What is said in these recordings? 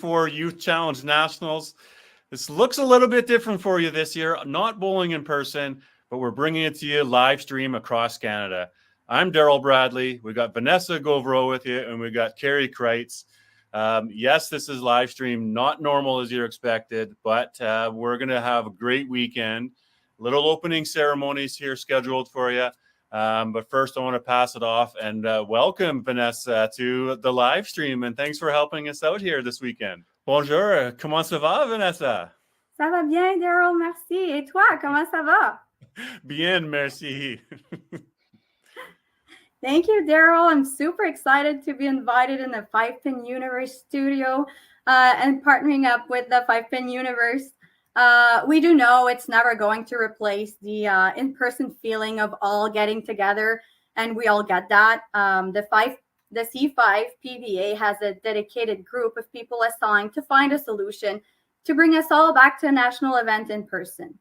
2024 Youth Challenge Nationals. This looks a little bit different for you this year, not bowling in person, but we're bringing it to you live stream across Canada. I'm Daryl Bradley. We got Vanessa Govreau with you, and we got Carrie Kreitz. Yes, this is live stream, not normal as you're expected, but we're going to have a great weekend. Little opening ceremonies here scheduled for you. But first, I want to pass it off and welcome Vanessa to the live stream. And thanks for helping us out here this weekend. Bonjour, comment ça va, Vanessa? Ça va bien, Daryl, merci. Et toi, comment ça va? Bien, merci. Thank you, Daryl. I'm super excited to be invited in the Five Pin Universe studio and partnering up with the Five Pin Universe. We do know it's never going to replace the in-person feeling of all getting together, and we all get that. The C5 PVA has a dedicated group of people assigned to find a solution to bring us all back to a national event in person.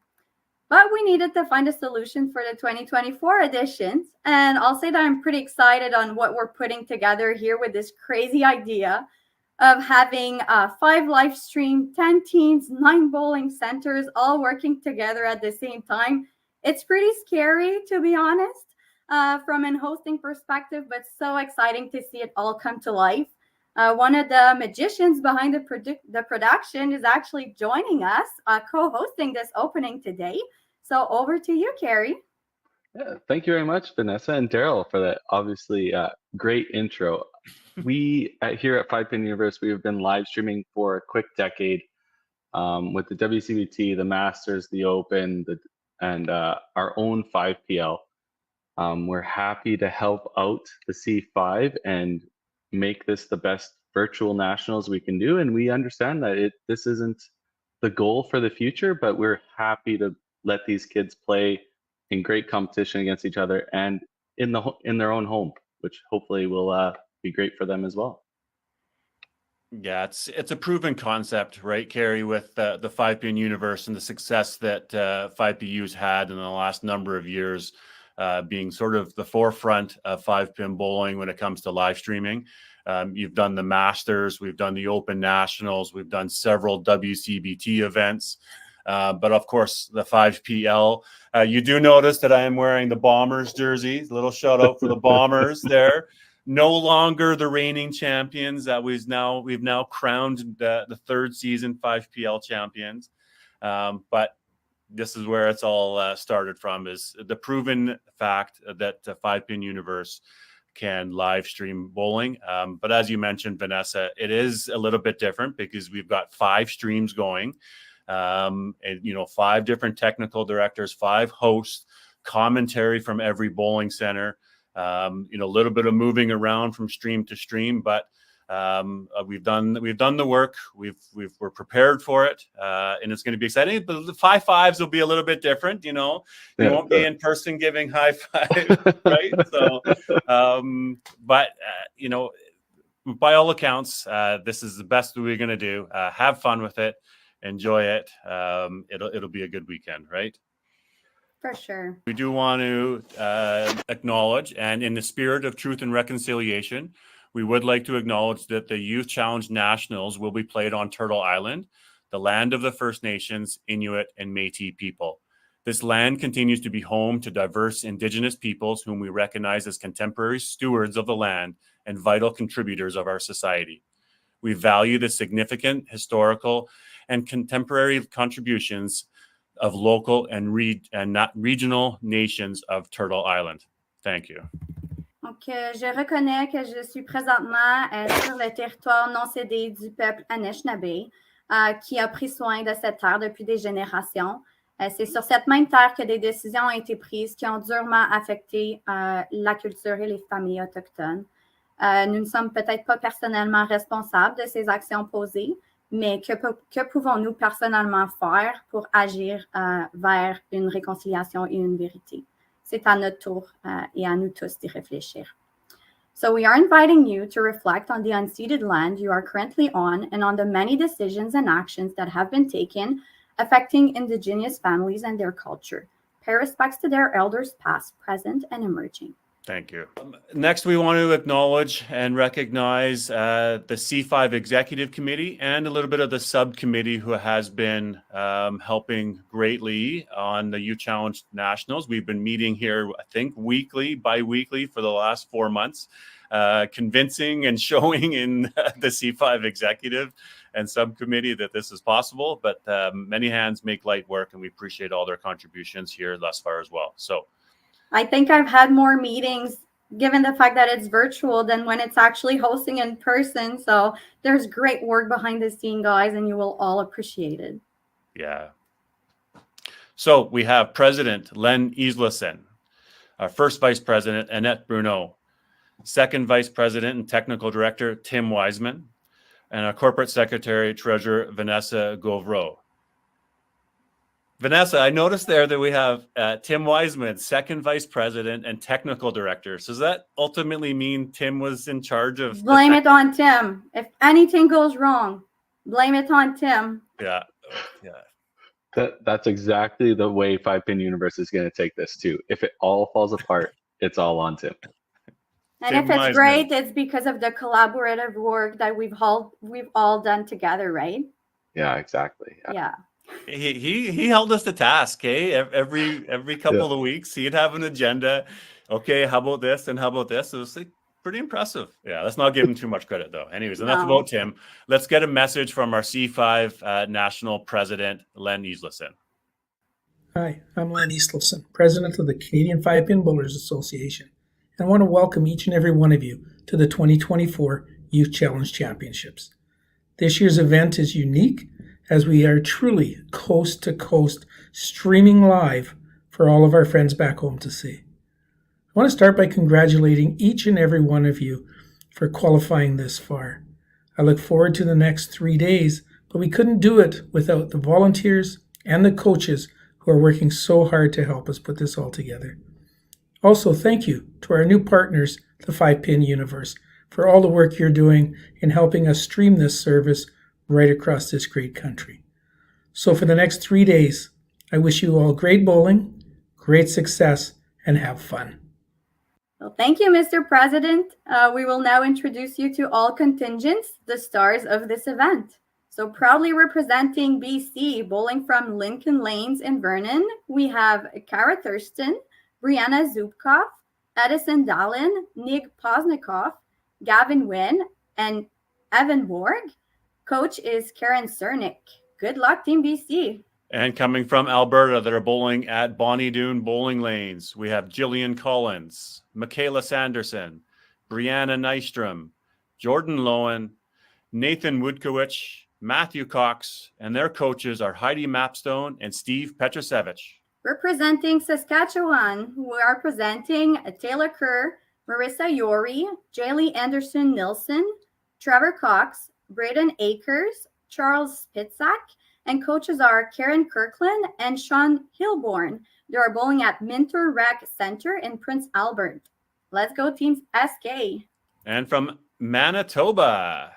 But we needed to find a solution for the 2024 editions, and I'll say that I'm pretty excited on what we're putting together here with this crazy idea of having 5 live stream, 10 teams, 9 bowling centers all working together at the same time. It's pretty scary, to be honest, from an hosting perspective, but so exciting to see it all come to life. One of the magicians behind the production is actually joining us, co-hosting this opening today. So over to you, Carrie. Yeah, thank you very much, Vanessa and Daryl, for that obviously great intro. We here at Five Pin Universe, we have been live streaming for a quick decade with the WCBT, the Masters, the Open, and our own 5PL. We're happy to help out the C5 and make this the best virtual nationals we can do. And we understand that this isn't the goal for the future, but we're happy to let these kids play in great competition against each other and in their own home, which hopefully will be great for them as well. Yeah, it's a proven concept, right, Carrie, with the 5Pin Universe and the success that 5PU's had in the last number of years, being sort of the forefront of 5-pin bowling when it comes to live streaming. You've done the Masters, we've done the Open Nationals, we've done several WCBT events, but of course the 5PL. You do notice that I am wearing the Bombers jersey. A little shout out for the Bombers there. No longer the reigning champions. We've now crowned the third season 5PL champions. But this is where it's all started from, is the proven fact that the 5-Pin Universe can live stream bowling. But as you mentioned, Vanessa, it is a little bit different because we've got 5 streams going, and 5 different technical directors, 5 hosts, commentary from every bowling center. A little bit of moving around from stream to stream, but we've done the work. We're prepared for it, and it's going to be exciting. But the 5-5s will be a little bit different. You won't be in person giving high five, right? So, but by all accounts, this is the best we're going to do. Have fun with it, enjoy it. It'll be a good weekend, right? For sure. We do want to acknowledge, and in the spirit of truth and reconciliation, we would like to acknowledge that the Youth Challenge Nationals will be played on Turtle Island, the land of the First Nations, Inuit, and Métis people. This land continues to be home to diverse Indigenous peoples whom we recognize as contemporary stewards of the land and vital contributors of our society. We value the significant historical and contemporary contributions of local and regional nations of Turtle Island. Thank you. Donc, je reconnais que je suis présentement sur le territoire non cédé du peuple Anishinaabe, qui a pris soin de cette terre depuis des générations. C'est sur cette même terre que des décisions ont été prises qui ont durement affecté la culture et les familles autochtones. Nous ne sommes peut-être pas personnellement responsables de ces actions posées, mais que pouvons-nous personnellement faire pour agir vers une réconciliation et une vérité? C'est à notre tour et à nous tous d'y réfléchir. So we are inviting you to reflect on the unceded land you are currently on and on the many decisions and actions that have been taken affecting Indigenous families and their culture. Pay respects to their elders past, present, and emerging. Thank you. Next, we want to acknowledge and recognize the C5 Executive Committee and a little bit of the subcommittee who has been helping greatly on the Youth Challenge Nationals. We've been meeting here, I think, bi-weekly for the last 4 months, convincing and showing in the C5 Executive and subcommittee that this is possible. But many hands make light work, and we appreciate all their contributions here thus far as well. So I think I've had more meetings given the fact that it's virtual than when it's actually hosting in person. So there's great work behind the scene, guys, and you will all appreciate it. Yeah. So we have President Len Islason, our first Vice President, Annette Bruneau, second Vice President and Technical Director, Tim Wiseman, and our Corporate Secretary, Treasurer, Vanessa Gauvreau. Vanessa, I noticed there that we have Tim Wiseman, second vice president and technical director. So does that ultimately mean Tim was in charge of? Blame it on Tim. If anything goes wrong, blame it on Tim. Yeah. That's exactly the way 5-Pin Universe is going to take this too. If it all falls apart, it's all on Tim. And Tim if it's Wiseman. great, it's because of the collaborative work that we've all done together, right? Yeah, exactly. Yeah. He held us to task, hey? Every couple of weeks, he'd have an agenda. Okay, how about this and how about this? It was like pretty impressive. Yeah, let's not give him too much credit though. Anyways, enough about Tim. Let's get a message from our C5 National President, Len Islason. Hi, I'm Len Islason, President of the Canadian 5-Pin Bowlers Association, and I want to welcome each and every one of you to the 2024 Youth Challenge Championships. This year's event is unique as we are truly coast to coast streaming live for all of our friends back home to see. I want to start by congratulating each and every one of you for qualifying this far. I look forward to the next 3 days, but we couldn't do it without the volunteers and the coaches who are working so hard to help us put this all together. Also, thank you to our new partners, the 5-Pin Universe, for all the work you're doing in helping us stream this service right across this great country. So for the next 3 days, I wish you all great bowling, great success, and have fun. Well, thank you, Mr. President. We will now introduce you to all contingents, the stars of this event. So proudly representing BC, bowling from Lincoln Lanes in Vernon, we have Kara Thurston, Brianna Zubkov, Edison Dallin, Nig Poznikoff, Gavin Wynn, and Evan Borg. Coach is Karen Cernick. Good luck, Team BC. And coming from Alberta that are bowling at Bonnie Doon Bowling Lanes, we have Jillian Collins, Michaela Sanderson, Brianna Nystrom, Jordan Lowen, Nathan Woodkowicz, Matthew Cox, and their coaches are Heidi Mapstone and Steve Petrosevich. Representing Saskatchewan, we are presenting Taylor Kerr, Marissa Yori, Jaylee Anderson Nilsson, Trevor Cox, Braden Akers, Charles Spitzak, and coaches are Karen Kirkland and Sean Hilborn. They are bowling at Minter Rec Center in Prince Albert. Let's go, Team SK. And from Manitoba,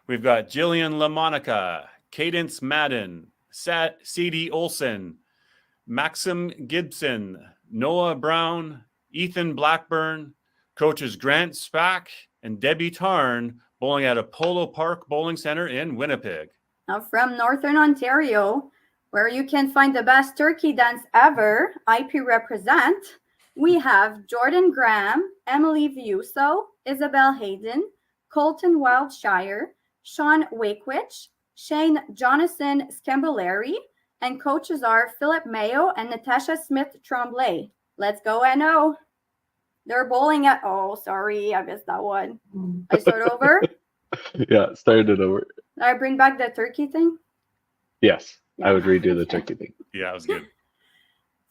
we've got Jillian LaMonica, Cadence Madden, C.D. Olson, Maxim Gibson, Noah Brown, Ethan Blackburn, coaches Grant Spack and Debbie Tarn, bowling at Apollo Park Bowling Center in Winnipeg. Now from Northern Ontario, where you can find the best turkey dance ever, IP represent, we have Jordan Graham, Emily Viuso, Isabel Hayden, Colton Wildshire, Sean Wakewich, Shane Jonathan Scambolari, and coaches are Philip Mayo and Natasha Smith Tremblay. Let's go, NO. They're bowling at, oh, sorry, I missed that one. I start over? Yeah, started it over. I bring back the turkey thing? Yes, Yeah. I would redo the turkey thing. Yeah, that was good.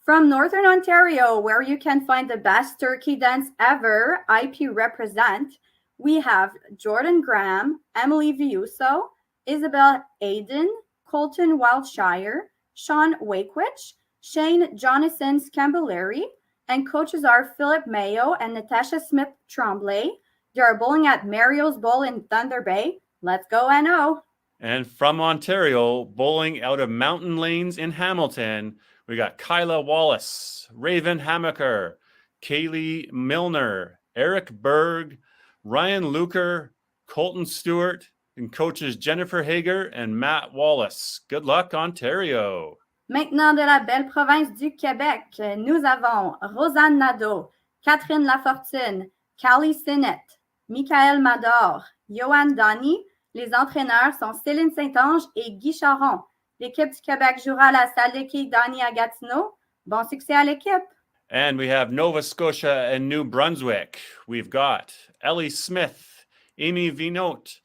From Northern Ontario, where you can find the best turkey dance ever, IP represent, we have Jordan Graham, Emily Viuso, Isabel Aiden, Colton Wildshire, Sean Wakewich, Shane Jonathan Scambolari, and coaches are Philip Mayo and Natasha Smith Tremblay. They are bowling at Mario's Bowl in Thunder Bay. Let's go, NO. And from Ontario, bowling out of Mountain Lanes in Hamilton, we got Kyla Wallace, Raven Hamaker, Kaylee Milner, Eric Berg, Ryan Luker, Colton Stewart, and coaches Jennifer Hager and Matt Wallace. Good luck, Ontario. Maintenant, de la belle province du Québec, nous avons Rosanne Nadeau, Catherine Lafortune, Callie Sinnett, Michael Mador, Johan Donny. Les entraîneurs sont Céline Saint-Ange et Guy Charon. L'équipe du Québec jouera à la salle de quilles Donny à Gatineau. Bon succès à l'équipe. And we have Nova Scotia and New Brunswick. We've got Ellie Smith, Amy Vinote,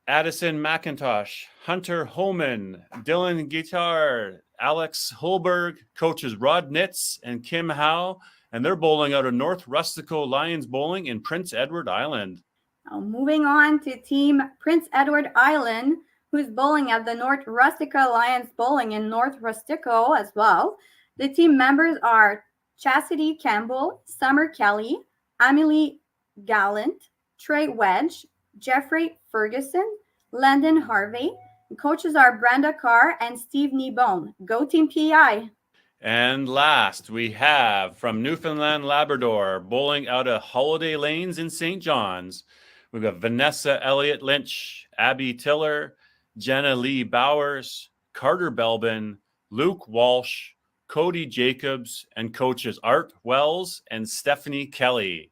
Addison McIntosh, Hunter Holman, Dylan Guitar, Alex Holberg, coaches Rod Nitz and Kim Howe, and they're bowling out of North Rustico Lions Bowling in Prince Edward Island. Now, moving on to Team Prince Edward Island, who's bowling at the North Rustico Lions Bowling in North Rustico as well. The team members are Chastity Campbell, Summer Kelly, Amelie Gallant, Trey Wedge, Jeffrey Ferguson, Landon Harvey. Coaches are Brenda Carr and Steve Kneebone. Go Team PI. And last, we have from Newfoundland, Labrador, bowling out of Holiday Lanes in St. John's. We've got Vanessa Elliott Lynch, Abby Tiller, Jenna Lee Bowers, Carter Belbin, Luke Walsh, Cody Jacobs, and coaches Art Wells and Stephanie Kelly.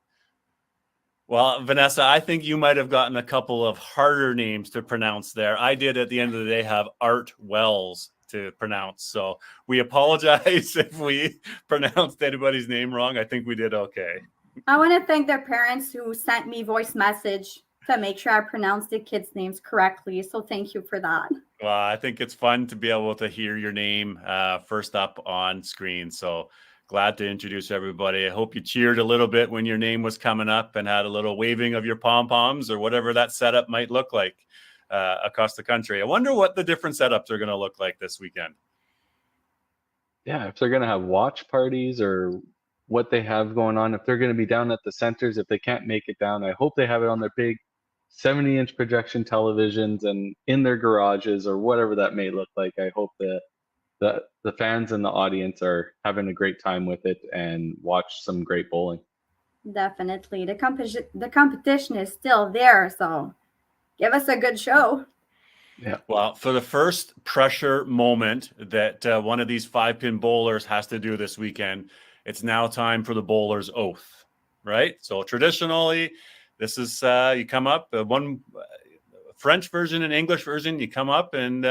Well, Vanessa, I think you might have gotten a couple of harder names to pronounce there. I did at the end of the day have Art Wells to pronounce. So we apologize if we pronounced anybody's name wrong. I think we did okay. I want to thank their parents who sent me voice message to make sure I pronounced the kids' names correctly. So thank you for that. Well, I think it's fun to be able to hear your name first up on screen. So glad to introduce everybody. I hope you cheered a little bit when your name was coming up and had a little waving of your pom-poms or whatever that setup might look like across the country. I wonder what the different setups are going to look like this weekend. Yeah, if they're going to have watch parties or what they have going on, if they're going to be down at the centers, if they can't make it down, I hope they have it on their big 70-inch projection televisions and in their garages or whatever that may look like. I hope that the fans and the audience are having a great time with it and watch some great bowling. Definitely. The competition is still there, so give us a good show. Yeah. Well, for the first pressure moment that one of these 5-pin bowlers has to do this weekend, it's now time for the bowler's oath, right? So traditionally, this is you come up, one French version and English version, you come up and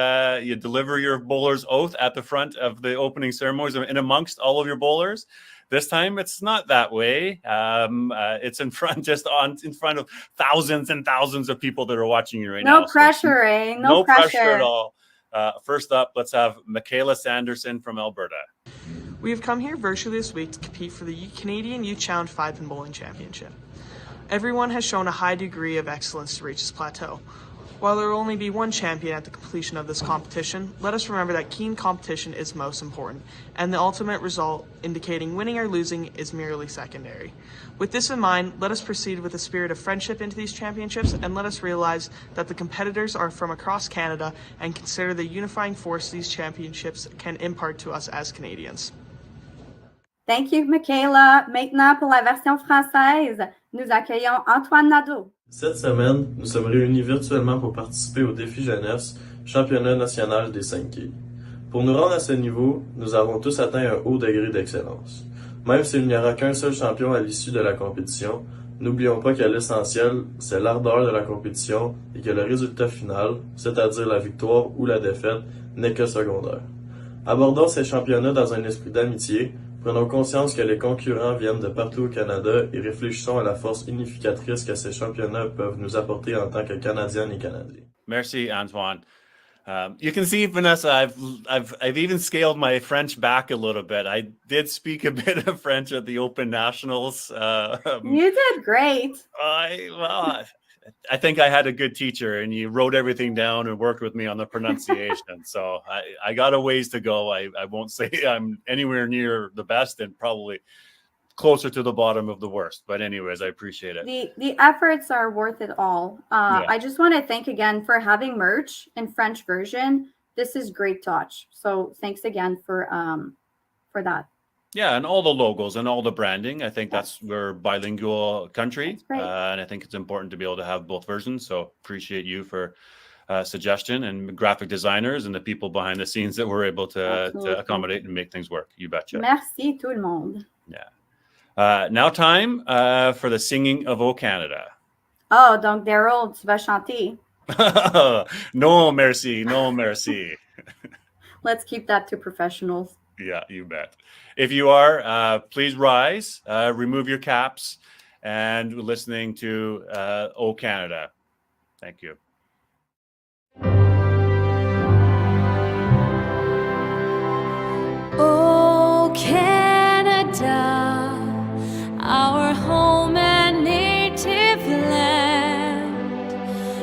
you deliver your bowler's oath at the front of the opening ceremonies and amongst all of your bowlers. This time it's not that way. It's in front of thousands and thousands of people that are watching you right now. No pressure, eh? No pressure at all. First up, let's have Michaela Sanderson from Alberta. We have come here virtually this week to compete for the Canadian Youth Challenge 5-Pin Bowling Championship. Everyone has shown a high degree of excellence to reach this plateau. While there will only be one champion at the completion of this competition, let us remember that keen competition is most important, and the ultimate result, indicating winning or losing, is merely secondary. With this in mind, let us proceed with a spirit of friendship into these championships, and let us realize that the competitors are from across Canada and consider the unifying force these championships can impart to us as Canadians. Thank you, Michaela. Maintenant, pour la version française, nous accueillons Antoine Nadeau. Cette semaine, nous sommes réunis virtuellement pour participer au défi jeunesse, championnat national des 5 quilles. Pour nous rendre à ce niveau, nous avons tous atteint un haut degré d'excellence. Même s'il n'y aura qu'un seul champion à l'issue de la compétition, n'oublions pas que l'essentiel, c'est l'ardeur de la compétition et que le résultat final, c'est-à-dire la victoire ou la défaite, n'est que secondaire. Abordons ces championnats dans un esprit d'amitié. Prenons conscience que les concurrents viennent de partout au Canada et réfléchissons à la force unificatrice que ces championnats peuvent nous apporter en tant que Canadiennes et Canadiens. Merci, Antoine. You can see, Vanessa, I've even scaled my French back a little bit. I did speak a bit of French at the Open Nationals. You did great. I think I had a good teacher, and you wrote everything down and worked with me on the pronunciation. So I got a ways to go. I won't say I'm anywhere near the best, and probably closer to the bottom of the worst. But anyways, I appreciate it. The efforts are worth it all. I just want to thank again for having merch in French version. This is great touch. So thanks again for that. Yeah, and all the logos and all the branding. I think we're a bilingual country, That's great. and I think it's important to be able to have both versions. So appreciate you for suggestion, and graphic designers and the people behind the scenes that were able to accommodate and make things work. You betcha. Merci tout le monde. Yeah. Now time for the singing of O Canada. Oh, donc Daryl, tu vas chanter. No, merci. No, merci. Let's keep that to professionals. Yeah, you bet. If you are, please rise, remove your caps, and listening to O Canada. Thank you. O Canada, our home and native land,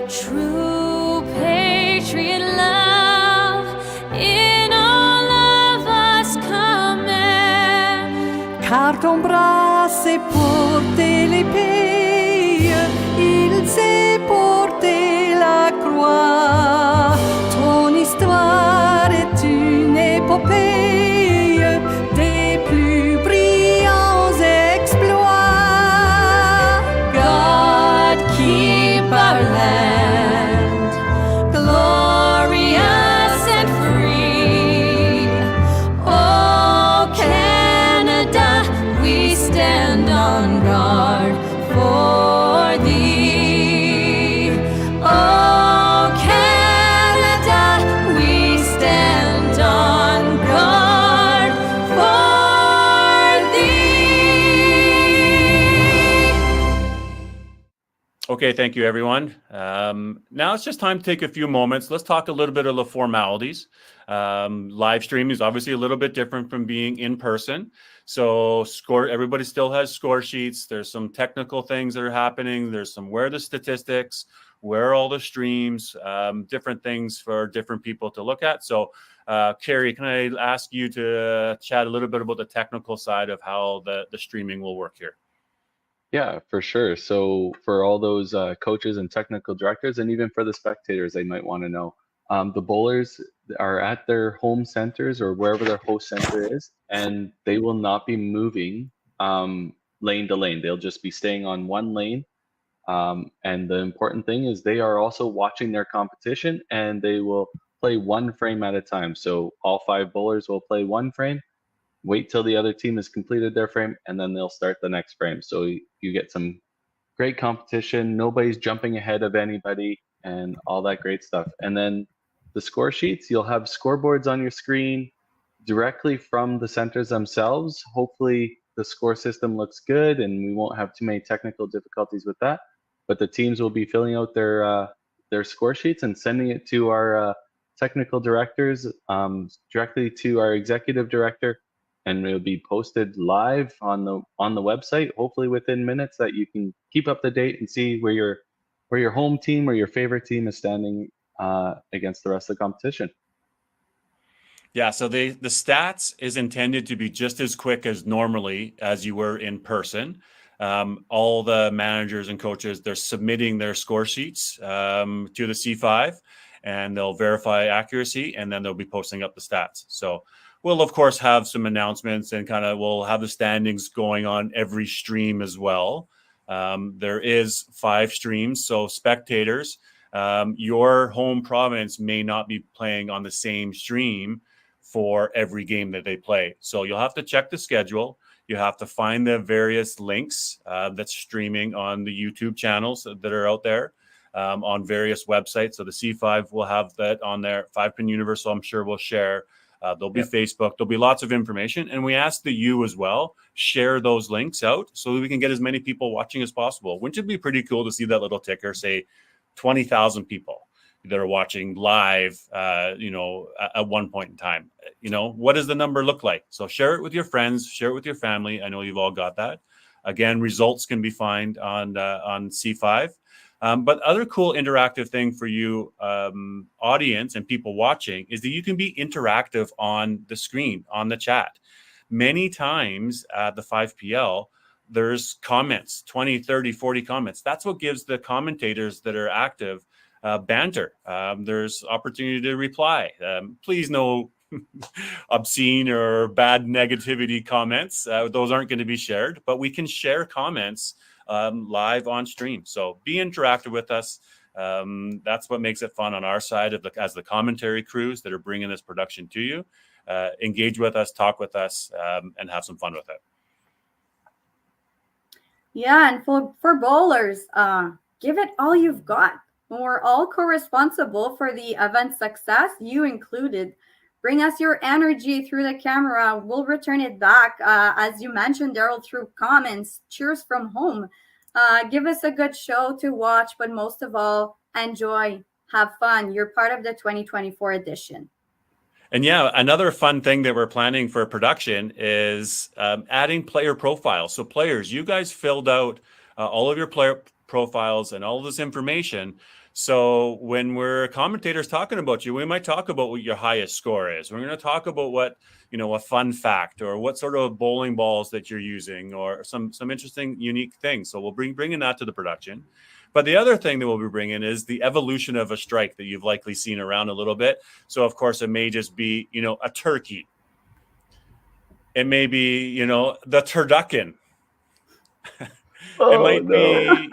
true patriot love in all of us command. Car ton bras s'est porté l'épée, il s'est porté la croix. Ton histoire est une épopée des plus brillants exploits. God keep our land glorious and free. Oh Canada, we stand on guard for thee. Oh Canada, we stand on guard for thee. Okay, thank you, everyone. Now it's just time to take a few moments. Let's talk a little bit of the formalities. Live streaming is obviously a little bit different from being in person. So everybody still has score sheets. There's some technical things that are happening. There's some where are the statistics, where are all the streams, different things for different people to look at. So Carrie, can I ask you to chat a little bit about the technical side of how the streaming will work here? Yeah, for sure. So for all those coaches and technical directors, and even for the spectators, they might want to know, the bowlers are at their home centers or wherever their host center is, and they will not be moving lane to lane. They'll just be staying on one lane. And the important thing is they are also watching their competition, and they will play one frame at a time. So all 5 bowlers will play one frame, wait till the other team has completed their frame, and then they'll start the next frame. So you get some great competition. Nobody's jumping ahead of anybody and all that great stuff. And then the score sheets, you'll have scoreboards on your screen directly from the centers themselves. Hopefully the score system looks good and we won't have too many technical difficulties with that. But the teams will be filling out their score sheets and sending it to our technical directors, directly to our executive director, and it'll be posted live on the website, hopefully within minutes, that you can keep up to date and see where your home team or your favorite team is standing against the rest of the competition. Yeah, so the stats is intended to be just as quick as normally as you were in person. All the managers and coaches, they're submitting their score sheets to the C5, and they'll verify accuracy, and then they'll be posting up the stats. So we'll, of course, have some announcements, and we'll have the standings going on every stream as well. There is 5 streams, so spectators, your home province may not be playing on the same stream for every game that they play. So you'll have to check the schedule. You have to find the various links that's streaming on the YouTube channels that are out there, on various websites. So the C5 will have that on there. 5-Pin Universal, I'm sure, will share. There'll be Facebook. There'll be lots of information. And we ask that you as well share those links out so that we can get as many people watching as possible. Wouldn't it be pretty cool to see that little ticker say 20,000 people that are watching live, at one point in time? What does the number look like? So share it with your friends, share it with your family. I know you've all got that. Again, results can be found on C5. But other cool interactive thing for you, audience and people watching, is that you can be interactive on the screen, on the chat. Many times at the 5PL, there's comments, 20, 30, 40 comments. That's what gives the commentators that are active banter. There's opportunity to reply. Please no obscene or bad negativity comments. Those aren't going to be shared, but we can share comments live on stream. So be interactive with us. That's what makes it fun on our side of as the commentary crews that are bringing this production to you. Engage with us, talk with us, and have some fun with it. Yeah, and for bowlers, give it all you've got. We're all co-responsible for the event success, you included. Bring us your energy through the camera. We'll return it back, as you mentioned, Daryl, through comments, cheers from home. Give us a good show to watch, but most of all, enjoy, have fun. You're part of the 2024 edition. And yeah, another fun thing that we're planning for production is adding player profiles. So players, you guys filled out all of your player profiles and all of this information. So when we're commentators talking about you, we might talk about what your highest score is. We're going to talk about what, a fun fact or what sort of bowling balls that you're using or some interesting, unique things. So we'll bringing that to the production. But the other thing that we'll be bringing is the evolution of a strike that you've likely seen around a little bit. So, of course, it may just be, a turkey. It may be, the turducken. It might be,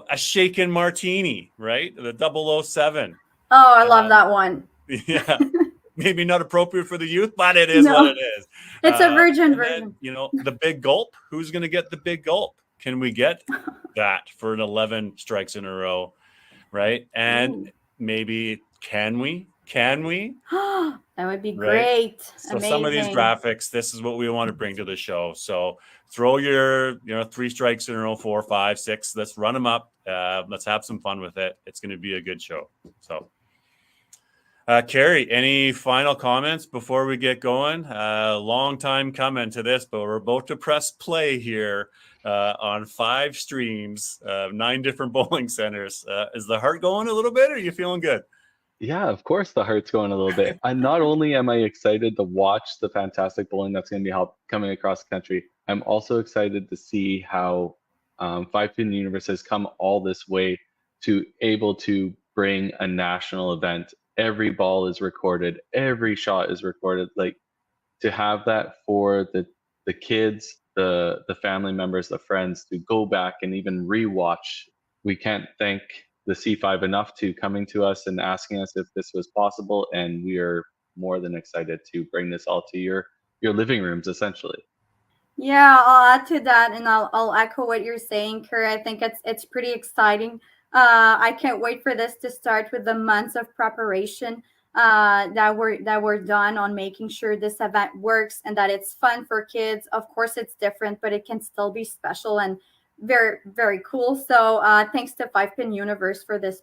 a shaken martini, right? The 007. Oh, I love that one. Yeah. Maybe not appropriate for the youth, but it is what it is. It's a virgin version. Then, the big gulp. Who's going to get the big gulp? Can we get that for an 11 strikes in a row, right? And maybe can we? That would be great. So some of these graphics, this is what we want to bring to the show. So throw your 3 strikes in a row, 4, 5, 6. Let's run them up. Let's have some fun with it. It's going to be a good show. So Carrie, any final comments before we get going? Long time coming to this, but we're about to press play here on 5 streams, 9 different bowling centers. Is the heart going a little bit, or are you feeling good? Yeah, of course the heart's going a little bit. And not only am I excited to watch the fantastic bowling that's going to be coming across the country, I'm also excited to see how 5-Pin Universe has come all this way to able to bring a national event. Every ball is recorded, every shot is recorded. Like, to have that for the kids, the family members, the friends to go back and even rewatch. We can't thank the C5 enough to coming to us and asking us if this was possible, and we are more than excited to bring this all to your living rooms, essentially. Yeah, I'll add to that, and I'll echo what you're saying, Kerr. I think it's pretty exciting. I can't wait for this to start with the months of preparation that were done on making sure this event works and that it's fun for kids. Of course, it's different, but it can still be special and very, very cool. So thanks to 5-Pin Universe for this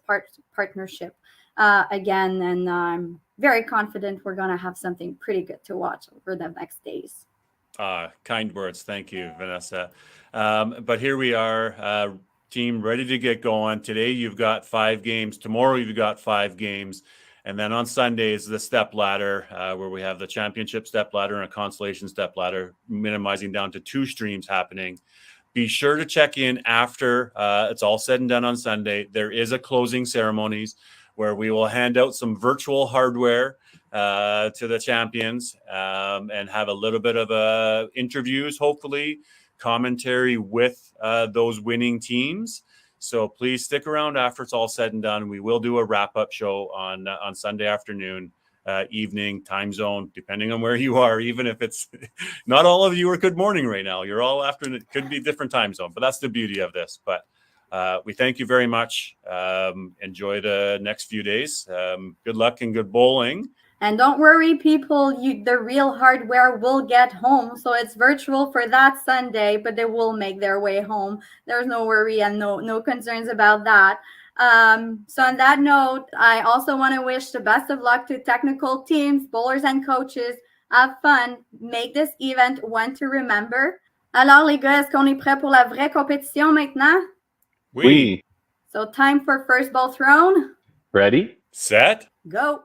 partnership again. And I'm very confident we're going to have something pretty good to watch over the next days. Kind words. Thank you, Vanessa. But here we are, team ready to get going. Today, you've got 5 games. Tomorrow, you've got 5 games. And then on Sundays, the step ladder, where we have the championship step ladder and a consolation step ladder, minimizing down to 2 streams happening. Be sure to check in after it's all said and done on Sunday. There is a closing ceremonies where we will hand out some virtual hardware to the champions and have a little bit of interviews, hopefully, commentary with those winning teams. So please stick around after it's all said and done. We will do a wrap-up show on Sunday afternoon, evening, time zone, depending on where you are, even if it's not all of you are good morning right now. You're all afternoon. It could be different time zone, but that's the beauty of this. But we thank you very much. Enjoy the next few days. Good luck and good bowling. And don't worry, people, the real hardware will get home. So it's virtual for that Sunday, but they will make their way home. There's no worry and no concerns about that. So on that note, I also want to wish the best of luck to technical teams, bowlers and coaches. Have fun. Make this event one to remember. Alors les gars, est-ce qu'on est prêt pour la vraie compétition maintenant? Oui. So time for first ball thrown. Ready? Set. Go.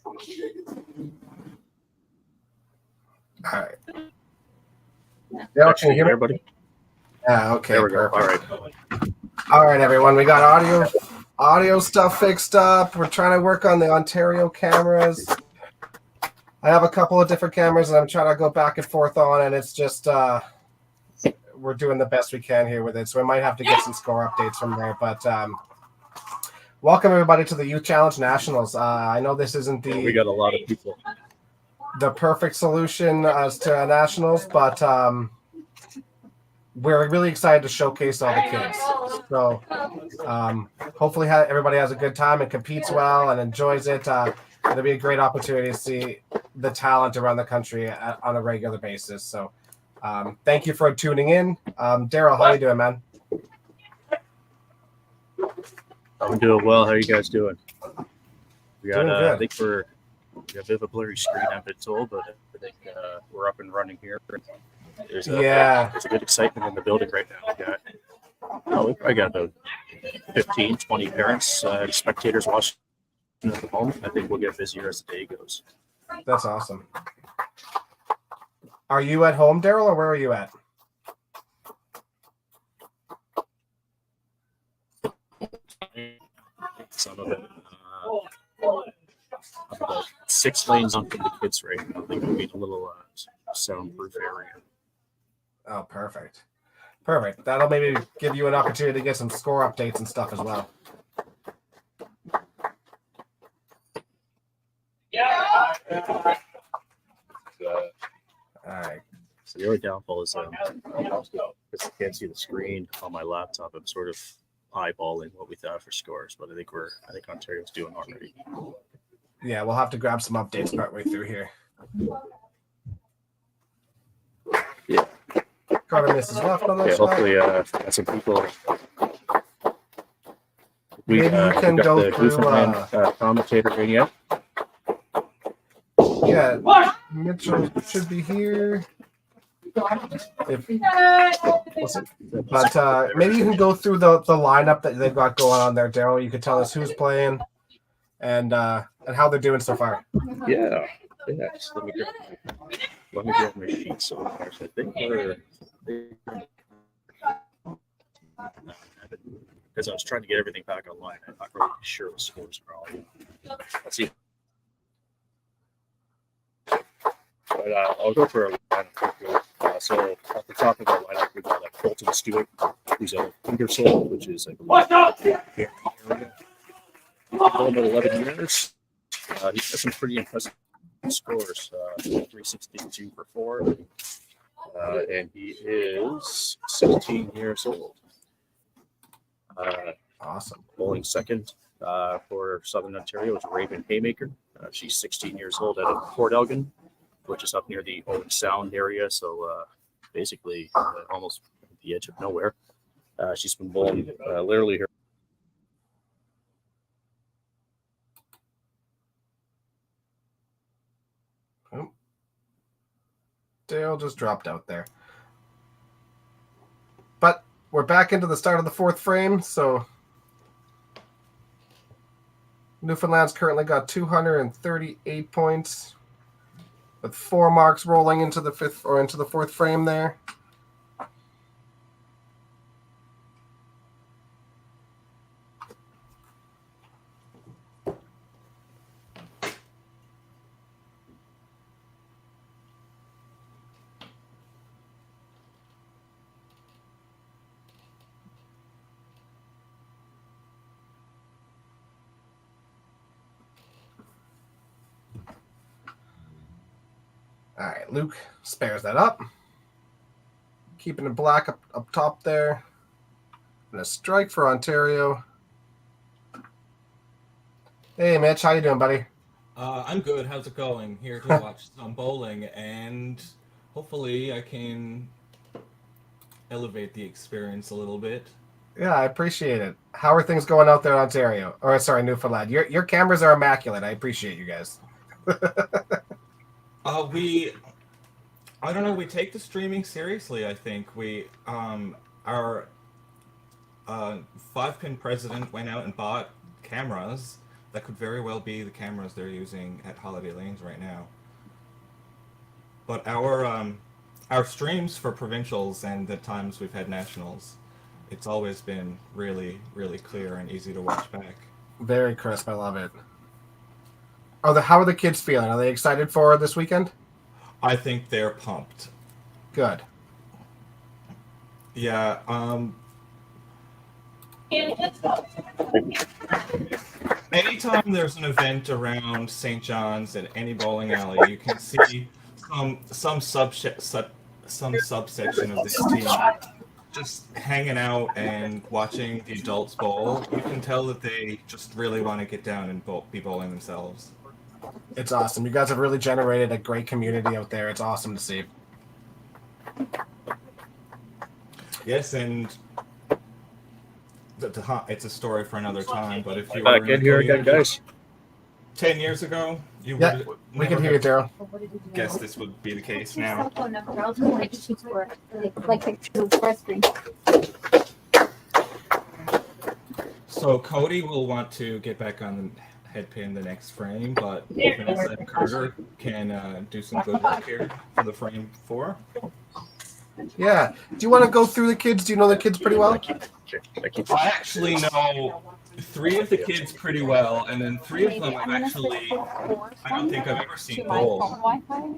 All right. Yeah, can you hear me? Everybody? Yeah, okay. There we go. Perfect. All right. All right, everyone. We got audio stuff fixed up. We're trying to work on the Ontario cameras. I have a couple of different cameras and I'm trying to go back and forth on, and it's just we're doing the best we can here with it. So we might have to get some score updates from there. But welcome everybody to the Youth Challenge Nationals. I know this isn't We got a lot of people. the perfect solution as to nationals, but we're really excited to showcase all the kids. So hopefully everybody has a good time and competes well and enjoys it. It'll be a great opportunity to see the talent around the country on a regular basis. So thank you for tuning in. Daryl, how you doing, man? I'm doing well. How are you guys doing? We got, Doing good. I think we got a bit of a blurry screen, I've been told, but I think we're up and running here. There's a good excitement in the building right now. We probably got about 15, 20 parents, spectators watching at the moment. I think we'll get busier as the day goes. That's awesome. Are you at home, Daryl, or where are you at? Some of it. About 6 lanes on from the kids right now. I think we need a little soundproof area. Oh, perfect. Perfect. That'll maybe give you an opportunity to get some score updates and stuff as well. All right. So the only downfall is because I can't see the screen on my laptop. I'm sort of eyeballing what we thought for scores, but I think Ontario's doing already. Yeah, we'll have to grab some updates partway through here. Yeah. Carter misses left on that Yeah, shot. hopefully got some people. Maybe you can got go the through, Newfoundland commentator ring up. Yeah, Mitchell should be here. But maybe you can go through the lineup that they've got going on there, Daryl. You could tell us who's playing and how they're doing so far. Yeah. Just let me grab my sheet so far. So I think because I was trying to get everything back online. I'm not really sure what scores are all. Let's see. But I'll go for a lineup quickly. So at the top of our lineup, we've got Colton Stewart, who's a Ingersoll, which is here. About 11 years. He's got some pretty impressive scores. 362 for 4. And he is 16 years old. Awesome. Bowling second for Southern Ontario is Raven Haymaker. She's 16 years old out of Port Elgin, which is up near the Owen Sound area. So basically almost at the edge of nowhere. She's been bowling literally her. Dale just dropped out there. But we're back into the start of the 4th frame, so Newfoundland's currently got 238 points, with 4 marks rolling into the 5th or into the 4th frame there. All right, Luke spares that up. Keeping it black up top there. And a strike for Ontario. Hey, Mitch, how you doing, buddy? I'm good. How's it going? Here to watch some bowling, and hopefully I can elevate the experience a little bit. Yeah, I appreciate it. How are things going out there in Ontario? Or sorry, Newfoundland. Your cameras are immaculate. I appreciate you guys. I don't know, we take the streaming seriously, I think. Our 5-pin president went out and bought cameras, that could very well be the cameras they're using at Holiday Lanes right now. But our streams for provincials and the times we've had nationals, it's always been really, really clear and easy to watch back. Very crisp. I love it. How are the kids feeling? Are they excited for this weekend? I think they're pumped. Good. Yeah. Anytime there's an event around St. John's at any bowling alley, you can see some subsection of this team just hanging out and watching the adults bowl. You can tell that they just really want to get down and be bowling themselves. It's awesome. You guys have really generated a great community out there. It's awesome to see. Yes, and it's a story for another time. But if you Back in here again, guys. 10 years ago, you Yeah, would we can hear you, Daryl. guess this would be the case now. So Cody will want to get back on the headpin the next frame, but Vanessa and Carter can do some good work here for the frame 4. Yeah. Do you want to go through the kids? Do you know the kids pretty well? I actually know 3 of the kids pretty well, and then 3 of them I don't think I've ever seen bowl.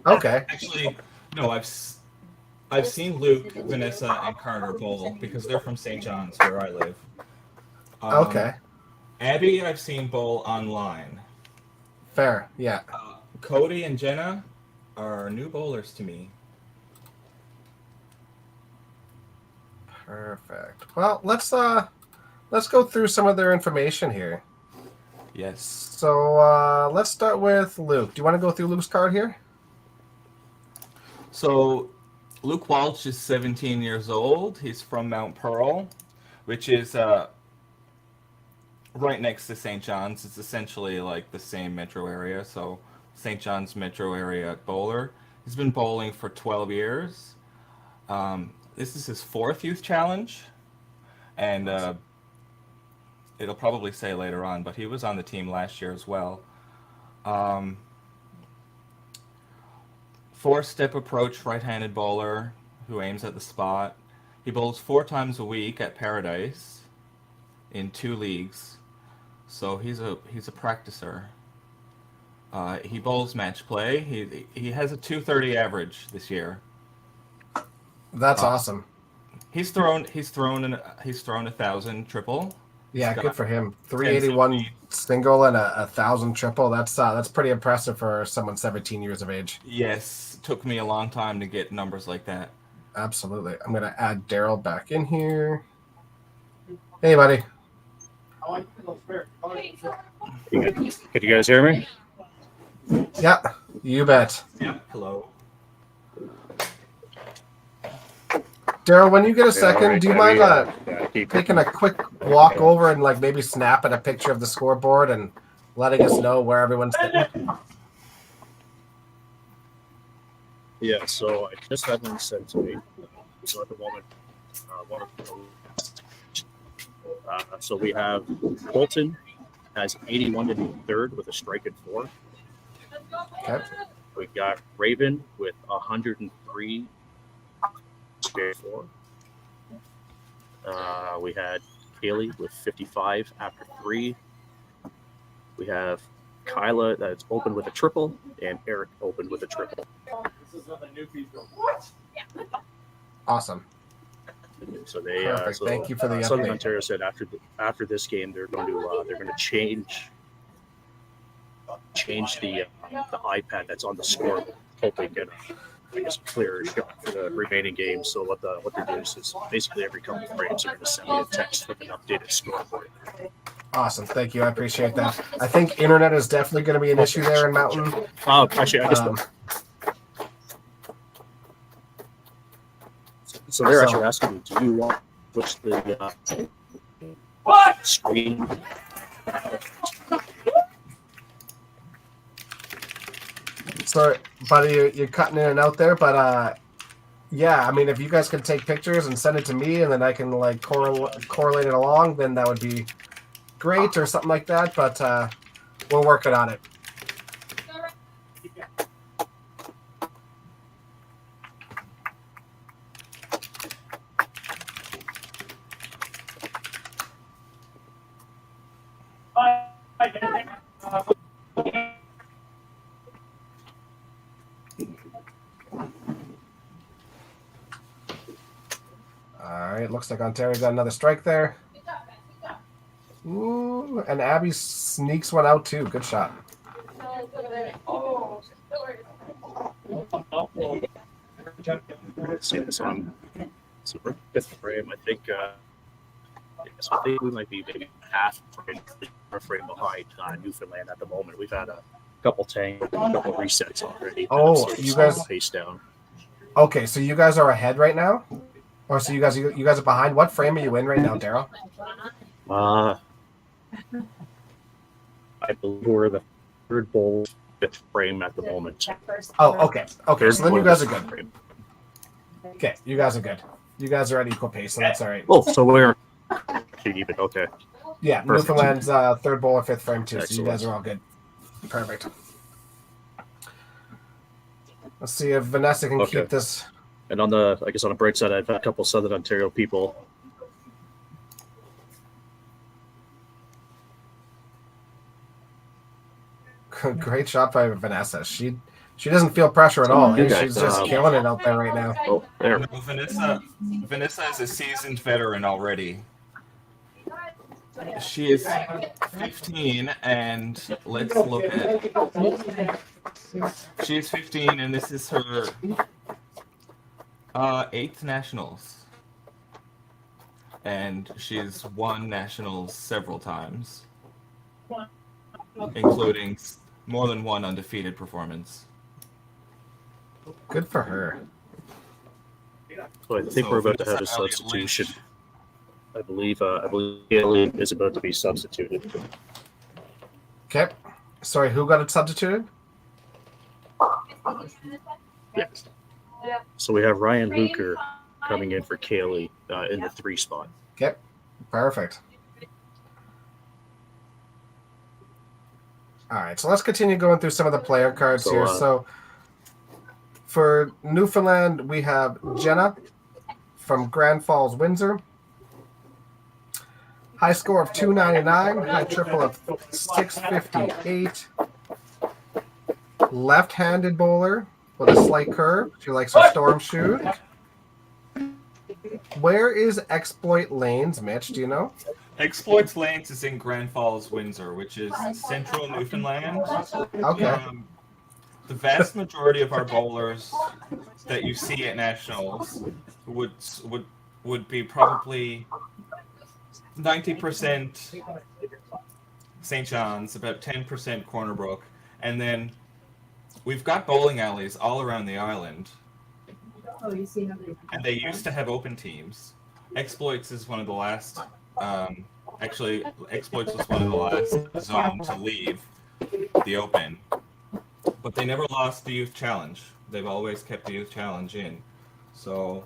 Okay. Actually, no, I've seen Luke, Vanessa, and Carter bowl because they're from St. John's, where I live. Okay. Abby, I've seen bowl online. Fair. Yeah. Cody and Jenna are new bowlers to me. Perfect. Well, let's go through some of their information here. Yes. So let's start with Luke. Do you want to go through Luke's card here? So Luke Walsh is 17 years old. He's from Mount Pearl, which is right next to St. John's. It's essentially like the same metro area. So St. John's metro area bowler. He's been bowling for 12 years. This is his 4th youth challenge, and it'll probably say later on, but he was on the team last year as well. 4-step approach right-handed bowler who aims at the spot. He bowls 4 times a week at Paradise in 2 leagues, so he's a practicer. He bowls match play. He has a 230 average this year. That's awesome. He's thrown 1,000 triple. Yeah, good for him. 381 single and 1,000 triple. That's pretty impressive for someone 17 years of age. Yes, took me a long time to get numbers like that. Absolutely. I'm gonna add Daryl back in here. Hey, buddy. Can you guys hear me? Yeah, you bet. Yeah. Hello. Daryl, when you get a second, right, do you mind taking a quick walk over and like maybe snapping a picture of the scoreboard and letting us know where everyone's sitting? Yeah, so I just had one sent to me. So at the moment, so we have Bolton has 81 in the third with a strike at 4. Okay. We got Raven with 103. 4. We had Haley with 55 after 3. We have Kyla that's open with a triple, and Eric opened with a triple. Awesome. So they Perfect. Thank you for the Southern update. Ontario said after this game they're going to change the iPad that's on the score, hoping to get I guess a clearer shot for the remaining games. So what they do is basically every couple of frames they're going to send me a text with an updated scoreboard. Awesome. Thank you. I appreciate that. I think internet is definitely going to be an issue there in Mountain. Actually, I just so they're actually asking me, do you want to switch the screen? Sorry, buddy, you're cutting in and out there, but yeah, I mean, if you guys can take pictures and send it to me, and then I can like correlate it along, then that would be great, or something like that. But We're working on it. All right, looks like Ontario got another strike there. Ooh, and Abby sneaks one out too. Good shot. See this on super fifth frame. I think we might be maybe half a frame behind Newfoundland at the moment. We've had a couple resets already. Oh, So you guys pace down. Okay, so you guys are ahead right now, or so you guys are behind. What frame are you in right now, Daryl? I believe we're the third bowl, fifth frame at the moment. Oh, okay. Okay, so then you guys are good. Frame. Okay, you guys are good. You guys are at equal pace, so that's all right. Oh, so we're even. Okay. Yeah, Perfect. Newfoundland's third bowl or fifth frame too, so you guys Excellent. are all good. Perfect. Let's see if Vanessa can Okay. keep this. And on the, I guess on the bright side, I've had a couple Southern Ontario people. Great shot by Vanessa. She doesn't feel pressure at all. You Eh? guys, She's just killing it out there right now. Oh, there. No, Vanessa is a seasoned veteran already. She is 15, and let's look at. She is 15, and this is her 8th nationals, and she's won nationals several times, including more than one undefeated performance. Good for her. So I think we're about to have a substitution. I believe Haley is about to be substituted. Okay. Sorry, who got it substituted? Yes. So we have Ryan Luker coming in for Kaylee in the 3 spot. Okay. Perfect. All right, so let's continue going through some of the player cards here. So for Newfoundland, we have Jenna from Grand Falls, Windsor. High score of 299, high triple of 658. Left-handed bowler with a slight curve. She likes her storm shoot. Where is Exploit Lanes, Mitch? Do you know? Exploits Lanes is in Grand Falls, Windsor, which is central Newfoundland. Okay. The vast majority of our bowlers that you see at nationals would be probably 90% St. John's, about 10% Corner Brook, and then we've got bowling alleys all around the island. And they used to have open teams. Exploits is one of the last. Actually, Exploits was one of the last zone to leave the open, but they never lost the youth challenge. They've always kept the youth challenge in. So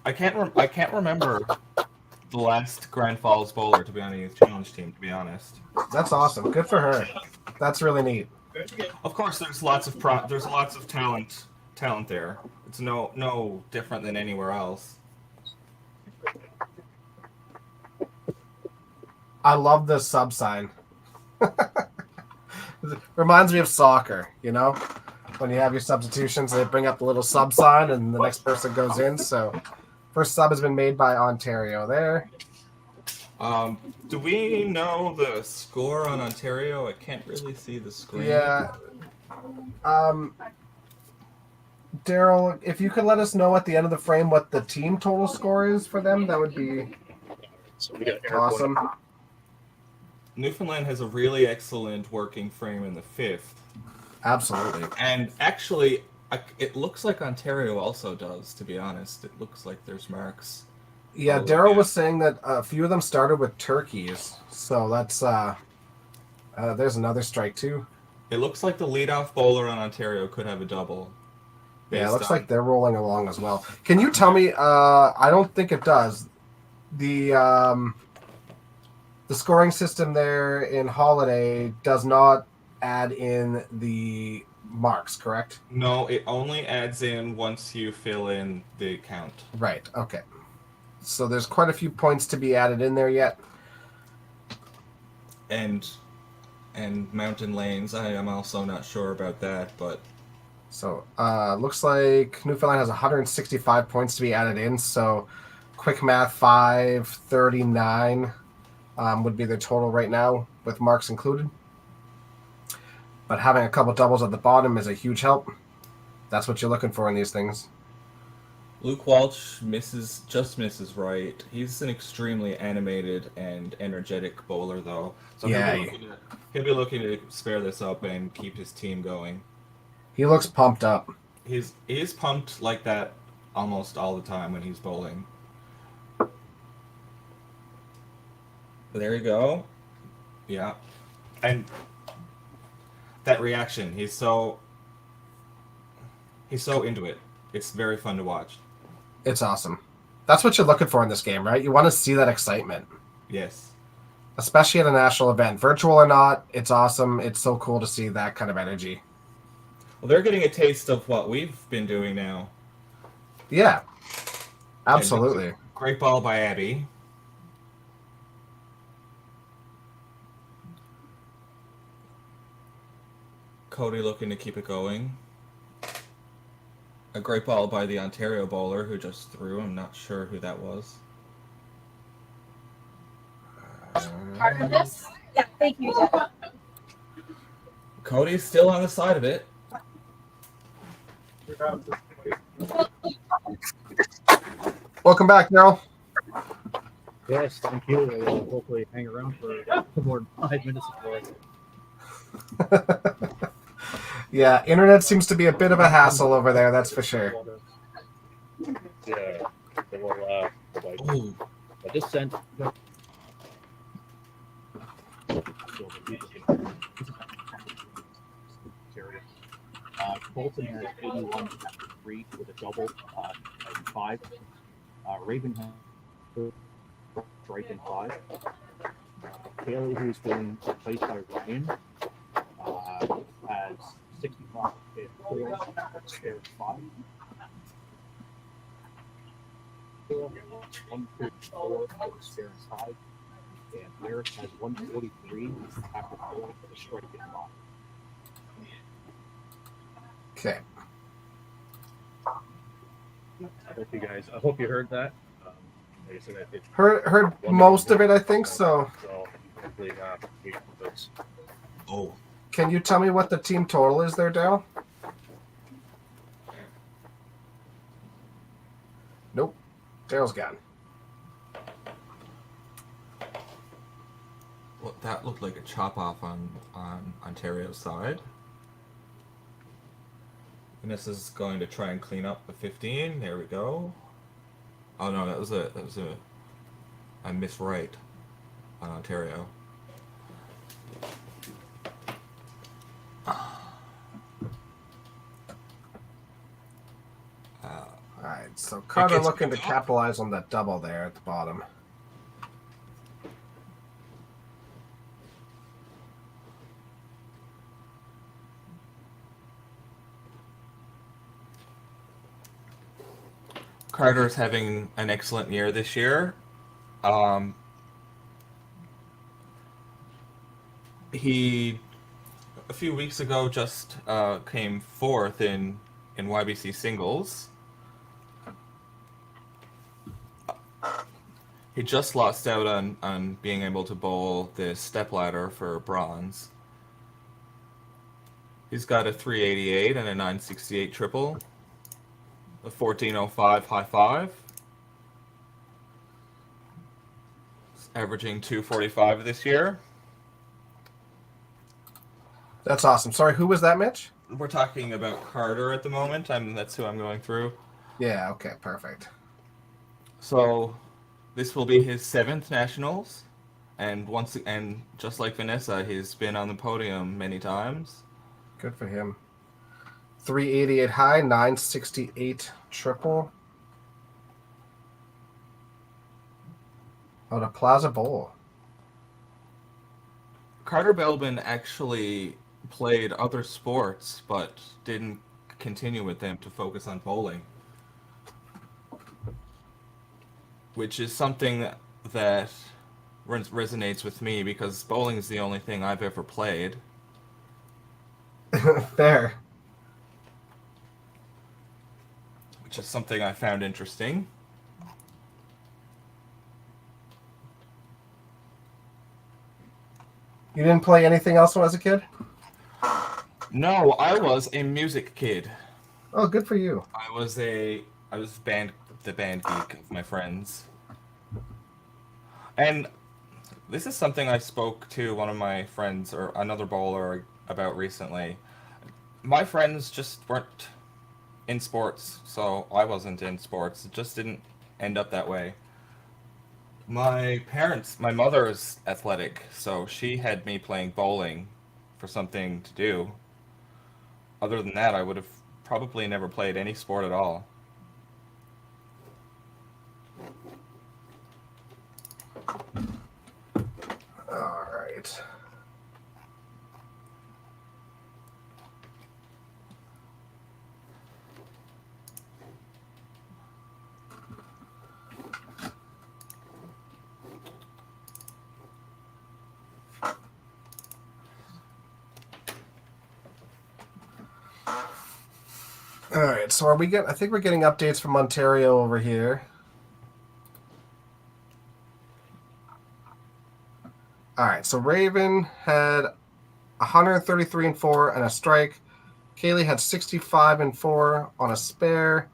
I can't remember the last Grand Falls bowler to be on a youth challenge team. To be honest, That's awesome. Good for her. That's really neat. of course, there's lots of talent there. It's no different than anywhere else. I love the sub sign. Reminds me of soccer, you know? When you have your substitutions, they bring up the little sub sign and the next person goes in. So first sub has been made by Ontario there. Do we know the score on Ontario? I can't really see the screen. Yeah. Daryl, if you could let us know at the end of the frame what the team total score is for them, that would be So we got Eric awesome. Newfoundland has a really excellent working frame in the 5th. Absolutely. And actually, it looks like Ontario also does, to be honest. It looks like there's marks. Yeah, Daryl was saying that a few of them started with turkeys. So that's there's another strike too. It looks like the leadoff bowler on Ontario could have a double. Yeah, it looks like they're rolling along as well. Can you tell me, I don't think it does, the the scoring system there in Holiday does not add in the marks, correct? No, it only adds in once you fill in the count. Right. Okay. So there's quite a few points to be added in there yet. And mountain lanes, I am also not sure about that, but So looks like Newfoundland has 165 points to be added in. So quick math, 539 would be their total right now with marks included. But having a couple doubles at the bottom is a huge help. That's what you're looking for in these things. Luke Walsh just misses right. He's an extremely animated and energetic bowler, though. So Yeah. he'll be looking to spare this up and keep his team going. He looks pumped up. He's pumped like that almost all the time when he's bowling. There you go. Yeah. And that reaction, he's so into it. It's very fun to watch. It's awesome. That's what you're looking for in this game, right? You want to see that excitement. Yes. Especially at a national event. Virtual or not, it's awesome. It's so cool to see that kind of energy. Well, they're getting a taste of what we've been doing now. Yeah. Absolutely. Great ball by Abby. Cody looking to keep it going. A great ball by the Ontario bowler who just threw. I'm not sure who that was. Part of this? Yeah, thank you, Jeff. Cody's still on the side of it. Welcome back, Daryl. Yes, thank you. We'll hopefully hang around for more than 5 minutes before. Yeah, internet seems to be a bit of a hassle over there, that's for sure. Yeah, they will, but this sent. Bolton has 81 after 3 with a double and 5. Raven has strike in 5. Kaylee, who's been replaced by Ryan, has 65 in 4, spare 5. 134 for spare 5. And Eric has 143 after 4 with a strike in 5. Okay. Thank you guys. I hope you heard that. Like I said, Heard most of it, I think so. So hopefully, those. Oh. Can you tell me what the team total is there, Daryl? Nope. Daryl's gone. Well, that looked like a chop off on Ontario's side. And this is going to try and clean up the 15. There we go. Oh no, that was a miss right on Ontario. Alright, so Carter looking to capitalize on that double there at the bottom. Carter's having an excellent year this year. He a few weeks ago just came fourth in YBC singles. He just lost out on being able to bowl the stepladder for bronze. He's got a 388 and a 968 triple. A 1405 high 5. Averaging 245 this year. That's awesome. Sorry, who was that, Mitch? We're talking about Carter at the moment. That's who I'm going through. Yeah, okay, perfect. So this will be his 7th nationals, and just like Vanessa, he's been on the podium many times. Good for him. 388 high, 968 triple. Oh, the Plaza Bowl. Carter Belbin actually played other sports, but didn't continue with them to focus on bowling, which is something that resonates with me because bowling is the only thing I've ever played. Fair. Which is something I found interesting. You didn't play anything else when I was a kid? No, I was a music kid. Oh, good for you. I was the band geek of my friends. And this is something I spoke to one of my friends or another bowler about recently. My friends just weren't in sports, so I wasn't in sports. It just didn't end up that way. My mother is athletic, so she had me playing bowling for something to do. Other than that, I would have probably never played any sport at all. All right. All right, so I think we're getting updates from Ontario over here. All right, so Raven had 133 and 4 and a strike. Kaylee had 65 and 4 on a spare.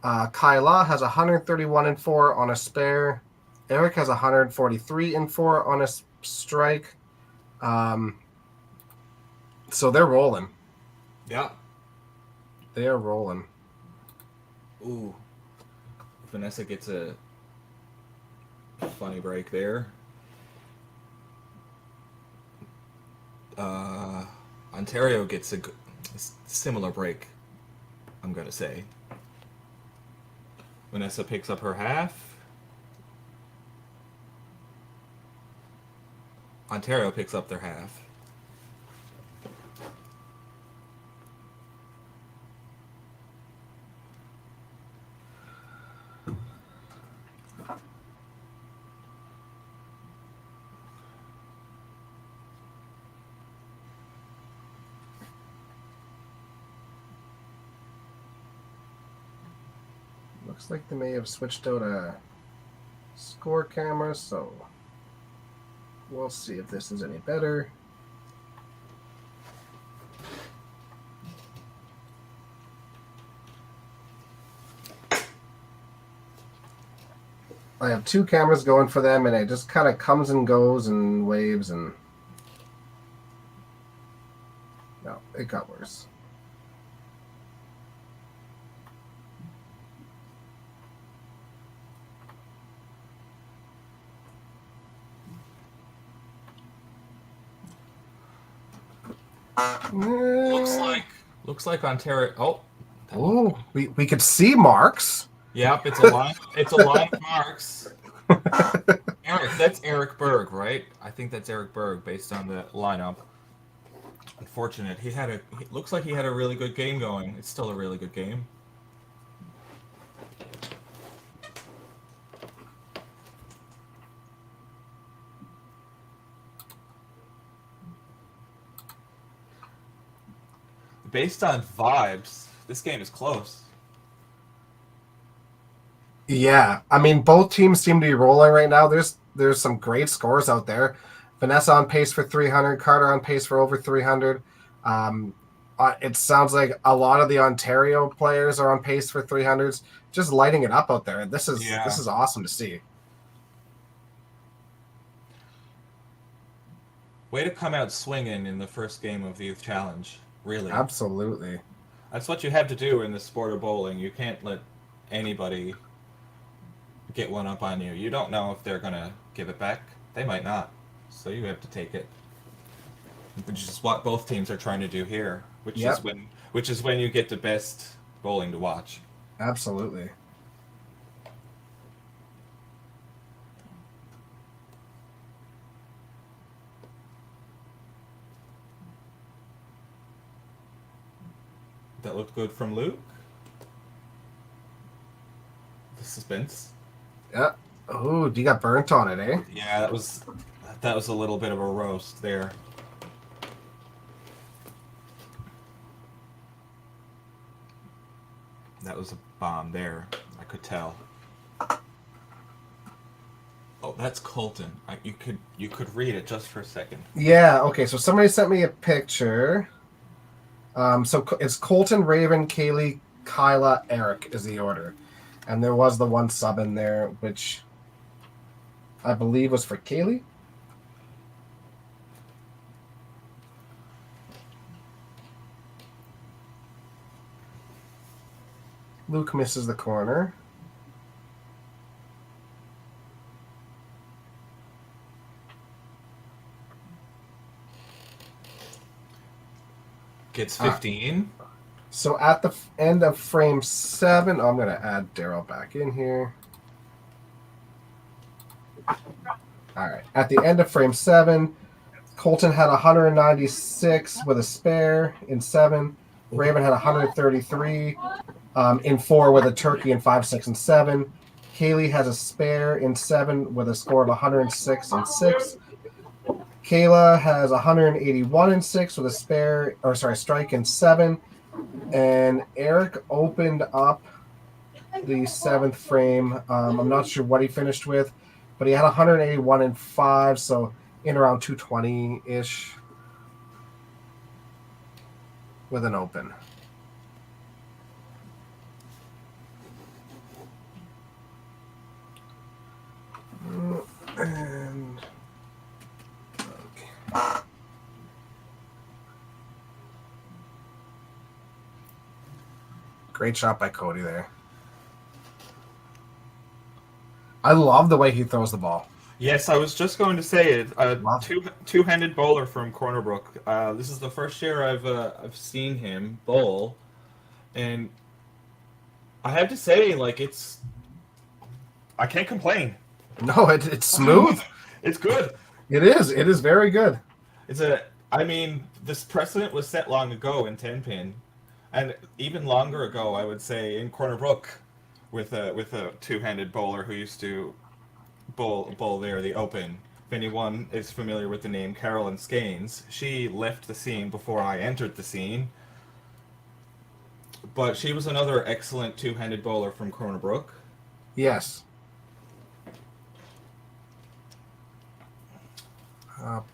Kyla has 131 and 4 on a spare. Eric has 143 and 4 on a strike. So they're rolling. Yeah. They are rolling. Ooh. Vanessa gets a funny break there. Ontario gets a similar break, I'm going to say. Vanessa picks up her half. Ontario picks up their half. Looks like they may have switched out a score camera, so we'll see if this is any better. I have two cameras going for them, and it just kind of comes and goes and waves, and no, it got worse. Looks like Ontario. Oh, we could see marks. Yep, it's a line. It's a line of marks. Eric, that's Eric Berg, right? I think that's Eric Berg based on the lineup. Unfortunate. He looks like he had a really good game going. It's still a really good game. Based on vibes, this game is close. Yeah, I mean, both teams seem to be rolling right now. There's some great scores out there. Vanessa on pace for 300, Carter on pace for over 300. It sounds like a lot of the Ontario players are on pace for 300s, just lighting it up out there. This is awesome to see. Way to come out swinging in the first game of the Youth Challenge. Really. Absolutely. That's what you have to do in the sport of bowling. You can't let anybody get one up on you. You don't know if they're going to give it back. They might not. So you have to take it. Which is what both teams are trying to do here, which is when you get the best bowling to watch. Absolutely. That looked good from Luke. The suspense. Yeah. Oh, you got burnt on it, eh? Yeah, that was a little bit of a roast there. That was a bomb there. I could tell. Oh, that's Colton. You could read it just for a second. Yeah. Okay. So somebody sent me a picture. So it's Colton, Raven, Kaylee, Kyla, Eric is the order, and there was the one sub in there, which I believe was for Kaylee. Luke misses the corner. Gets 15. So at the end of frame 7, I'm going to add Daryl back in here. All right. At the end of frame 7, Colton had 196 with a spare in 7. Raven had 133 in 4 with a turkey in 5, 6, and 7. Kaylee has a spare in 7 with a score of 106 and 6. Kayla has 181 and 6 with a strike in 7. And Eric opened up the 7th frame. I'm not sure what he finished with, but he had 181 and 5, so in around 220-ish with an open. And okay. Great shot by Cody there. I love the way he throws the ball. Yes, I was just going to say it. Two-handed bowler from Corner Brook. This is the first year I've seen him bowl, and I have to say, like, I can't complain. No, it's smooth. It's good. It is. It is very good. This precedent was set long ago in 10-pin, and even longer ago, I would say, in Corner Brook, with a two-handed bowler who used to bowl there the open. If anyone is familiar with the name Carolyn Scaines, she left the scene before I entered the scene, but she was another excellent two-handed bowler from Corner Brook. Yes.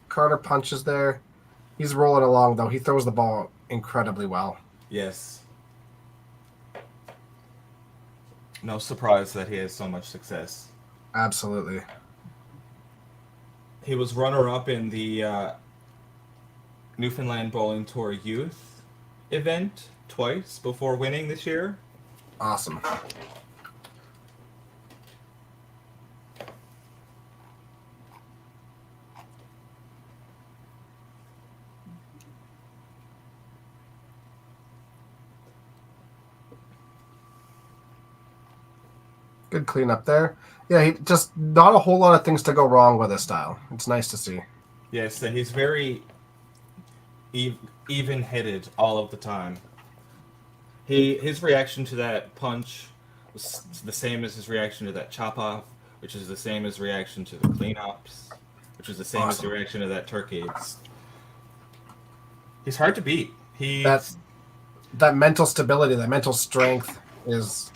Carter punches there. He's rolling along, though. He throws the ball incredibly well. Yes. No surprise that he has so much success. Absolutely. He was runner-up in the Newfoundland Bowling Tour Youth event twice before winning this year. Awesome. Good cleanup there. Yeah, he just not a whole lot of things to go wrong with his style. It's nice to see. Yes, and he's very even-headed all of the time. His reaction to that punch was the same as his reaction to that chop-off, which is the same as reaction to the cleanups, which is the same as the reaction to that turkey. He's hard to beat. That mental stability, that mental strength is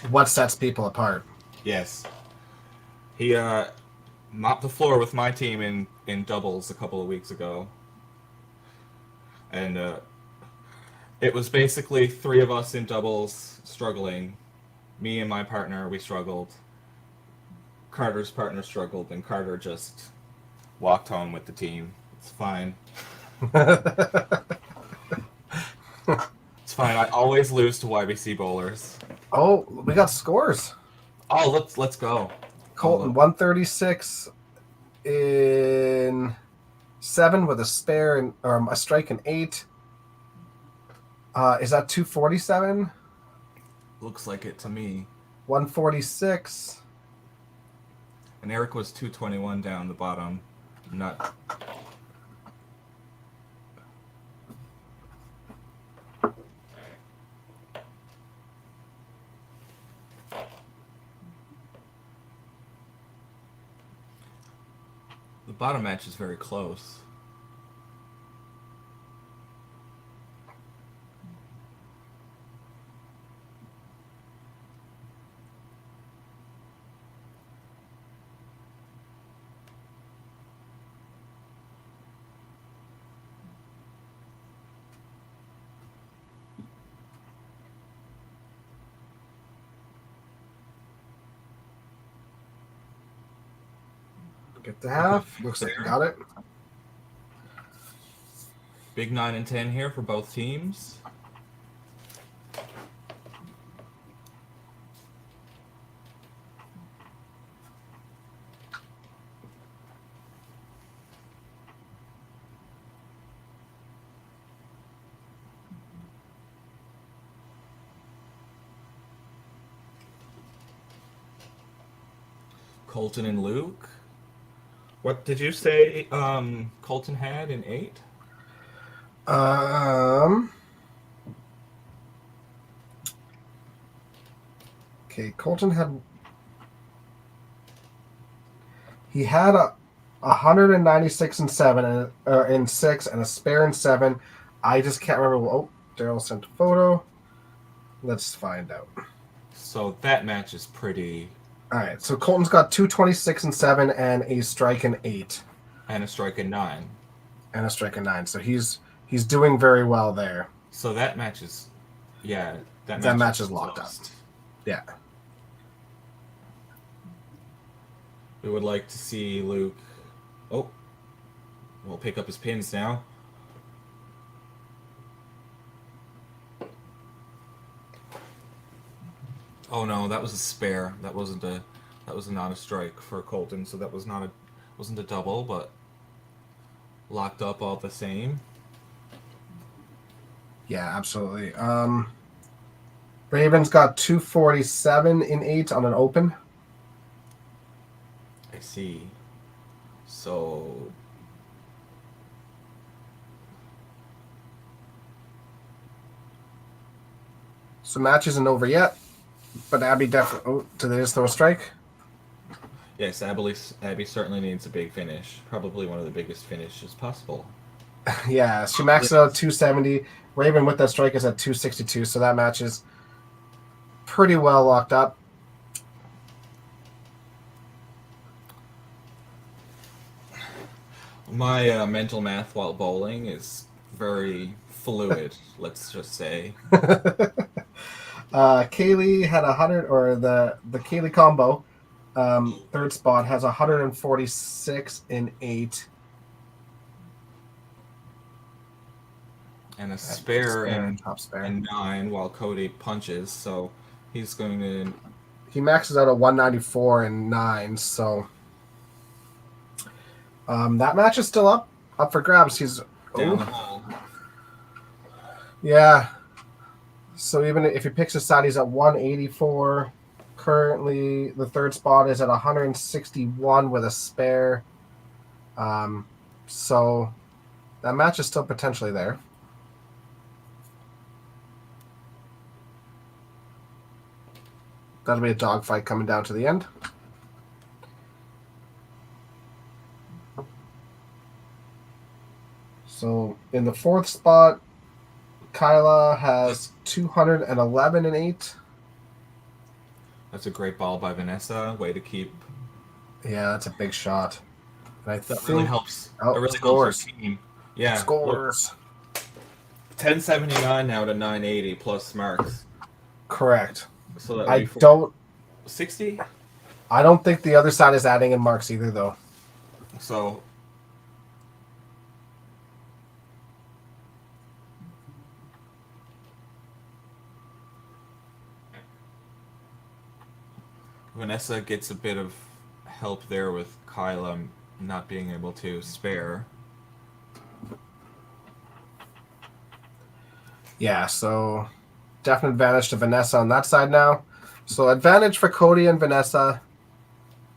what sets people apart. Yes. He mopped the floor with my team in doubles a couple of weeks ago. And it was basically 3 of us in doubles struggling. Me and my partner, we struggled. Carter's partner struggled, and Carter just walked home with the team. It's fine. It's fine. I always lose to YBC bowlers. Oh, we got scores. Oh, let's go. Colton 136 in 7 with a spare or a strike in 8. Is that 247? Looks like it to me. 146. And Eric was 221 down the bottom. Not. The bottom match is very close. Get the half. Looks like you got it. Big 9 and 10 here for both teams. Colton and Luke. What did you say Colton had in 8? Okay, Colton had. He had a 196 and 7 and in 6 and a spare in 7. I just can't remember. Oh, Daryl sent a photo. Let's find out. So that match is pretty. All right, so Colton's got 226 and 7 and a strike in 8. And a strike in 9. And a strike in 9. So he's doing very well there. So that match is, yeah, that match is locked up. Yeah. We would like to see Luke. Oh, we'll pick up his pins now. Oh no, that was a spare. That was not a strike for Colton. So that wasn't a double, but locked up all the same. Yeah, absolutely. Raven's got 247 in 8 on an open. I see. So match isn't over yet, but Abby definitely. Oh, did they just throw a strike? yes, Abby certainly needs a big finish. Probably one of the biggest finishes possible. Yeah, she maxed out at 270. Raven with that strike is at 262, so that match is pretty well locked up. My mental math while bowling is very fluid, let's just say. Kaylee had 100, or the Kaylee combo, third spot, has 146 in 8. And a spare and top spare. and 9 while Cody punches, so he's going to. He maxes out at 194 and 9, so that match is still up for grabs. He's down the hole. Yeah. So even if he picks his side, he's at 184. Currently, the third spot is at 161 with a spare. So that match is still potentially there. That'll be a dogfight coming down to the end. So in the fourth spot, Kyla has 211 and 8. That's a great ball by Vanessa. Way to keep. Yeah, that's a big shot. And I That think really helps. Oh, It really scores. helps our team. Yeah. Scores. 1079 now to 980 plus marks. Correct. So that I don't 60. I don't think the other side is adding in marks either, though. So Vanessa gets a bit of help there with Kyla not being able to spare. Yeah, so definite advantage to Vanessa on that side now. So advantage for Cody and Vanessa.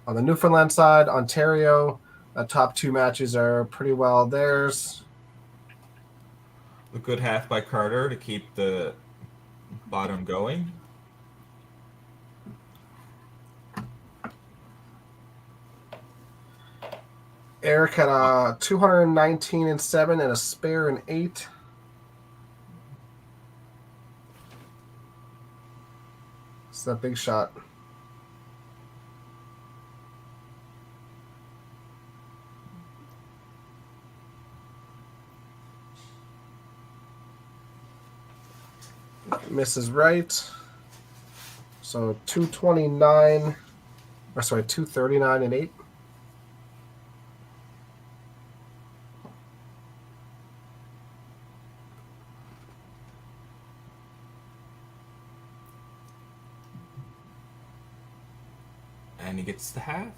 On the Newfoundland side, Ontario, the top 2 matches are pretty well theirs. A good half by Carter to keep the bottom going. Eric had a 219 and 7 and a spare and 8. It's that big shot. Misses right. So 229, or sorry, 239 and 8. And he gets the half.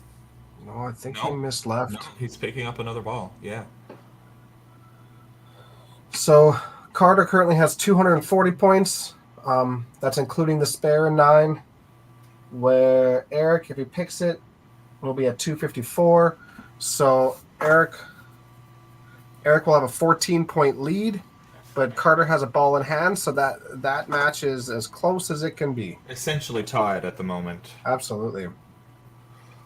No, I think No. he missed left. No, he's picking up another ball. Yeah. So Carter currently has 240 points. That's including the spare and 9. Where Eric, if he picks it, will be at 254. So Eric will have a 14-point lead, but Carter has a ball in hand, so that match is as close as it can be. Essentially tied at the moment. Absolutely.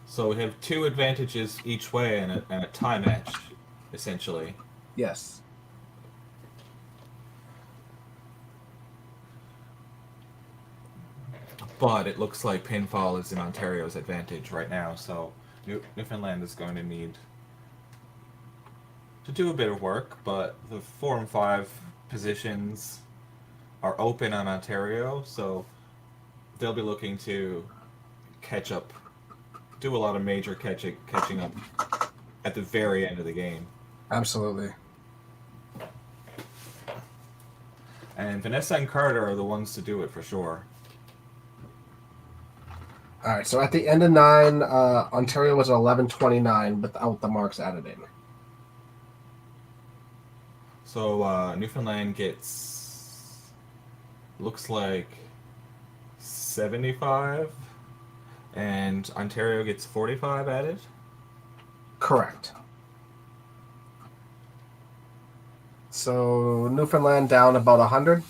So we have 2 advantages each way and a tie match, essentially. Yes. But it looks like pinfall is in Ontario's advantage right now, so Newfoundland is going to need to do a bit of work, but the 4 and 5 positions are open on Ontario, so they'll be looking to catch up, do a lot of major catching up at the very end of the game. Absolutely. And Vanessa and Carter are the ones to do it for sure. All right, so at the end of 9, Ontario was at 1129 without the marks added in. So Newfoundland gets, looks like 75, and Ontario gets 45 added? Correct. So Newfoundland down about 100.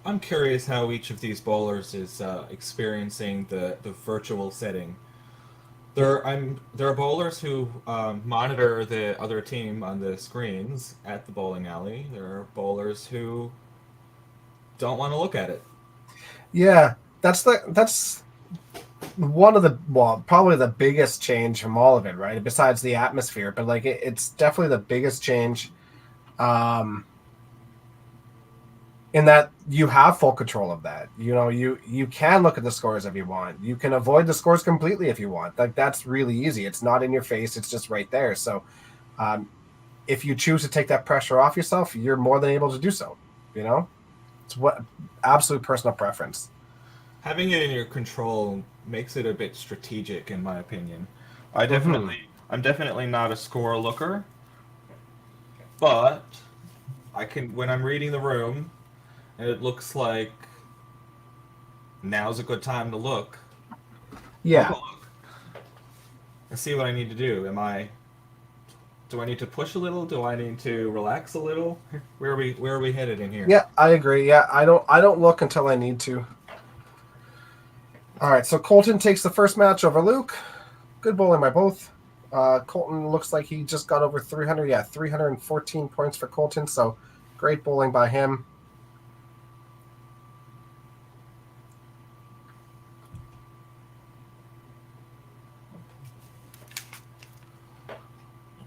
I'm curious how each of these bowlers is experiencing the virtual setting. There are bowlers who monitor the other team on the screens at the bowling alley. There are bowlers who don't want to look at it. Yeah, that's one of the, well, probably the biggest change from all of it, right? Besides the atmosphere, but like it's definitely the biggest change. In that you have full control of that. You know, you can look at the scores if you want. You can avoid the scores completely if you want. Like that's really easy. It's not in your face. It's just right there. So if you choose to take that pressure off yourself, you're more than able to do so. You know, it's what absolute personal preference. Having it in your control makes it a bit strategic, in my opinion. I'm definitely not a score looker, but I can, when I'm reading the room and it looks like now's a good time to look. Yeah. I'll go look and see what I need to do. Do I need to push a little? Do I need to relax a little? Where are we headed in here? Yeah, I agree. Yeah, I don't look until I need to. All right, so Colton takes the first match over Luke. Good bowling by both. Colton looks like he just got over 300. Yeah, 314 points for Colton. So great bowling by him.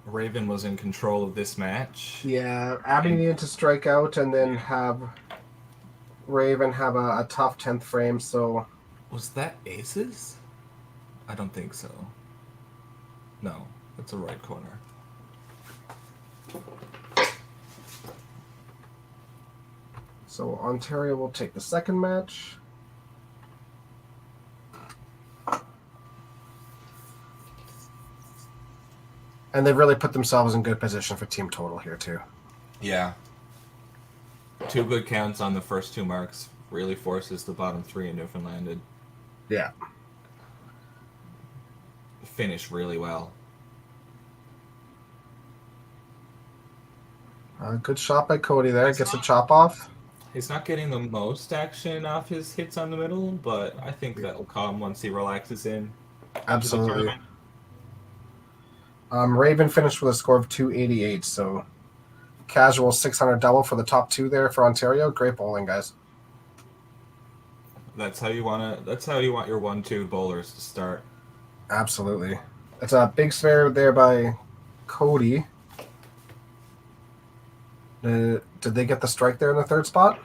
Raven was in control of this match. Yeah, Abby needed to strike out and then have Raven have a tough 10th frame. So Was that aces? I don't think so. No, that's a right corner. So Ontario will take the second match. And they've really put themselves in good position for team total here too. Yeah. 2 good counts on the first 2 marks really forces the bottom 3 in Newfoundland to Yeah. finish really well. Good shot by Cody there. Gets a chop off. He's not getting the most action off his hits on the middle, but I think that'll come once he relaxes in. Absolutely. Raven finished with a score of 288, so casual 600 double for the top two there for Ontario. Great bowling, guys. That's how you want your 1-2 bowlers to start. Absolutely. It's a big spare there by Cody. Did they get the strike there in the third spot?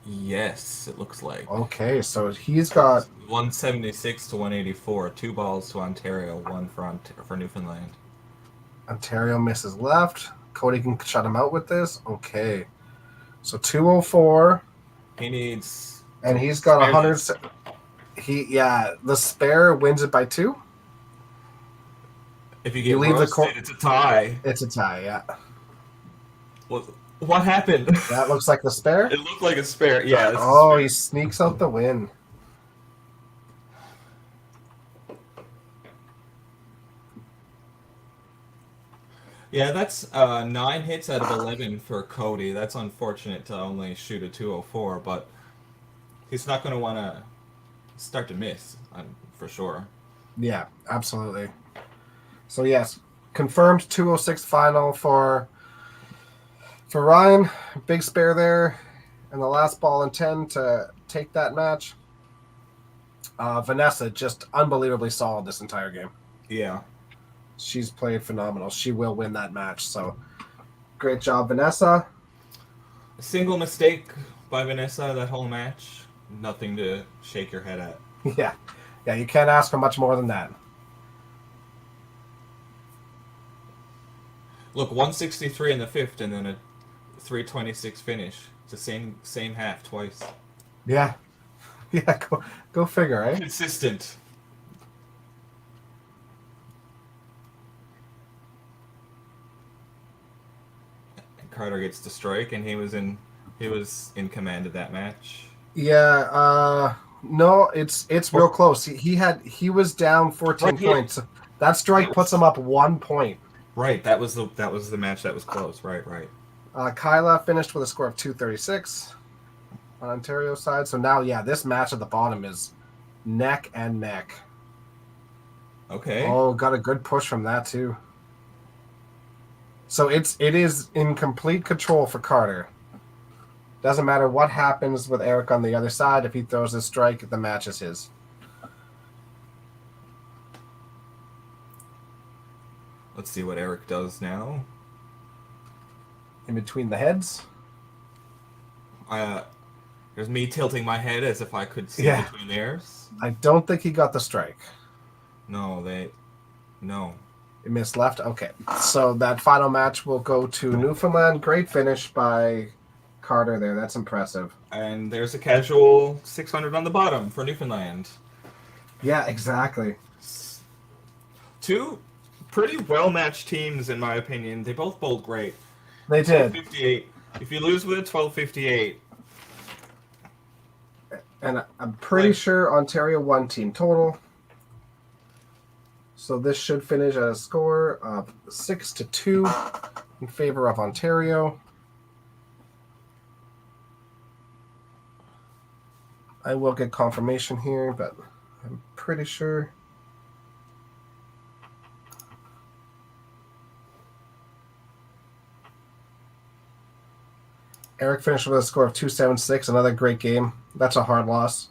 Yes, it looks like. Okay, so he's got 176 to 184, 2 balls to Ontario, 1 for Newfoundland. Ontario misses left. Cody can shut him out with this. Okay. So 204. He needs... And he's got 100. The spare wins it by 2. If you get roasted, it's a tie. It's a tie, yeah. What happened? That looks like the spare? It looked like a spare, yeah. Oh, he sneaks out the win. Yeah, that's 9 hits out of 11 for Cody. That's unfortunate to only shoot a 204, but he's not going to want to start to miss, for sure. Yeah, absolutely. So, yes, confirmed 206 final for Ryan. Big spare there. And the last ball in 10 to take that match. Vanessa just unbelievably solid this entire game. Yeah. She's played phenomenal. She will win that match. So, great job, Vanessa. A single mistake by Vanessa that whole match. Nothing to shake your head at. Yeah. Yeah, you can't ask for much more than that. Look, 163 in the fifth and then a 326 finish. It's the same half twice. Yeah. Yeah, go figure, right? Consistent. And Carter gets the strike, and he was in command of that match. Yeah, no, it's real close. He was down 14 points. That strike puts him up 1 point. Right, that was the match that was close. Right. Kyla finished with a score of 236 on Ontario's side. So now, yeah, this match at the bottom is neck and neck. Okay. Oh, got a good push from that too. So it is in complete control for Carter. Doesn't matter what happens with Eric on the other side. If he throws a strike, the match is his. Let's see what Eric does now. In between the heads. There's me tilting my head as if I could see between theirs. I don't think he got the strike. No. He missed left. Okay. So that final match will go to Newfoundland. Great finish by Carter there. That's impressive. And there's a casual 600 on the bottom for Newfoundland. Yeah, exactly. 2 pretty well-matched teams, in my opinion. They both bowled great. They did. 1258. If you lose with a 1258. And I'm pretty sure Ontario won team total. So this should finish at a score of 6-2 in favor of Ontario. I will get confirmation here, but I'm pretty sure. Eric finished with a score of 276. Another great game. That's a hard loss.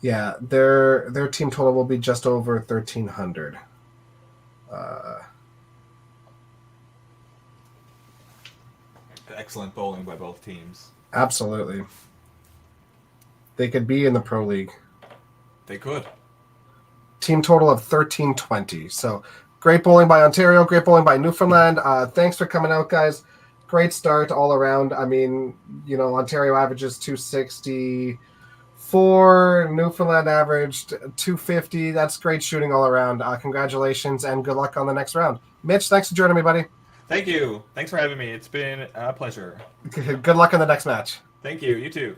Yeah, their team total will be just over 1,300. Excellent bowling by both teams. Absolutely. They could be in the Pro League. They could. Team total of 1,320. So great bowling by Ontario, great bowling by Newfoundland. Thanks for coming out, guys. Great start all around. I mean, Ontario averages 264. Newfoundland averaged 250. That's great shooting all around. Congratulations and good luck on the next round. Mitch, thanks for joining me, buddy. Thank you. Thanks for having me. It's been a pleasure. Good luck in the next match. Thank you. You too.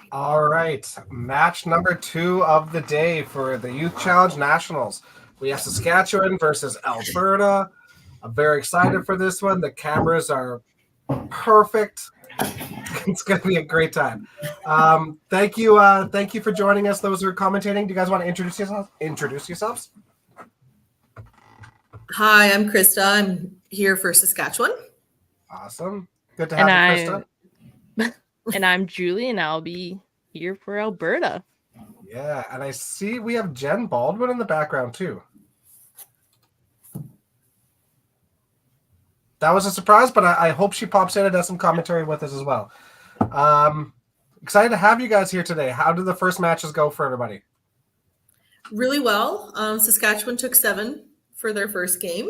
All right, match number 2 of the day for the Youth Challenge Nationals. We have Saskatchewan versus Alberta. I'm very excited for this one. The cameras are perfect. It's going to be a great time. Thank you for joining us. Those who are commentating. Do you guys want to introduce yourselves? Hi, I'm Krista. I'm here for Saskatchewan. Awesome. Good to have you, Krista. And I'm Julie, and I'll be here for Alberta. Yeah, and I see we have Jen Baldwin in the background too. That was a surprise, but I hope she pops in and does some commentary with us as well. Excited to have you guys here today. How did the first matches go for everybody? Really well. Saskatchewan took 7 for their first game,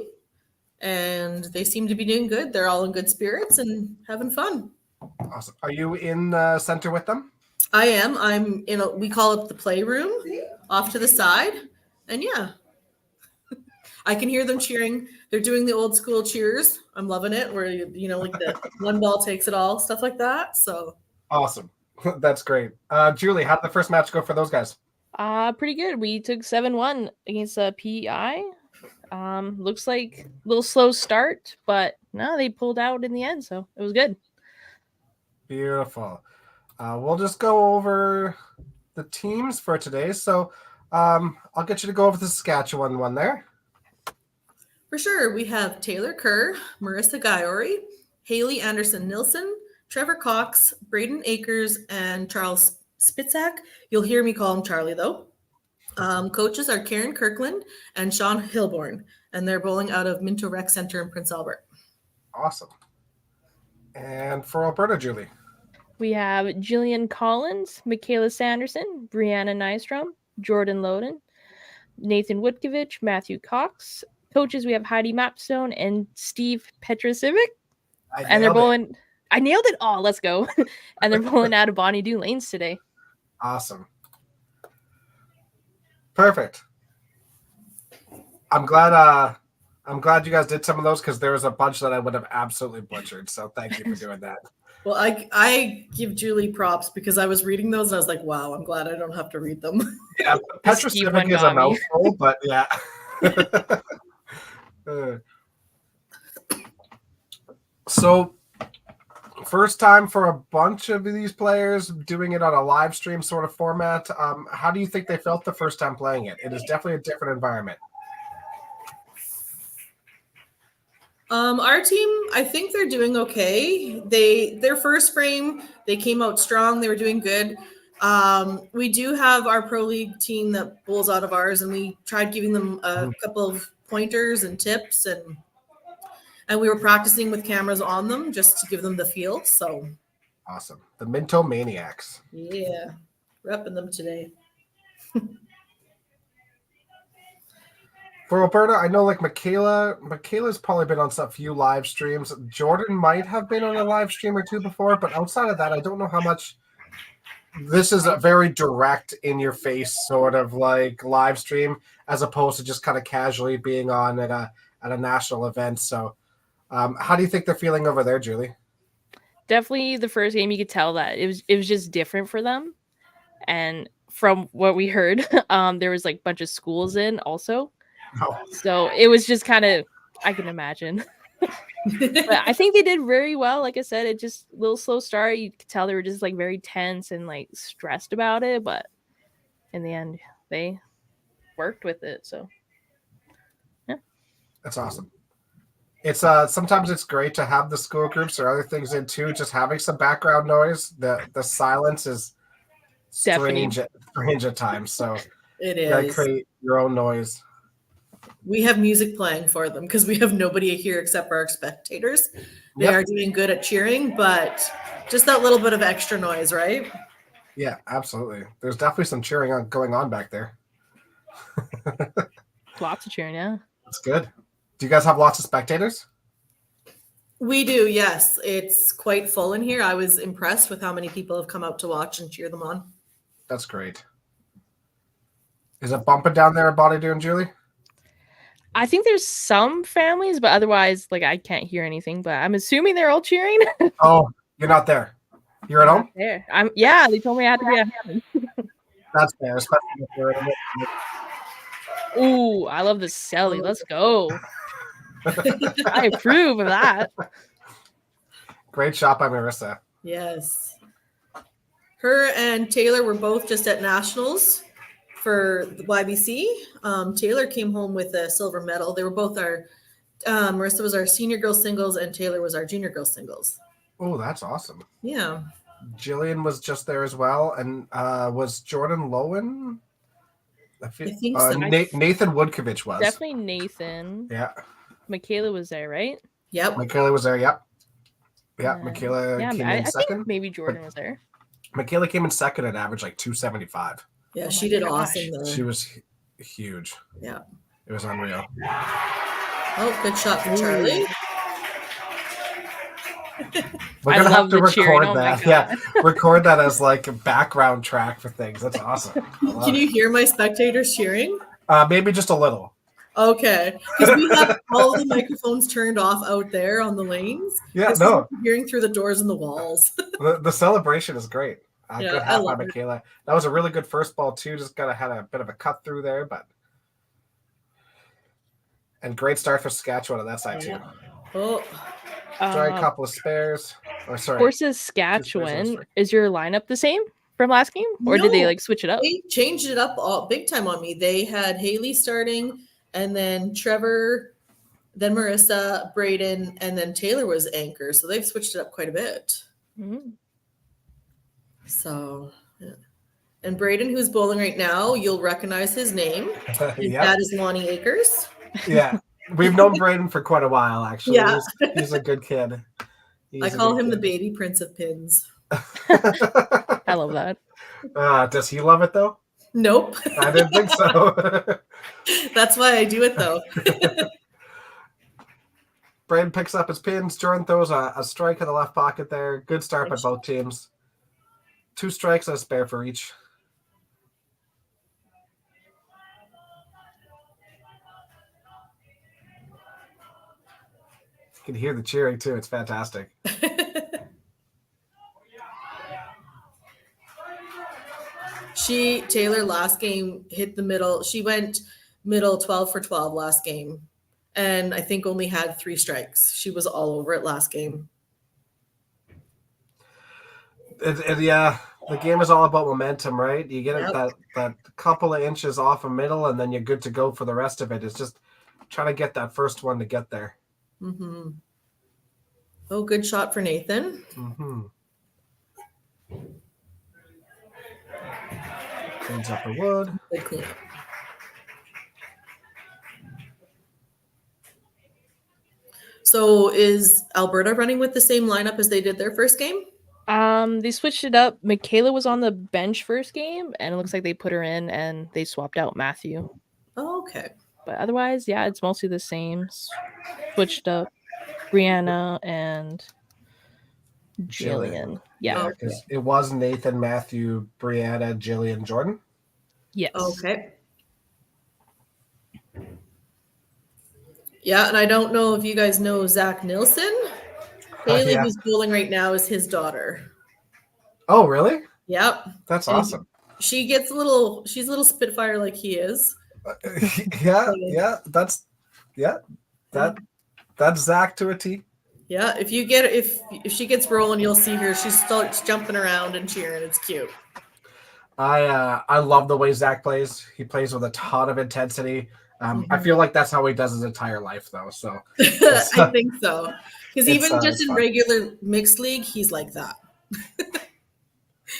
and they seem to be doing good. They're all in good spirits and having fun. Awesome. Are you in the center with them? I am. I'm in we call it the playroom off to the side. And yeah, I can hear them cheering. They're doing the old school cheers. I'm loving it where, like the one ball takes it all, stuff like that. So awesome. That's great. Julie, how did the first match go for those guys? Pretty good. We took 7-1 against PEI. Looks like a little slow start, but no, they pulled out in the end, so it was good. Beautiful. We'll just go over the teams for today. So I'll get you to go over the Saskatchewan one there. For sure. We have Taylor Kerr, Marissa Guyori, Haley Anderson-Nilsson, Trevor Cox, Braden Akers, and Charles Spitzak. You'll hear me call him Charlie, though. Coaches are Karen Kirkland and Sean Hilborn, and they're bowling out of Minto Rec Center in Prince Albert. Awesome. And for Alberta, Julie? We have Jillian Collins, Michaela Sanderson, Brianna Nystrom, Jordan Loden, Nathan Witkovich, Matthew Cox, Coaches, we have Heidi Mapstone and Steve Petrosivic. I And they're nailed it. bowling. I nailed it. Oh, let's go. And they're bowling out of Bonnie Doon lanes today. Awesome. Perfect. I'm glad you guys did some of those because there was a bunch that I would have absolutely butchered. So thank you for doing that. Well, I give Julie props because I was reading those and I was like, wow, I'm glad I don't have to read them. Yeah, Steve Petrosivic is a got me. mouthful, but yeah. So, first time for a bunch of these players doing it on a live stream sort of format. How do you think they felt the first time playing it? It is definitely a different environment. Our team, I think they're doing okay. Their first frame, they came out strong. They were doing good. We do have our pro league team that bowls out of ours, and we tried giving them a couple of pointers and tips, and we were practicing with cameras on them just to give them the feel. So Awesome. The Minto Maniacs. yeah, repping them today. For Alberta, I know like Michaela's probably been on a few live streams. Jordan might have been on a live stream or two before, but outside of that, I don't know how much. This is a very direct, in your face sort of like live stream, as opposed to just kind of casually being on at a national event. So, how do you think they're feeling over there, Julie? Definitely the first game, you could tell that it was just different for them. And from what we heard, there was like a bunch of schools in also. Oh. So it was just kind of, I can imagine. But I think they did very well. Like I said, it just a little slow start. You could tell they were just like very tense and like stressed about it. But in the end, they worked with it. So yeah, That's awesome. It's sometimes it's great to have the school groups or other things in too. Just having some background noise. The silence is strange at times. So It you gotta is. create your own noise. We have music playing for them because we have nobody here except for our spectators. They Yep. are doing good at cheering, but just that little bit of extra noise, right? Yeah, absolutely. There's definitely some cheering going on back there. lots of cheering. Yeah. That's good. Do you guys have lots of spectators? We do, yes. It's quite full in here. I was impressed with how many people have come out to watch and cheer them on. That's great. Is it bumping down there at Bonnie Doon, Julie? I think there's some families, but otherwise, like I can't hear anything. But I'm assuming they're all cheering. Oh, you're not there. You're at home? There. Yeah, they told me I had to be at home. That's fair, especially if you're in it. Ooh, I love the celly. Let's go. I approve of that. Great shot by Marissa. Yes. Her and Taylor were both just at nationals for the YBC. Taylor came home with a silver medal. They were both Marissa was our senior girls singles and Taylor was our junior girls singles. Oh, that's awesome. Yeah. Jillian was just there as well. And was Jordan Lowen? I think so. Nathan Woodkovich was. Definitely Nathan. Yeah. Michaela was there, right? Yep. Michaela was there, yep. Yeah, Michaela Yeah, came I in second. think maybe Jordan was there. Michaela came in second and averaged like 275. Yeah, she did awesome there. She was huge. Yeah. It was unreal. Oh, good shot from Charlie. We're I gonna have love to the cheering. record Oh my that. Yeah, record that as like a background track for things. That's awesome. I love Can you it. hear my spectators cheering? Maybe just a little. Okay, because we have all the microphones turned off out there on the lanes. Yeah, So no. we're hearing through the doors and the walls. The celebration is great. Yeah, Good I half by love it. Michaela. That was a really good first ball too. Just had a bit of a cut through there, but and great start for Saskatchewan on that side too. Oh, Try a couple of spares. Or sorry. For Saskatchewan, is your lineup the same from last game, or did they No. like switch it up? They changed it up all big time on me. They had Haley starting, and then Trevor, then Marissa, Braden, and then Taylor was anchor. So they've switched it up quite a bit. Mhm. So, yeah. And Braden, who's bowling right now, you'll recognize his name. His Yep. dad is Lonnie Akers. Yeah, we've known Braden for quite a while. Actually, Yeah. he's a good kid. I call him the baby prince of pins. I love that. Does he love it though? Nope. I didn't think so. That's why I do it though. Braden picks up his pins. Jordan throws a strike in the left pocket there. Good start by both teams. 2 strikes and a spare for each. You can hear the cheering too. It's fantastic. Taylor last game hit the middle. She went middle 12 for 12 last game. And I think only had 3 strikes. She was all over it last game. Yeah, the game is all about momentum, right? You get that couple of inches off a middle, and then you're good to go for the rest of it. It's just trying to get that first one to get there. Mm-hmm. Oh, good shot for Nathan. Mm-hmm. Cleans up the wood. Good cleanup. So is Alberta running with the same lineup as they did their first game? They switched it up. Michaela was on the bench first game, and it looks like they put her in and they swapped out Matthew. Oh, okay. But otherwise, yeah, it's mostly the same. Switched up Brianna and Jillian. Yeah. Because it was Nathan, Matthew, Brianna, Jillian, Jordan. Yes. Okay. Yeah, and I don't know if you guys know Zach Nilsson. Haley, yeah. who's bowling right now, is his daughter. Oh, really? Yep. That's And awesome. She's a little spitfire like he is. That's Zach to a T. Yeah, if she gets rolling, you'll see her. She starts jumping around and cheering. It's cute. I love the way Zach plays. He plays with a ton of intensity. I feel like that's how he does his entire life, though. So I think so. Because even just in fun. regular mixed league, he's like that.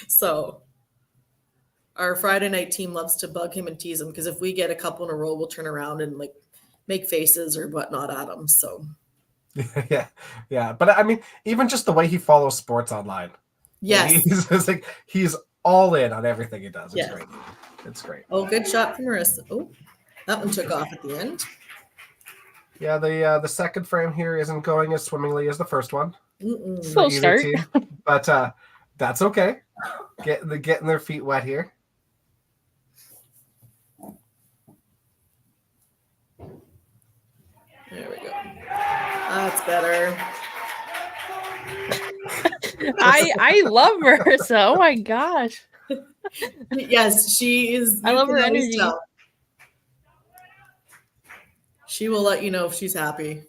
So our Friday night team loves to bug him and tease him, because if we get a couple in a row, we'll turn around and like make faces or whatnot at him. So yeah. But I mean, even just the way he follows sports online. yes. He's all in on everything he does. It's Yeah. great. It's great. Oh, good shot from Marissa. Oh, that one took off at the end. Yeah, the second frame here isn't going as swimmingly as the first one. Slow start. But that's okay. Getting their feet wet here. There we go. That's better. I love Marissa. Oh my gosh. Yes, she is. I love her you can always energy. tell. She will let you know if she's happy.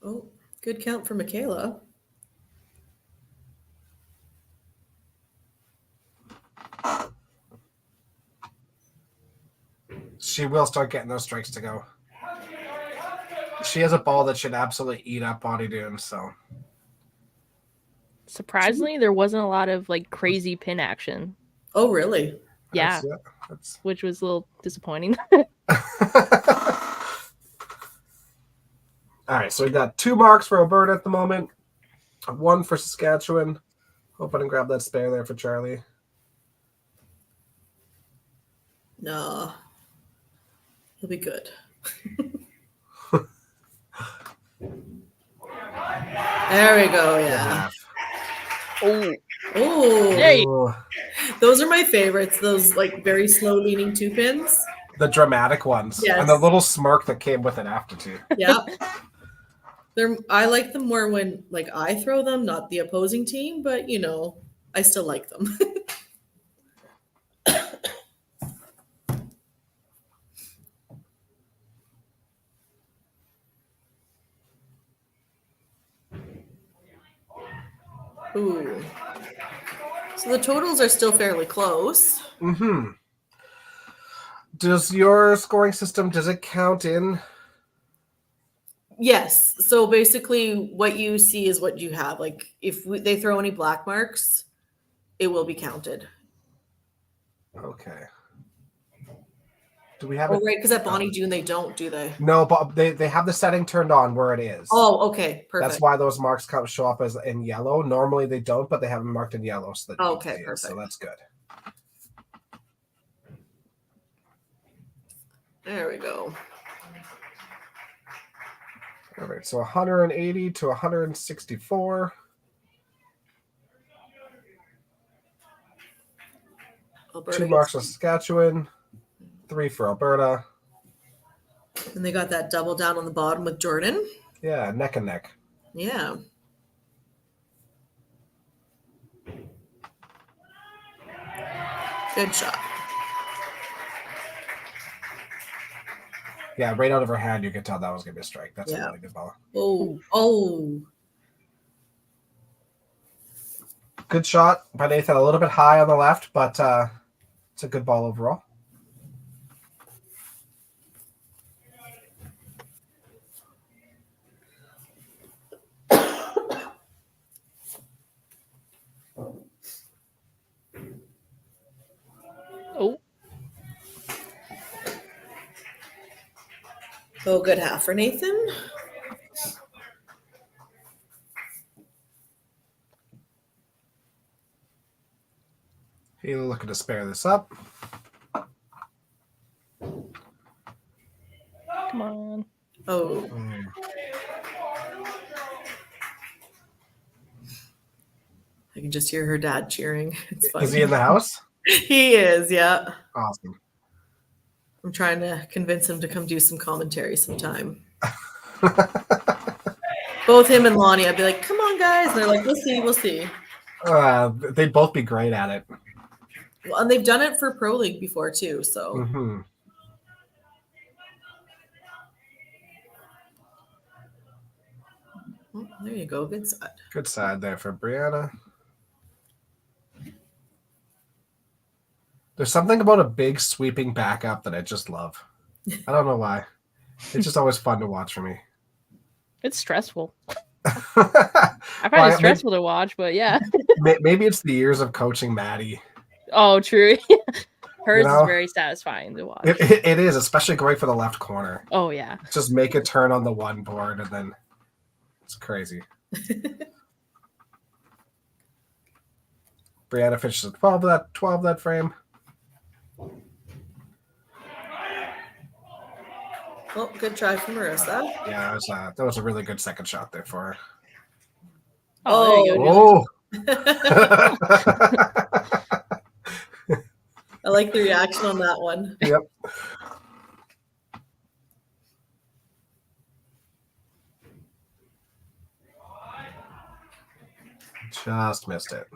Oh, good count for Michaela. She will start getting those strikes to go. She has a ball that should absolutely eat up Bonnie Doon, so. Surprisingly, there wasn't a lot of like crazy pin action. Oh, really? Yeah. That's Which was a little disappointing. All right, so we got 2 marks for Alberta at the moment, 1 for Saskatchewan. Hope I didn't grab that spare there for Charlie. No. He'll be good. There we go. Yeah. Oh. Hey. Those are my favorites. Those like very slow leaning 2 pins. The dramatic ones. Yes. And the little smirk that came with it after, too. Yeah. I like them more when like I throw them, not the opposing team, but you know, I still like them. Ooh. So the totals are still fairly close. Mm-hmm. Does your scoring system, does it count in? Yes. So basically what you see is what you have. Like if they throw any black marks, it will be counted. Okay. Do we have Oh, it? right, because at Bonnie Doon they don't, do they? No, but they have the setting turned on where it is. Oh, okay, perfect. That's why those marks show up as in yellow. Normally they don't, but they have them marked in yellow so that you can Okay, see it. perfect. So that's good. There we go. All right, so 180 to 164. Alberta 2 marks for Saskatchewan, 3 for Alberta. And they got that double down on the bottom with Jordan. Yeah, neck and neck. Yeah. Good shot. Yeah, right out of her hand, you could tell that was going to be a strike. That's a Yeah. really good ball. Oh. Good shot by Nathan. A little bit high on the left, but it's a good ball overall. Oh, good half for Nathan. He's looking to spare this up. Come on. Oh. I can just hear her dad cheering. It's funny. Is he in the house? He is, yeah. Awesome. I'm trying to convince him to come do some commentary sometime. Both him and Lonnie, I'd be like, come on, guys. And they're like, we'll see. They'd both be great at it. Well, and they've done it for Pro League before, too. So. Mm-hmm. Oh, there you go. Good side. Good side there for Brianna. There's something about a big sweeping backup that I just love. I don't know why. It's just always fun to watch for me. It's stressful. I find it stressful to watch, but yeah. Maybe it's the years of coaching Maddie. Oh, true. Hers is very satisfying to watch. It is, especially going for the left corner. Oh, yeah. Just make a turn on the one board, and then it's crazy. Brianna finishes at 12 that frame. Oh, good try from Marissa. Yeah, that was a really good second shot there for her. Oh, there you go. I like the reaction on that one. Yep. Just missed it.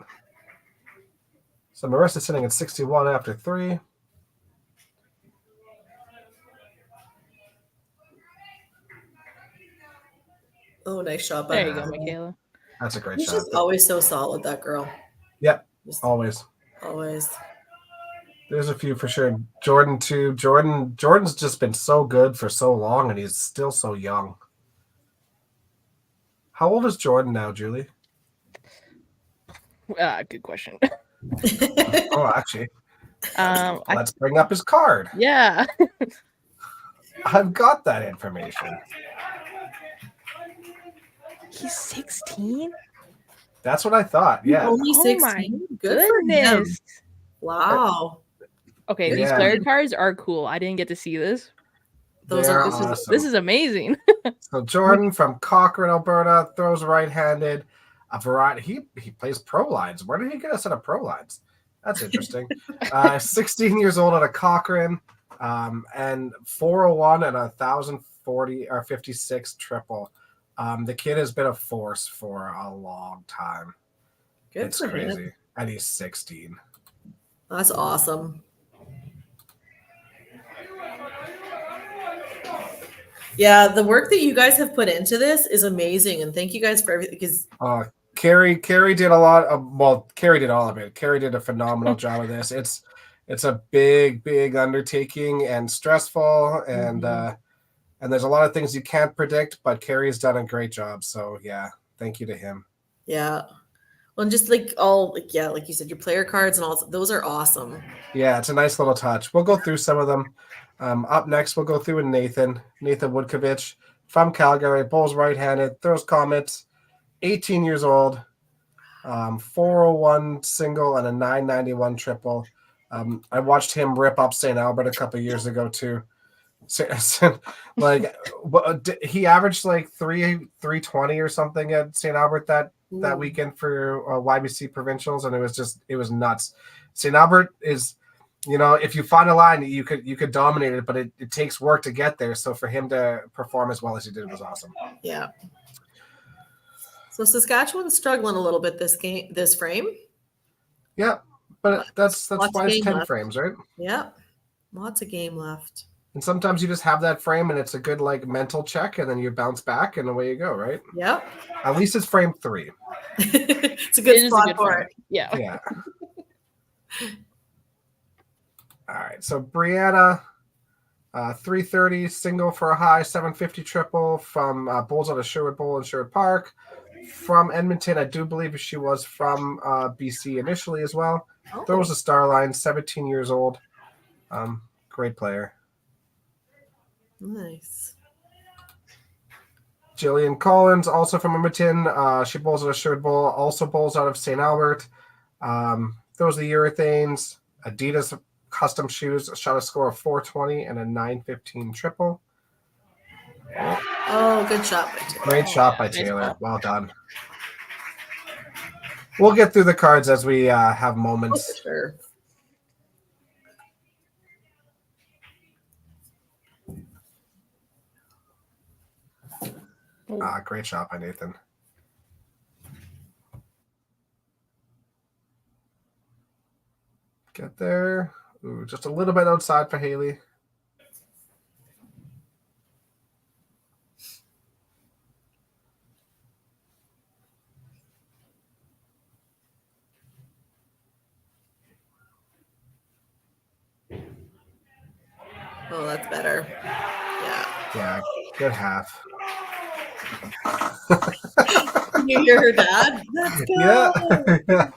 So Marissa's sitting at 61 after 3. Oh, nice shot by There you go, Michaela. That's a great She's shot. just always so solid, that girl. Yep, Just always. Always. There's a few for sure. Jordan too. Jordan's just been so good for so long, and he's still so young. How old is Jordan now, Julie? Good question. Oh, actually. Let's bring up his card. Yeah. I've got that information. He's 16? That's what I thought. Yeah. Only Oh 16. my Good for him. goodness. Wow. Okay, these Yeah. player cards are cool. I didn't get to see this. Those They're are awesome. This is amazing. So Jordan from Cochrane, Alberta, throws right-handed. A variety. He plays pro lines. Where did he get a set of pro lines? That's interesting. 16 years old at a Cochrane, and 401 and 1,040 or 56 triple. The kid has been a force for a long time. Good It's for crazy, him. and he's 16. That's awesome. Yeah, the work that you guys have put into this is amazing, and thank you guys for everything. Because Carrie did a lot of, well, Carrie did all of it. Carrie did a phenomenal job of this. It's a big undertaking and stressful, and there's a lot of things you can't predict, but Carrie's done a great job. So yeah, thank you to him. yeah, well, Well, and just like all, like, yeah, like you said, your player cards and all those are awesome. Yeah, it's a nice little touch. We'll go through some of them. Up next, we'll go through with Nathan Woodkovich from Calgary, bowls right-handed, throws comets, 18 years old, 401 single and a 991 triple. I watched him rip up St. Albert a couple years ago too. Like he averaged like 320 or something at St. Albert that weekend for YBC provincials, and it was nuts. St. Albert is, if you find a line, you could dominate it, but it takes work to get there. So for him to perform as well as he did was awesome. Yeah. So Saskatchewan's struggling a little bit this frame. Yeah, but that's Lots why of it's game 10 left. frames, right? Yeah. Lots of game left. And sometimes you just have that frame and it's a good like mental check, and then you bounce back and away you go, right? Yep. At least it's frame 3. It's a good It is a spot good for frame. it. Yeah. Yeah. All right. So Brianna, 330 single for a high, 750 triple from bowls out of Sherwood Bowl in Sherwood Park. From Edmonton, I do believe she was from BC initially as well. Oh. Throws a star line, 17 years old. Great player. Nice. Jillian Collins, also from Edmonton. She bowls out of Sherwood Bowl, also bowls out of St. Albert. Those are the urethanes. Adidas custom shoes, shot a score of 420 and a 915 triple. Oh, good shot by Taylor. Great shot by Taylor. Well done. We'll get through the cards as we have moments. Oh, for sure. Great shot by Nathan. Get there. Ooh, just a little bit outside for Haley. Oh, that's better. Yeah. Yeah, good half. Can you hear her dad? Let's go. Yeah.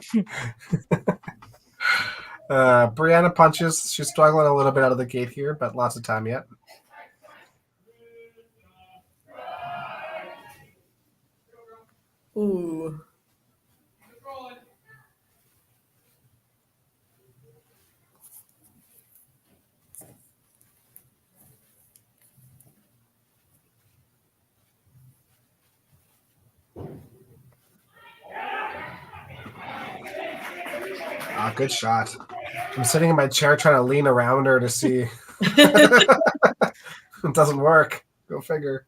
Brianna punches. She's struggling a little bit out of the gate here, but lots of time yet. Ooh. Good shot. I'm sitting in my chair trying to lean around her to see. It doesn't work. Go figure.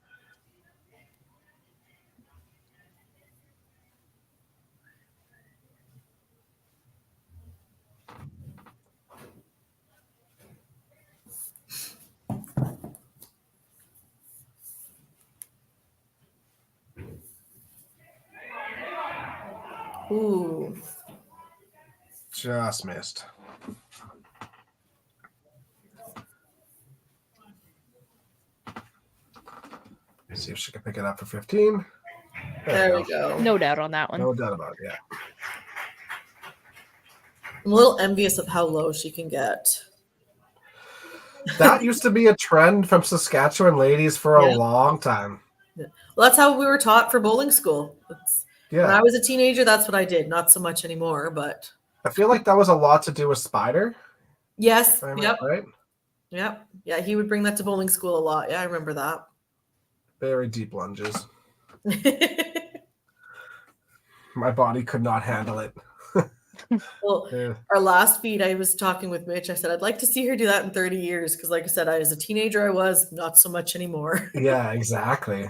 Ooh. Just missed. See if she can pick it up for 15. There we go. No doubt on that one. No doubt about it, yeah. I'm a little envious of how low she can get. That used to be a trend from Saskatchewan ladies for a long time. Yeah. Well, that's how we were taught for bowling school. When I Yeah. was a teenager, that's what I did. Not so much anymore, but I feel like that was a lot to do with Spider. yes. Am I Yep. right? Yep. Yeah, he would bring that to bowling school a lot. Yeah, I remember that. Very deep lunges. My body could not handle it. Well, Yeah. our last feed, I was talking with Mitch. I said, I'd like to see her do that in 30 years. Because like I said, as a teenager, I was not so much anymore. Yeah, exactly.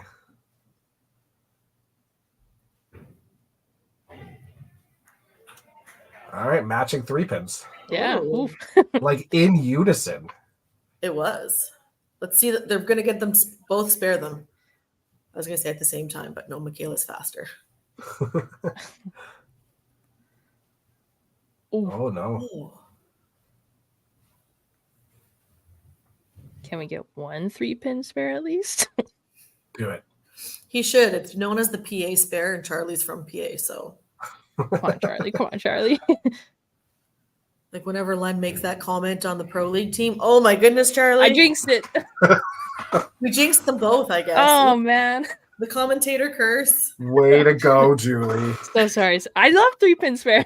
All right, matching 3-pins. Yeah. Ooh. Oof. Like in unison. It was. Let's see that they're going to get them both spare them. I was going to say at the same time, but no, Michaela's faster. Oh, no. Ooh. Can we get 1 3-pin spare at least? Do it. He should. It's known as the PA spare, and Charlie's from PA, so Come on, Charlie. Come on, Charlie. Like whenever Len makes that comment on the Pro League team, oh my goodness, Charlie. I jinxed it. We jinxed them both, I guess. Oh, man. The commentator curse. Way to go, Julie. So sorry. I love 3-pin spares.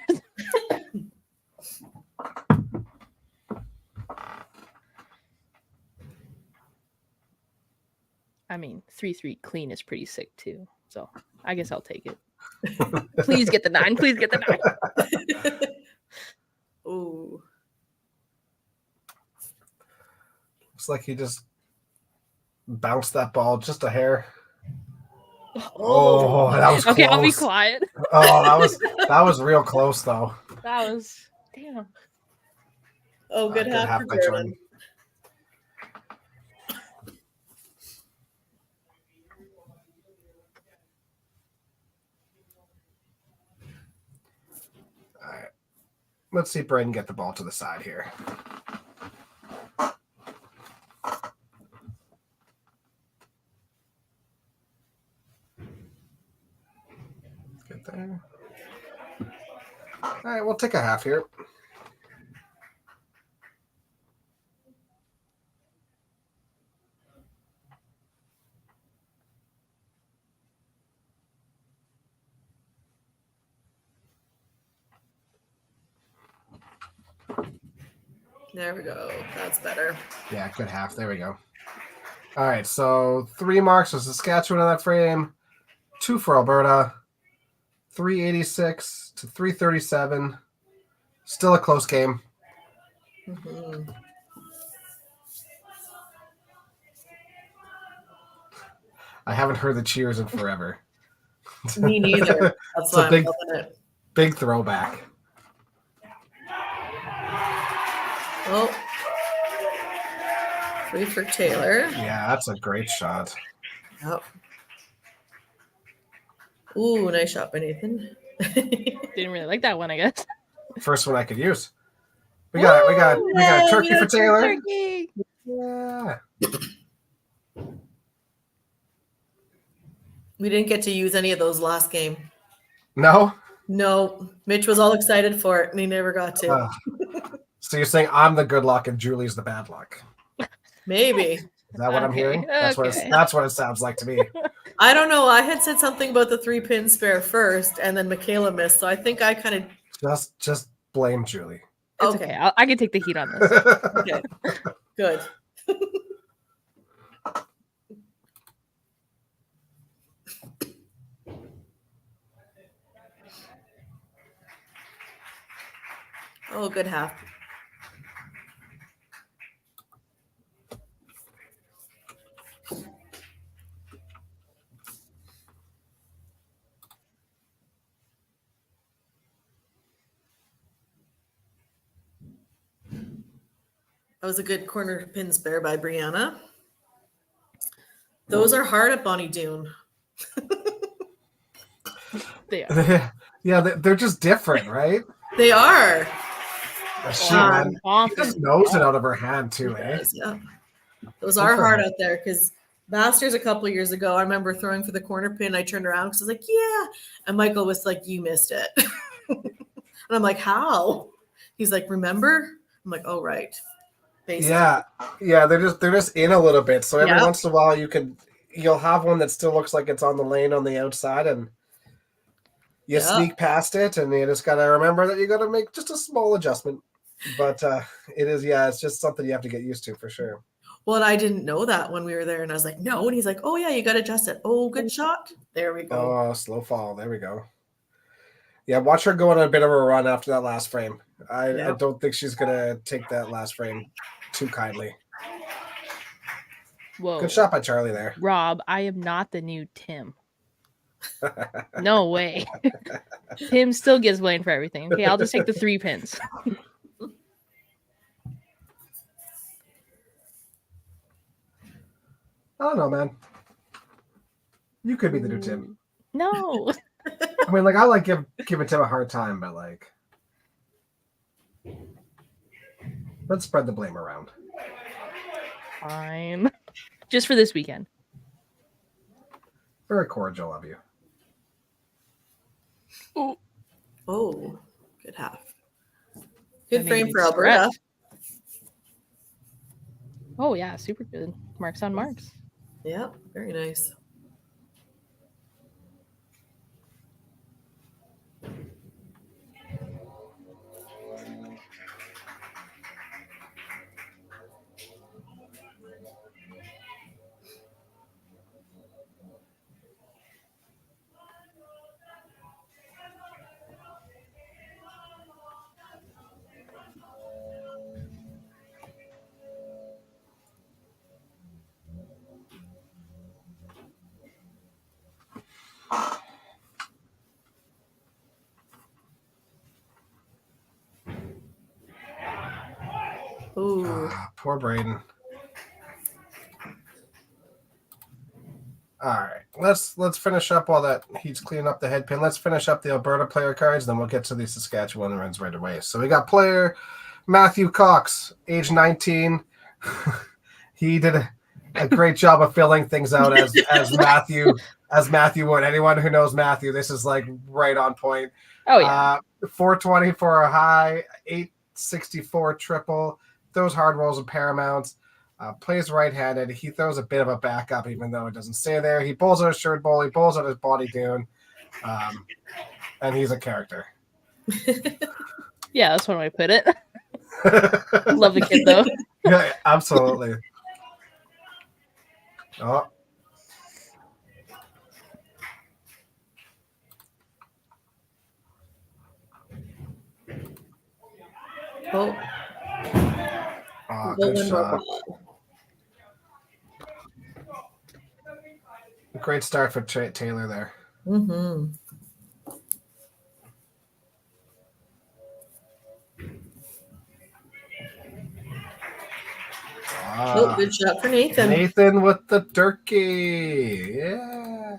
I mean, 3-3 clean is pretty sick too. So I guess I'll take it. Please get the 9. Please get the 9. Ooh. Looks like he just bounced that ball just a hair. Oh, that was Okay, close. I'll be quiet. Oh, that was real close though. That was damn. Oh, good half for by Jordan. All right. Let's see Braden get the ball to the side here. Get there. All right, we'll take a half here. There we go. That's better. Yeah, good half. There we go. All right, so 3 marks for Saskatchewan in that frame, 2 for Alberta, 386 to 337. Still a close game. Mhm. I haven't heard the cheers in forever. Me neither. That's It's why a I'm big, loving it. big throwback. Oh. 3 for Taylor. Yeah, that's a great shot. Yep. Ooh, nice shot by Nathan. Didn't really like that one, I guess. First one I could use. We got a turkey for Taylor. Turkey. Yeah. We didn't get to use any of those last game. No? No, Mitch was all excited for it, and he never got to. So you're saying I'm the good luck and Julie's the bad luck. Maybe. Is that what I'm hearing? That's what it sounds like to me. I don't know. I had said something about the 3-pin spare first, and then Michaela missed. So I think I kind of Just blame Julie. It's okay. I can take the heat on this. Okay. Good. Oh, good half. That was a good corner pin spare by Brianna. Those are hard at Bonnie Doon. They are. Yeah, they're just different, right? They are. She just knows it out of her hand too, eh? Yeah. Those are hard out there because Masters a couple of years ago, I remember throwing for the corner pin. I turned around because I was like, yeah. And Michael was like, you missed it. And I'm like, how? He's like, remember? I'm like, oh, right. Basically. Yeah, they're just in a little bit. So every Yeah. once in a while you'll have one that still looks like it's on the lane on the outside and you sneak past it and you just gotta remember that you gotta make just a small adjustment. But it's just something you have to get used to for sure. Well, and I didn't know that when we were there, and I was like, no. And he's like, oh yeah, you gotta adjust it. Oh, good shot. There we go. Oh, slow fall. There we go. Yeah, watch her go on a bit of a run after that last frame. I don't think she's gonna take that last frame too kindly. Whoa. Good shot by Charlie there. Rob, I am not the new Tim. No way. Tim still gets blamed for everything. Okay, I'll just take the 3 pins. I don't know, man. You could be the new Tim. No. I mean, like, I like giving Tim a hard time, but like, let's spread the blame around. Fine. Just for this weekend. Very cordial of you. Oh, good half. That Good made frame me for Alberta. stretch. Oh yeah, super good. Marks on marks. Yeah, very nice. Ooh. Poor Braden. All right, let's finish up while that he's cleaning up the head pin. Let's finish up the Alberta player cards, then we'll get to the Saskatchewan runs right away. So we got player Matthew Cox, age 19. He did a great job of filling things out as Matthew would. Anyone who knows Matthew, this is like right on point. Oh yeah. 420 for a high, 864 triple. Throws hard rolls and paramounts. Plays right-handed. He throws a bit of a backup, even though it doesn't stay there. He bowls out his shirt bowl. He bowls out his body dune. And he's a character. Yeah, that's one way to put it. Love the kid though. Yeah, absolutely. Oh. Oh. Oh, good shot. Great start for Taylor there. Mm-hmm. Oh, good shot for Nathan. Nathan with the turkey. Yeah.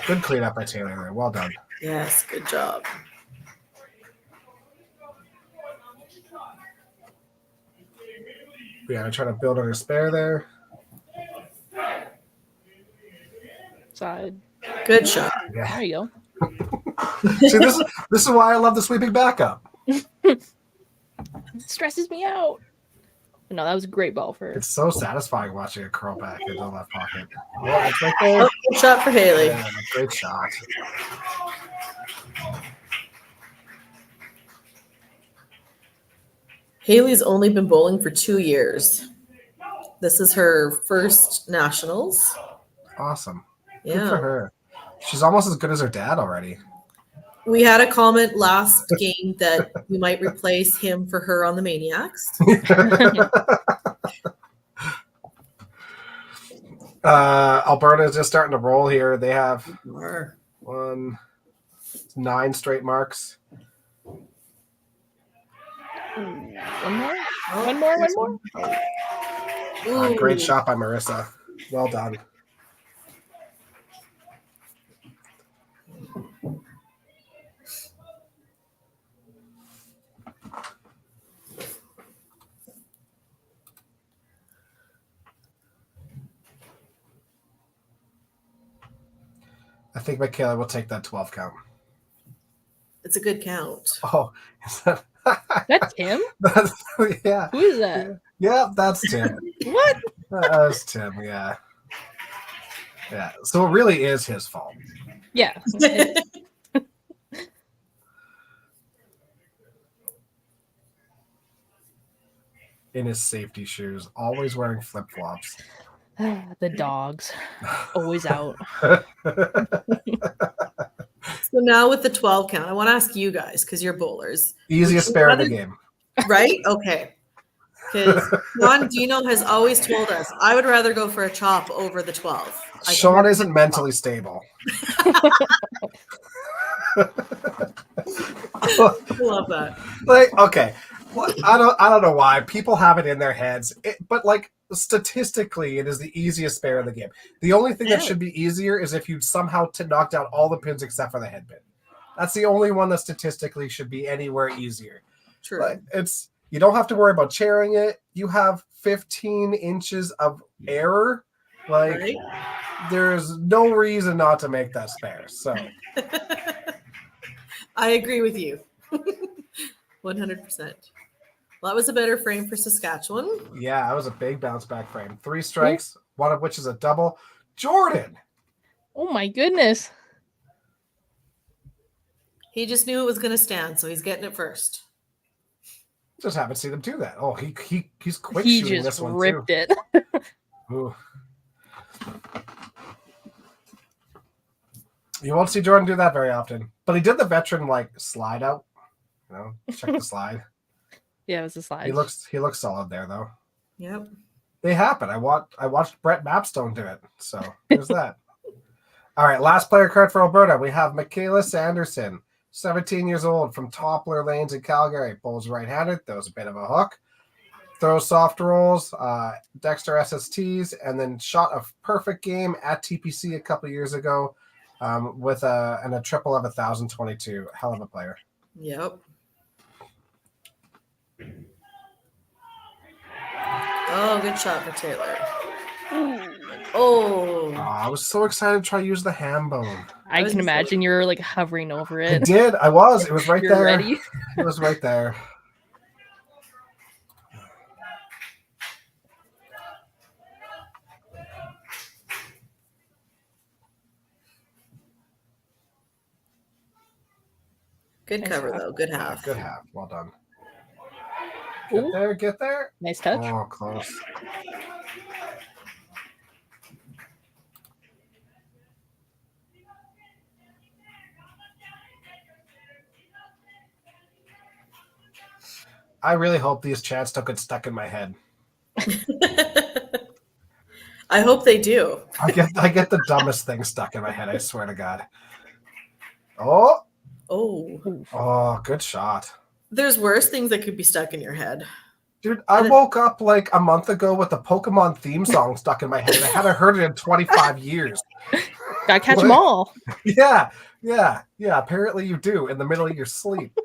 Good cleanup by Taylor there. Well done. Yes, good job. Yeah, I'm trying to build on your spare there. Side. Good shot. Yeah. There you See, this is why I love the sweeping backup. go. Stresses me out. But no, that was a great ball for. It's so satisfying watching a curl back into the left pocket. Yeah, it's right there. Oh, good shot for Haley. Yeah, great shot. Haley's only been bowling for 2 years. This is her first nationals. Awesome. Yeah. Good for her. She's almost as good as her dad already. We had a comment last game that we might replace him for her on the Maniacs. Alberta is just starting to roll here. They have More. 9 straight marks. One more? One more? One more? Great shot by Marissa. Well done. I think Michaela will take that 12 count. It's a good count. Oh, is that? That's him? Yeah. Who is that? Yeah, that's Tim. What? That's Tim, yeah. Yeah. So it really is his fault. Yeah. In his safety shoes, always wearing flip-flops. The dogs. Always out. So now with the 12 count, I want to ask you guys, because you're bowlers. Easiest spare in the game. Right? Okay. Because Juan Dino has always told us, I would rather go for a chop over the 12. Sean isn't mentally stable. I love that. Like, okay. Well, I don't know why people have it in their heads, but like statistically, it is the easiest spare in the game. The only thing that should be easier is if you somehow knocked out all the pins except for the head pin. That's the only one that statistically should be anywhere easier. True. Like, you don't have to worry about chairing it. You have 15 inches of error. Like, Right? there's no reason not to make that spare. So I agree with you. 100%. Well, that was a better frame for Saskatchewan. yeah, that was a big bounce back frame. 3 strikes, one of which is a double. Jordan. Oh my goodness. He just knew it was going to stand, so he's getting it first. Just haven't seen him do that. Oh, he's quick He shooting just this one ripped too. it. Ooh. You won't see Jordan do that very often, but he did the veteran slide out. You know, check the slide. Yeah, it was a slide. He looks solid there though. Yep. They happen. I watched Brett Mapstone do it, so there's that. All right, last player card for Alberta. We have Michaela Sanderson, 17 years old, from Toppler Lanes in Calgary. Bowls right-handed, throws a bit of a hook, throws soft rolls, Dexter SSTs, and then shot a perfect game at TPC a couple years ago with a triple of 1,022. Hell of a player. Yep. Oh, good shot for Taylor. Oh. I was so excited to try to use the ham bone. I can imagine you're like hovering over I it. did. I was. It was right You're there. ready? It was right there. Good Nice cover, half. though. Good half. Good half. Well done. Ooh. Get there. Nice touch. Oh, close. I really hope these chants don't get stuck in my head. I hope they do. I get the dumbest thing stuck in my head. I swear to God. Oh, Oh. good shot, There's worse things that could be stuck in your head. dude. I woke up like a month ago with the Pokemon theme song stuck in my head, and I hadn't heard it in 25 years. Gotta catch them all. Yeah. Apparently, you do in the middle of your sleep.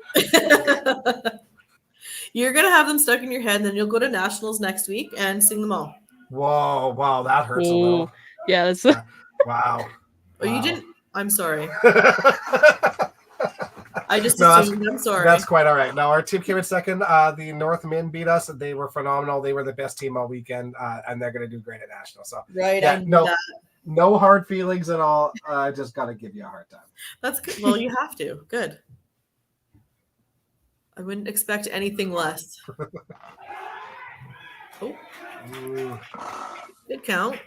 You're going to have them stuck in your head, and then you'll go to nationals next week and sing them all. Whoa, wow, that hurts a Ooh. little. Yeah, that's Wow. Oh, you didn't? I'm sorry. I just No, assumed. I'm sorry. That's quite all right. Now, our team came in second. The North Min beat us. They were phenomenal. They were the best team all weekend, and they're going to do great at national. So, Right. yeah, I knew that. no hard feelings at all. I just got to give you a hard time. That's good. Well, you have to. Good. I wouldn't expect anything less. Oh, Ooh. good count.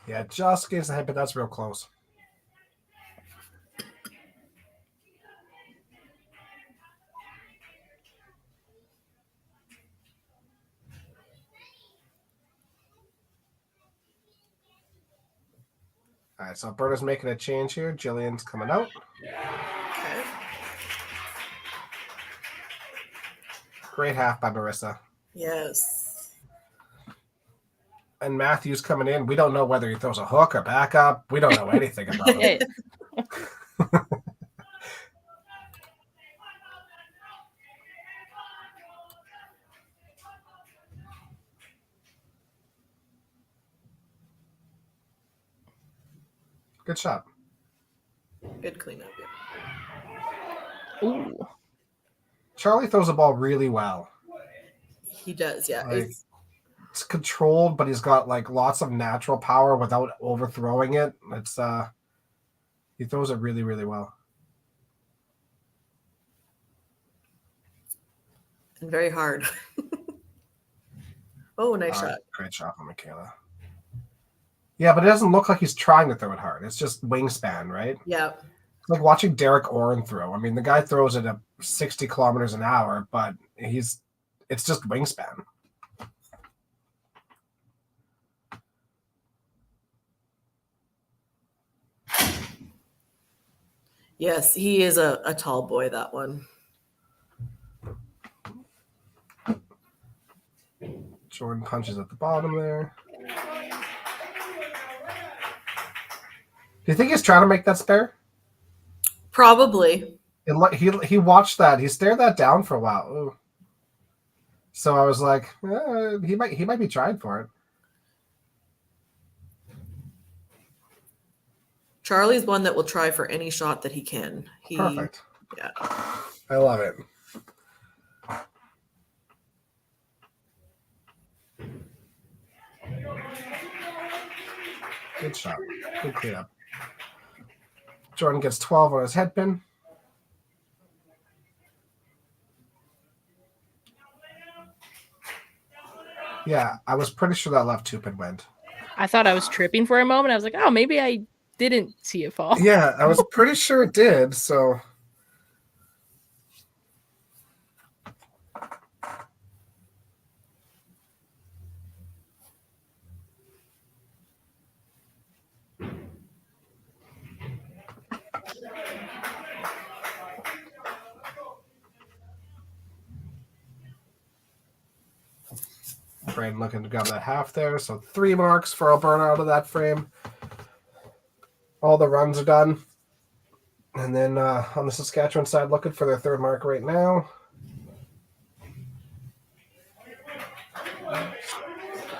Yeah, just against the head, but that's real close. All right, so Alberta's making a change here. Jillian's coming out. Okay. Great half by Marissa. Yes. And Matthew's coming in. We don't know whether he throws a hook or backup. We don't know anything about it. Good shot. Good cleanup. Ooh. Charlie throws the ball really well. He does, yeah. Like, it's controlled, but he's got like lots of natural power without overthrowing it. It's he throws it really, really well. And very hard. Oh, nice shot. Great shot from Michaela. Yeah, but it doesn't look like he's trying to throw it hard. It's just wingspan, right? Yeah. It's like watching Derek Oren throw. I mean, the guy throws it at 60 kilometers an hour, but it's just wingspan. Yes, he is a tall boy, that one. Jordan punches at the bottom there. Do you think he's trying to make that spare? Probably. He watched that. He stared that down for a while. Ooh. So I was like, he might be trying for it. Charlie's one that will try for any shot that he can. Perfect. Yeah. I love it. Good shot. Good cleanup. Jordan gets 12 on his head pin. Yeah, I was pretty sure that left 2-pin went. I thought I was tripping for a moment. I was like, oh, maybe I didn't see it fall. Yeah, I was pretty sure it did, so... Braden looking to grab that half there. So 3 marks for Alberta out of that frame. All the runs are done. And then on the Saskatchewan side, looking for their 3rd mark right now.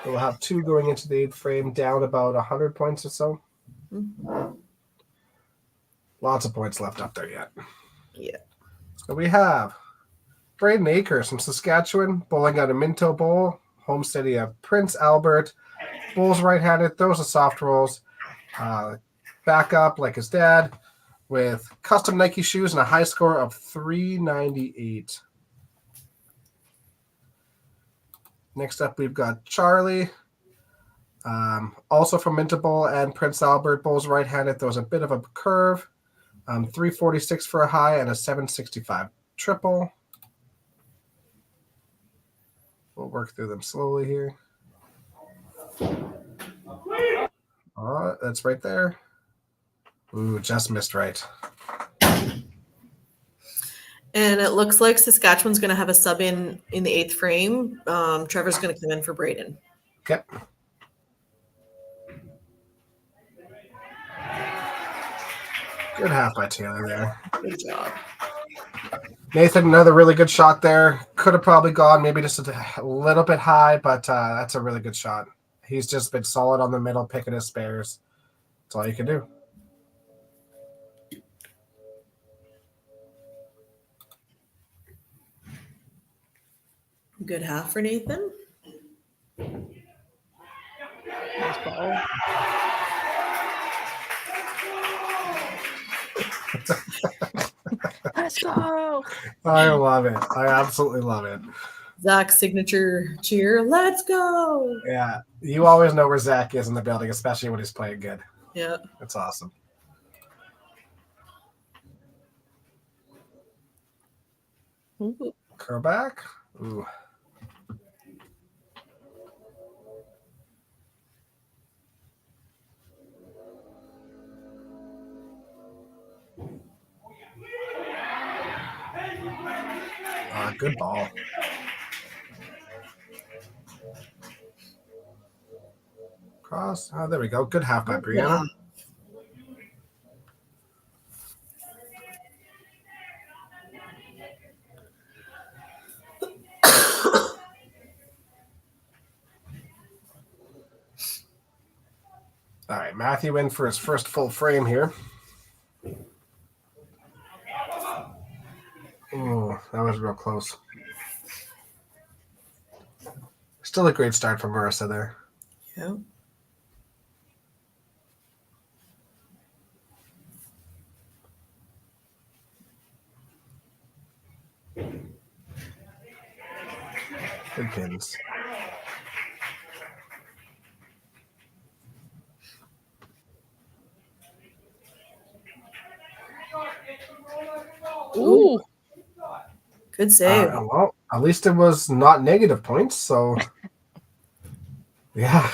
We'll have 2 going into the 8th frame, down about 100 points or so. Mm-hmm. Lots of points left up there yet. Yeah. So we have Braden Akers from Saskatchewan, bowling out of Minto Bowl. Home city of Prince Albert. Bowls right-handed, throws the soft rolls. Back up like his dad with custom Nike shoes and a high score of 398. Next up, we've got Charlie, also from Minto Bowl and Prince Albert. Bowls right-handed, throws a bit of a curve. 346 for a high and a 765 triple. We'll work through them slowly here. Oh, that's right there. Ooh, just missed right. And it looks like Saskatchewan's going to have a sub in the 8th frame. Trevor's going to come in for Braden. Okay. Good half by Taylor there. Good job. Nathan, another really good shot there. Could have probably gone maybe just a little bit high, but that's a really good shot. He's just been solid on the middle, picking his spares. That's all you can do. Good half for Nathan. Nice ball. Let's go. I love it. I absolutely love it. Zach's signature cheer. Let's go. Yeah. You always know where Zach is in the building, especially when he's playing good. Yeah. That's awesome. Ooh. Kerback. Ooh. Good ball. Cross. Oh, there we go. Good half by Brianna. All right, Matthew in for his first full frame here. Oh, that was real close. Still a great start from Marissa there. Yeah. Good pins. Ooh. Good save. Well, at least it was not negative points, so yeah.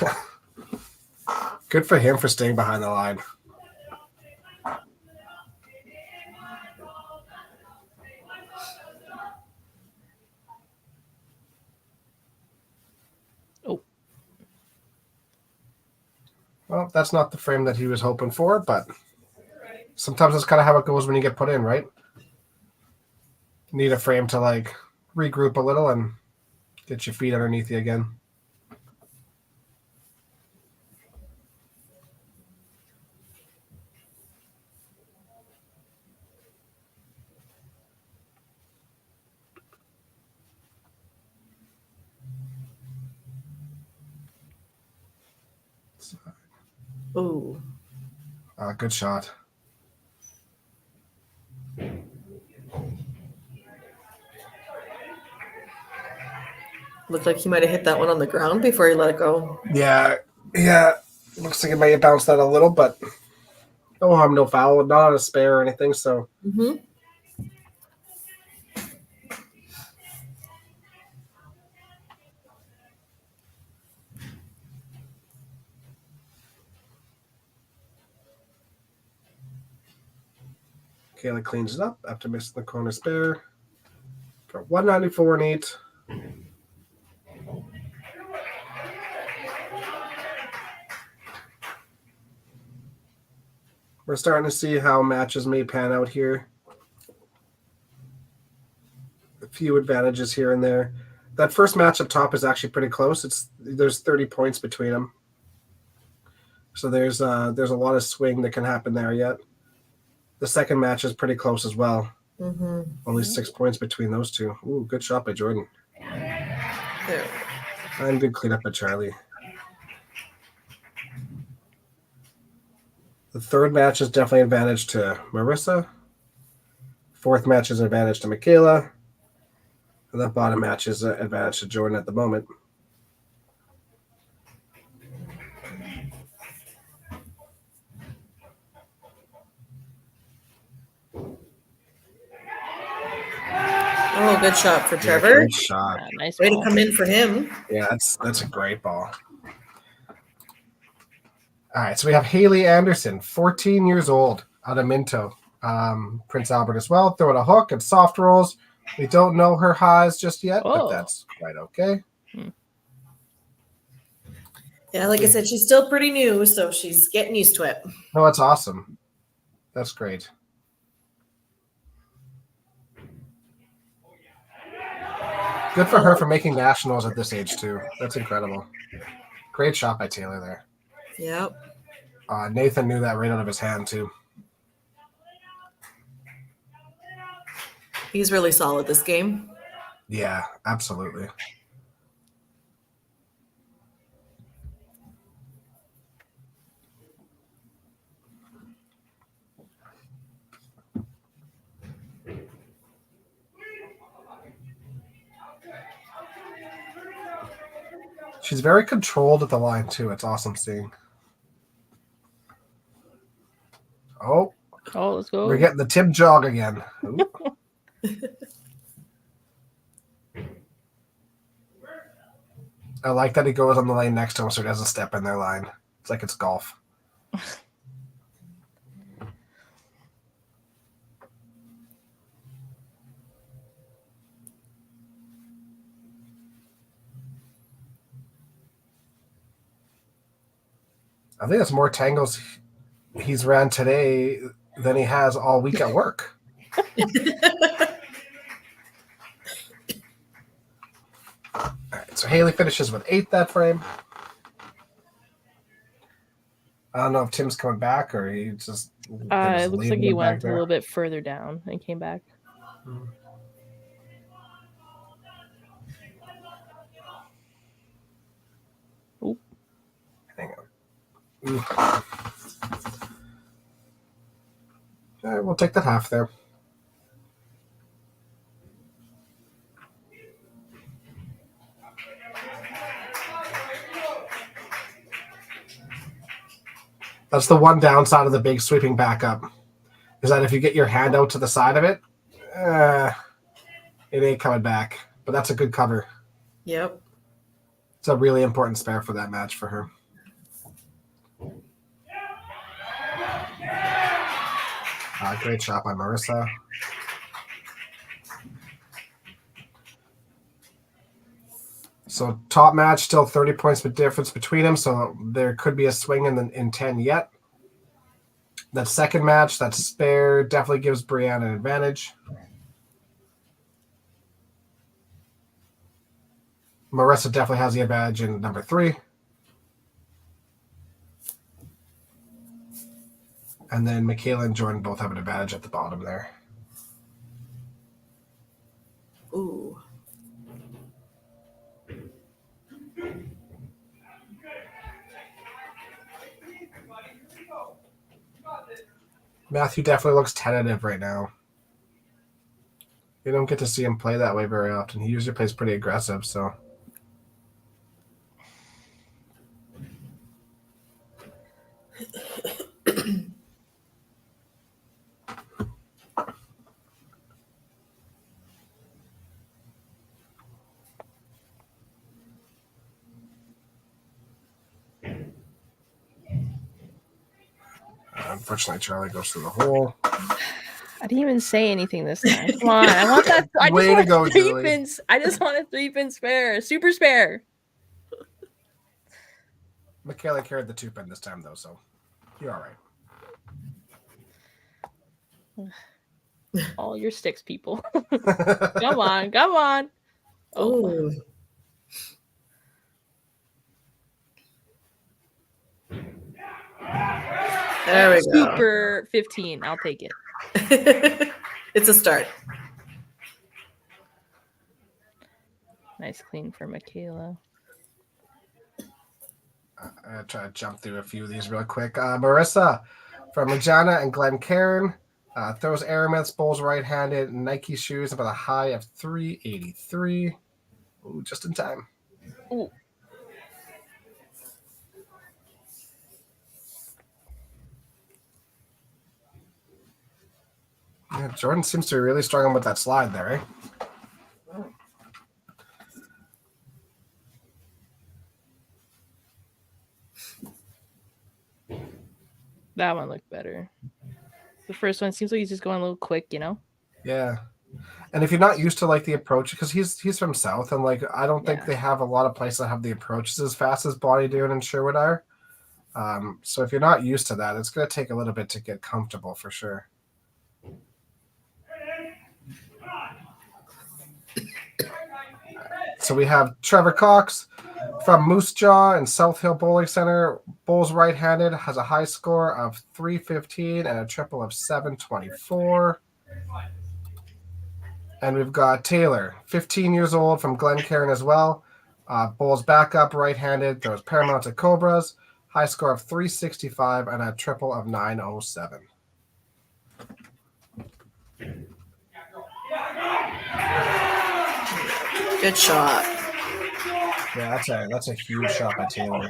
Good for him for staying behind the line. Oh. Well, that's not the frame that he was hoping for, but Sometimes that's kind of how it goes when you get put in, right? Need a frame to like regroup a little and get your feet underneath you again. Ooh. Good shot. Looked like he might have hit that one on the ground before he let it go. Yeah. Looks like it might have bounced out a little, but no harm, no foul. Not on a spare or anything, so. Mm-hmm. Kayla cleans it up after missing the corner spare for 194 and 8. We're starting to see how matches may pan out here. A few advantages here and there. That first match up top is actually pretty close. There's 30 points between them. So there's a lot of swing that can happen there yet. The second match is pretty close as well. Mm-hmm. Only 6 points between those two. Ooh, good shot by Jordan. There. And good cleanup by Charlie. The third match is definitely an advantage to Marissa. Fourth match is an advantage to Michaela. And that bottom match is an advantage to Jordan at the moment. Oh, good shot for Yeah, Trevor. great shot. Yeah, nice Way to ball. come in for him. Yeah, that's a great ball. All right, so we have Haley Anderson, 14 years old, out of Minto, Prince Albert as well. Throwing a hook and soft rolls. We don't know her highs just yet, but Oh. that's quite okay. Yeah, like I said, she's still pretty new, so she's getting used to it. No, that's awesome. That's great. Good for her for making nationals at this age, too. That's incredible. Great shot by Taylor there. Yep. Nathan knew that right out of his hand, too. He's really solid this game. Yeah, absolutely. She's very controlled at the line, too. It's awesome seeing. Oh, let's go. we're getting the Tim jog again. Ooh. I like that he goes on the lane next to him so he doesn't step in their line. It's like it's golf. I think that's more tangles he's ran today than he has all week at work. All right, so Haley finishes with 8 that frame. I don't know if Tim's coming back or he just. It looks like he went a little bit further down and came back. Oop. Hang on. All right, we'll take that half there. That's the one downside of the big sweeping back up, is that if you get your hand out to the side of it, it ain't coming back. But that's a good cover. Yep. It's a really important spare for that match for her. Great shot by Marissa. So top match, still 30 points of difference between them. So there could be a swing in 10 yet. That second match, that spare, definitely gives Brianne an advantage. Marissa definitely has the advantage in number 3. And then Michaela and Jordan both have an advantage at the bottom there. Ooh. Matthew definitely looks tentative right now. You don't get to see him play that way very often. He usually plays pretty aggressive, so. Unfortunately, Charlie goes through the hole. I didn't even say anything this time. Come on, I want that. I just Way to want go, a 3 Julie. pins. I just want a 3-pin spare, super spare. Michaela carried the 2-pin this time, though, so you're all right. All your sticks, people. Come on, come on. Oh. There we go. Super 15. I'll take it. It's a start. Nice clean for Michaela. I'm going to try to jump through a few of these real quick. Marissa from Regina and Glencairn throws Aramith's bowls right-handed, Nike shoes about a high of 383. Ooh, just in time. Ooh. Yeah, Jordan seems to be really struggling with that slide there, eh? That one looked better. The first one seems like he's just going a little quick, you know? Yeah. And if you're not used to like the approach, because he's from South, and like I don't think they have a lot of places that have the approaches as fast as Body Doing and Sherwood are. So if you're not used to that, it's going to take a little bit to get comfortable for sure. So we have Trevor Cox from Moose Jaw and South Hill Bowling Center. Bowls right-handed, has a high score of 315 and a triple of 724. And we've got Taylor, 15 years old, from Glencairn as well. Bowls back up right-handed, throws Paramount to Cobras, high score of 365 and a triple of 907. Good shot. Yeah, that's a huge shot by Taylor.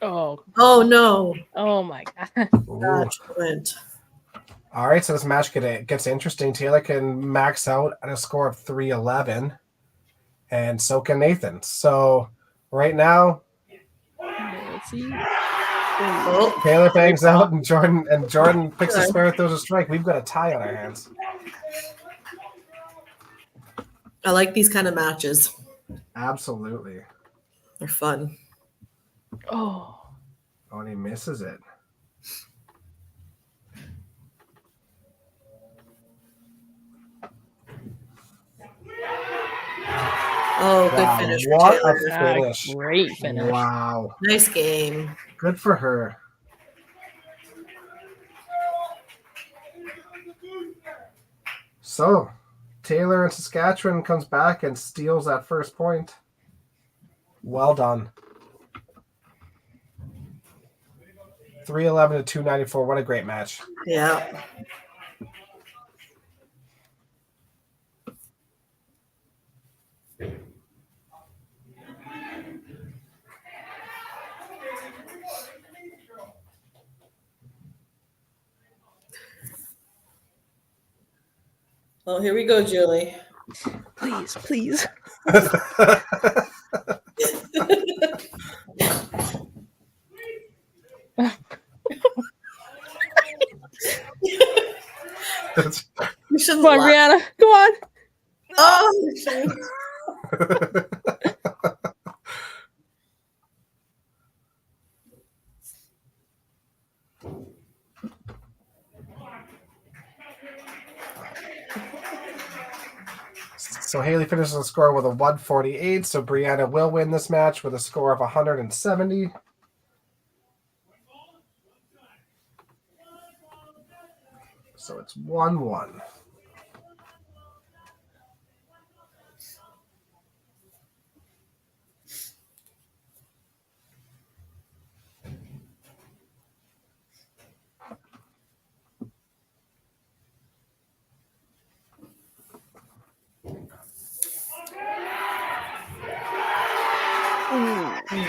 Oh. Oh no. Oh my god. That went. All right, so this match gets interesting. Taylor can max out at a score of 311, and so can Nathan. So right now, Let's see. Oh, Taylor bangs out, and Jordan picks a spare, throws a strike. We've got a tie on our hands. I like these kind of matches. Absolutely. They're fun. Oh. Oh, and he misses it. Oh, good Wow, finish for what Taylor. a finish. Great finish. Wow. Nice game. Good for her. So, Taylor in Saskatchewan comes back and steals that first point. Well done. 311 to 294. What a great match. Yeah. Oh, here we go, Julie. Please, please. You should Come on, Brianna. Come on. Oh, So Haley finishes the score with a 148. So Brianna will win this match with a score of 170. So it's 1-1.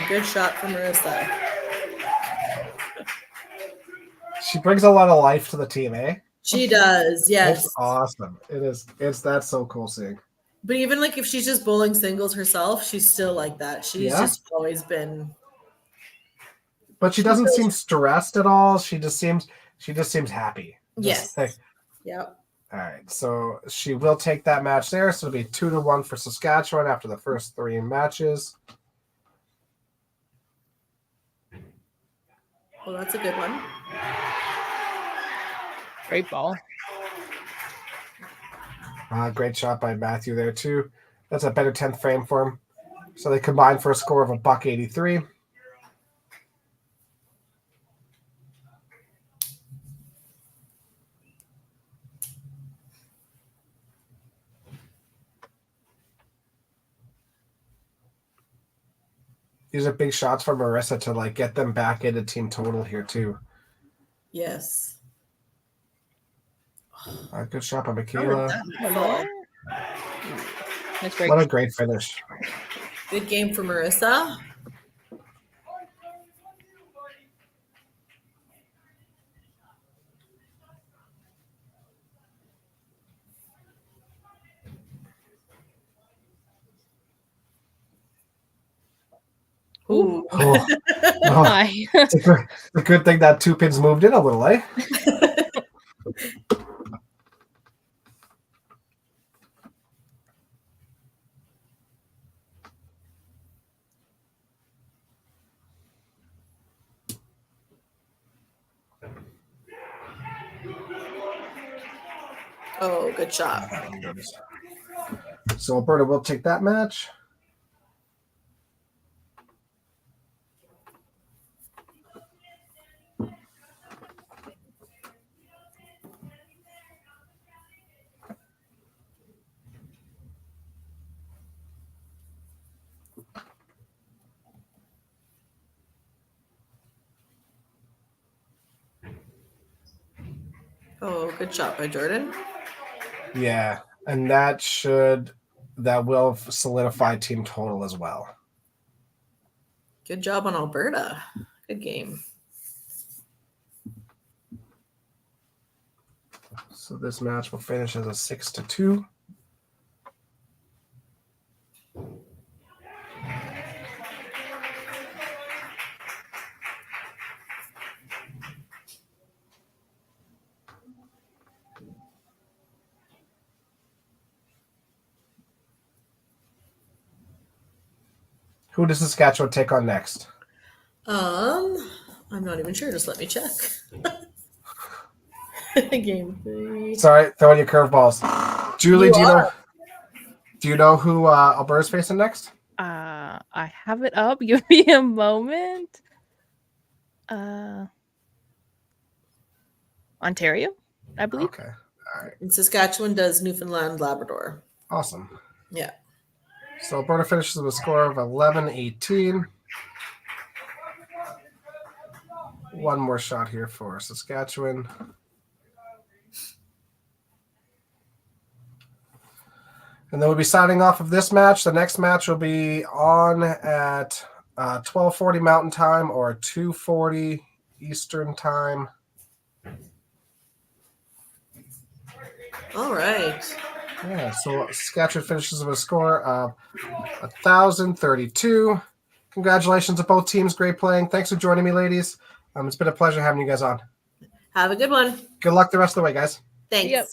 Good shot from Marissa. She brings a lot of life to the team, eh? She does, yes. It's awesome. That's so cool seeing. But even like if she's just bowling singles herself, she's still like that. She's just always been. But she doesn't seem stressed at all. She just seems happy. Yes. Like, yep. all right. So she will take that match there. So it'll be 2-1 for Saskatchewan after the first 3 matches. Well, that's a good one. Great ball. Great shot by Matthew there too. That's a better 10th frame for him. So they combine for a score of $183. These are big shots for Marissa to like get them back into team total here too. Yes. Good shot by Michaela. That's great. What a great finish. Good game for Marissa. Ooh. Oh. My. It's a good thing that 2 pins moved in a little, eh? Oh, good shot. So Alberta will take that match. Oh, good shot by Jordan. Yeah, and that will solidify team total as well. Good job on Alberta. Good game. So this match will finish as a 6-2. Who does Saskatchewan take on next? I'm not even sure. Just let me check. Game 3. Sorry, throwing you curveballs. Julie, do you know who Alberta's facing next? I have it up. Give me a moment. Ontario, I believe. Okay. All right. And Saskatchewan does Newfoundland, Labrador. Awesome. Yeah. So Alberta finishes with a score of 11-18. One more shot here for Saskatchewan. And then we'll be signing off of this match. The next match will be on at 12:40 Mountain Time or 2:40 Eastern Time. All right. Yeah, so Saskatchewan finishes with a score of 1,032. Congratulations to both teams. Great playing. Thanks for joining me, ladies. It's been a pleasure having you guys on. Have a good one. Good luck the rest of the way, guys. Thanks. Yep.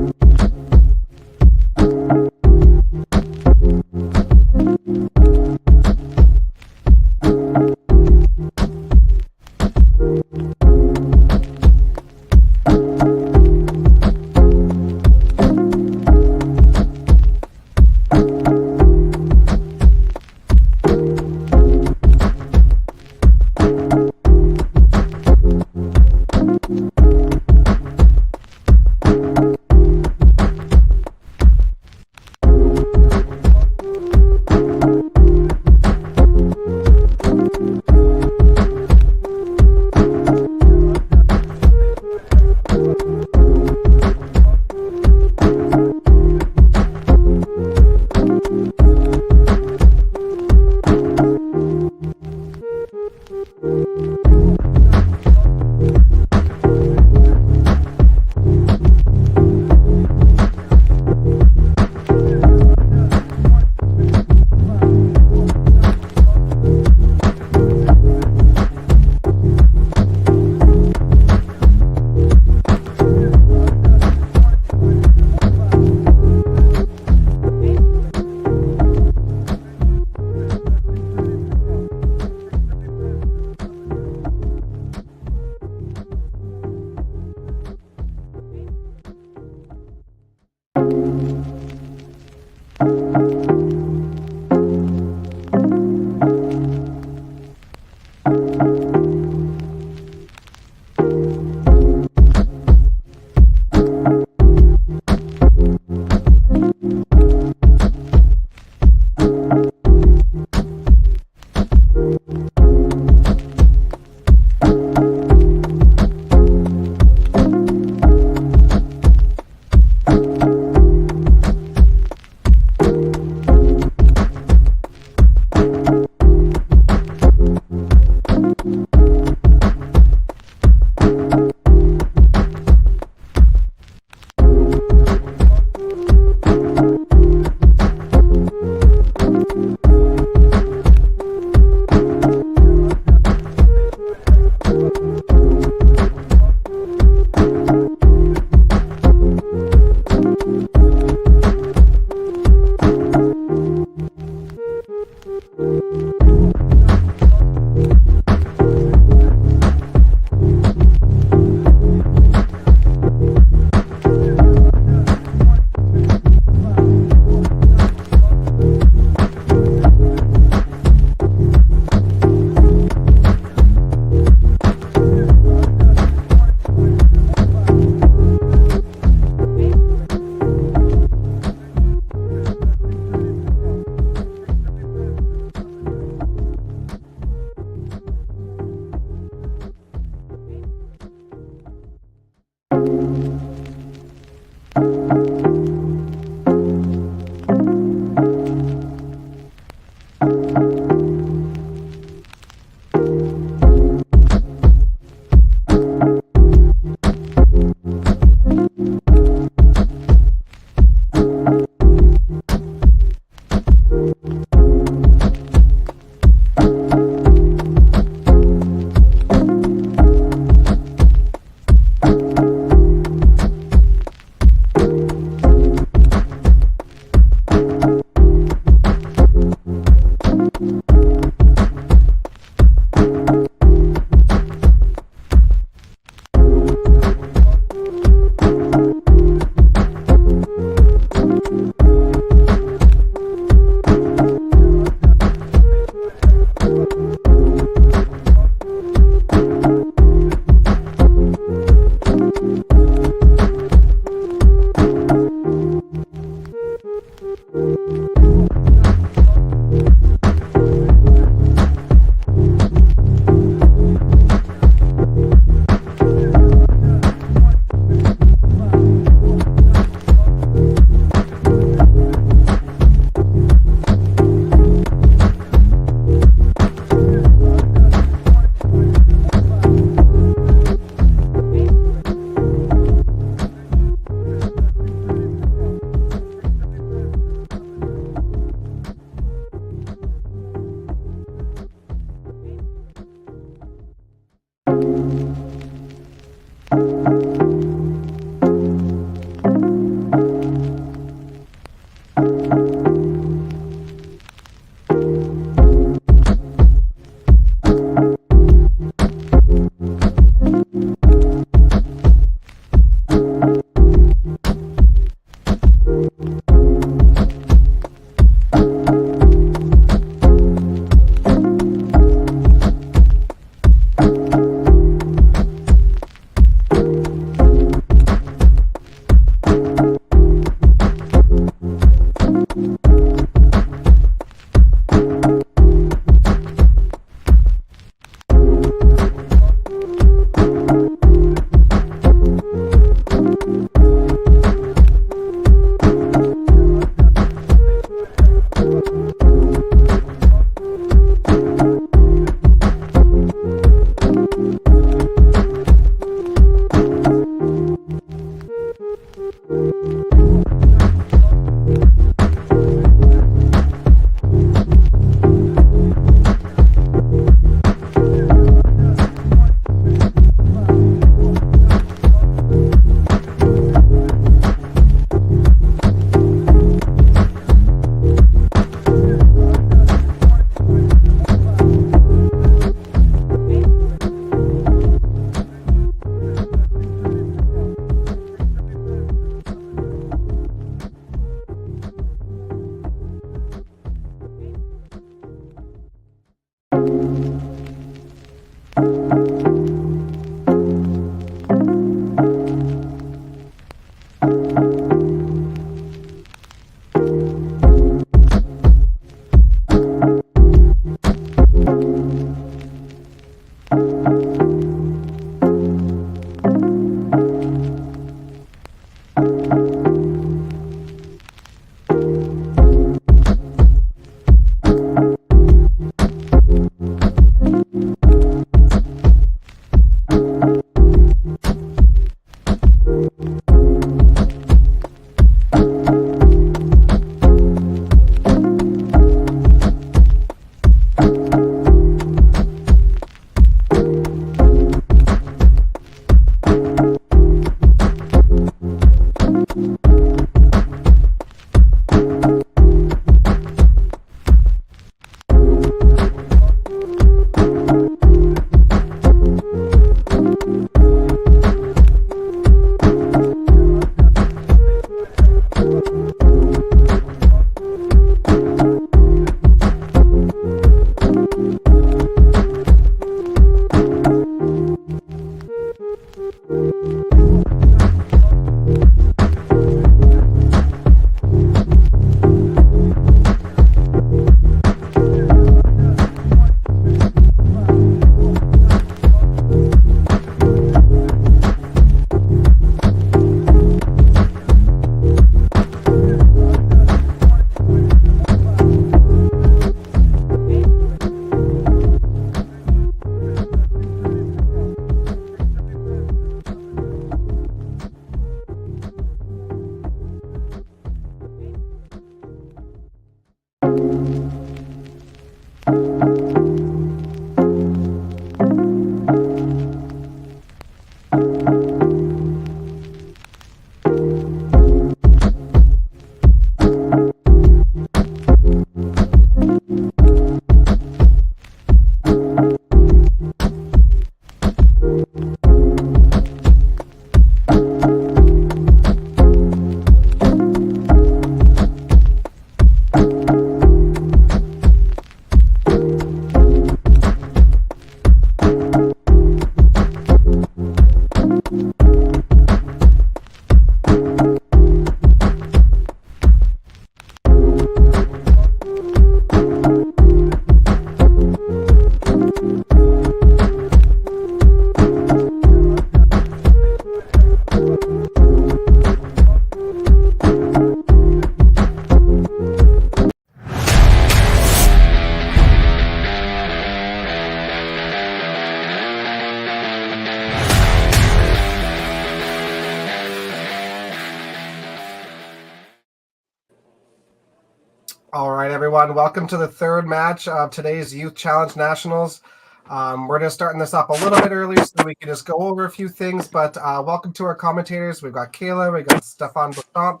All right, everyone. Welcome to the third match of today's Youth Challenge Nationals. We're just starting this up a little bit early so we can just go over a few things. But welcome to our commentators. We've got Kayla. We've got Stefan Bouchamp.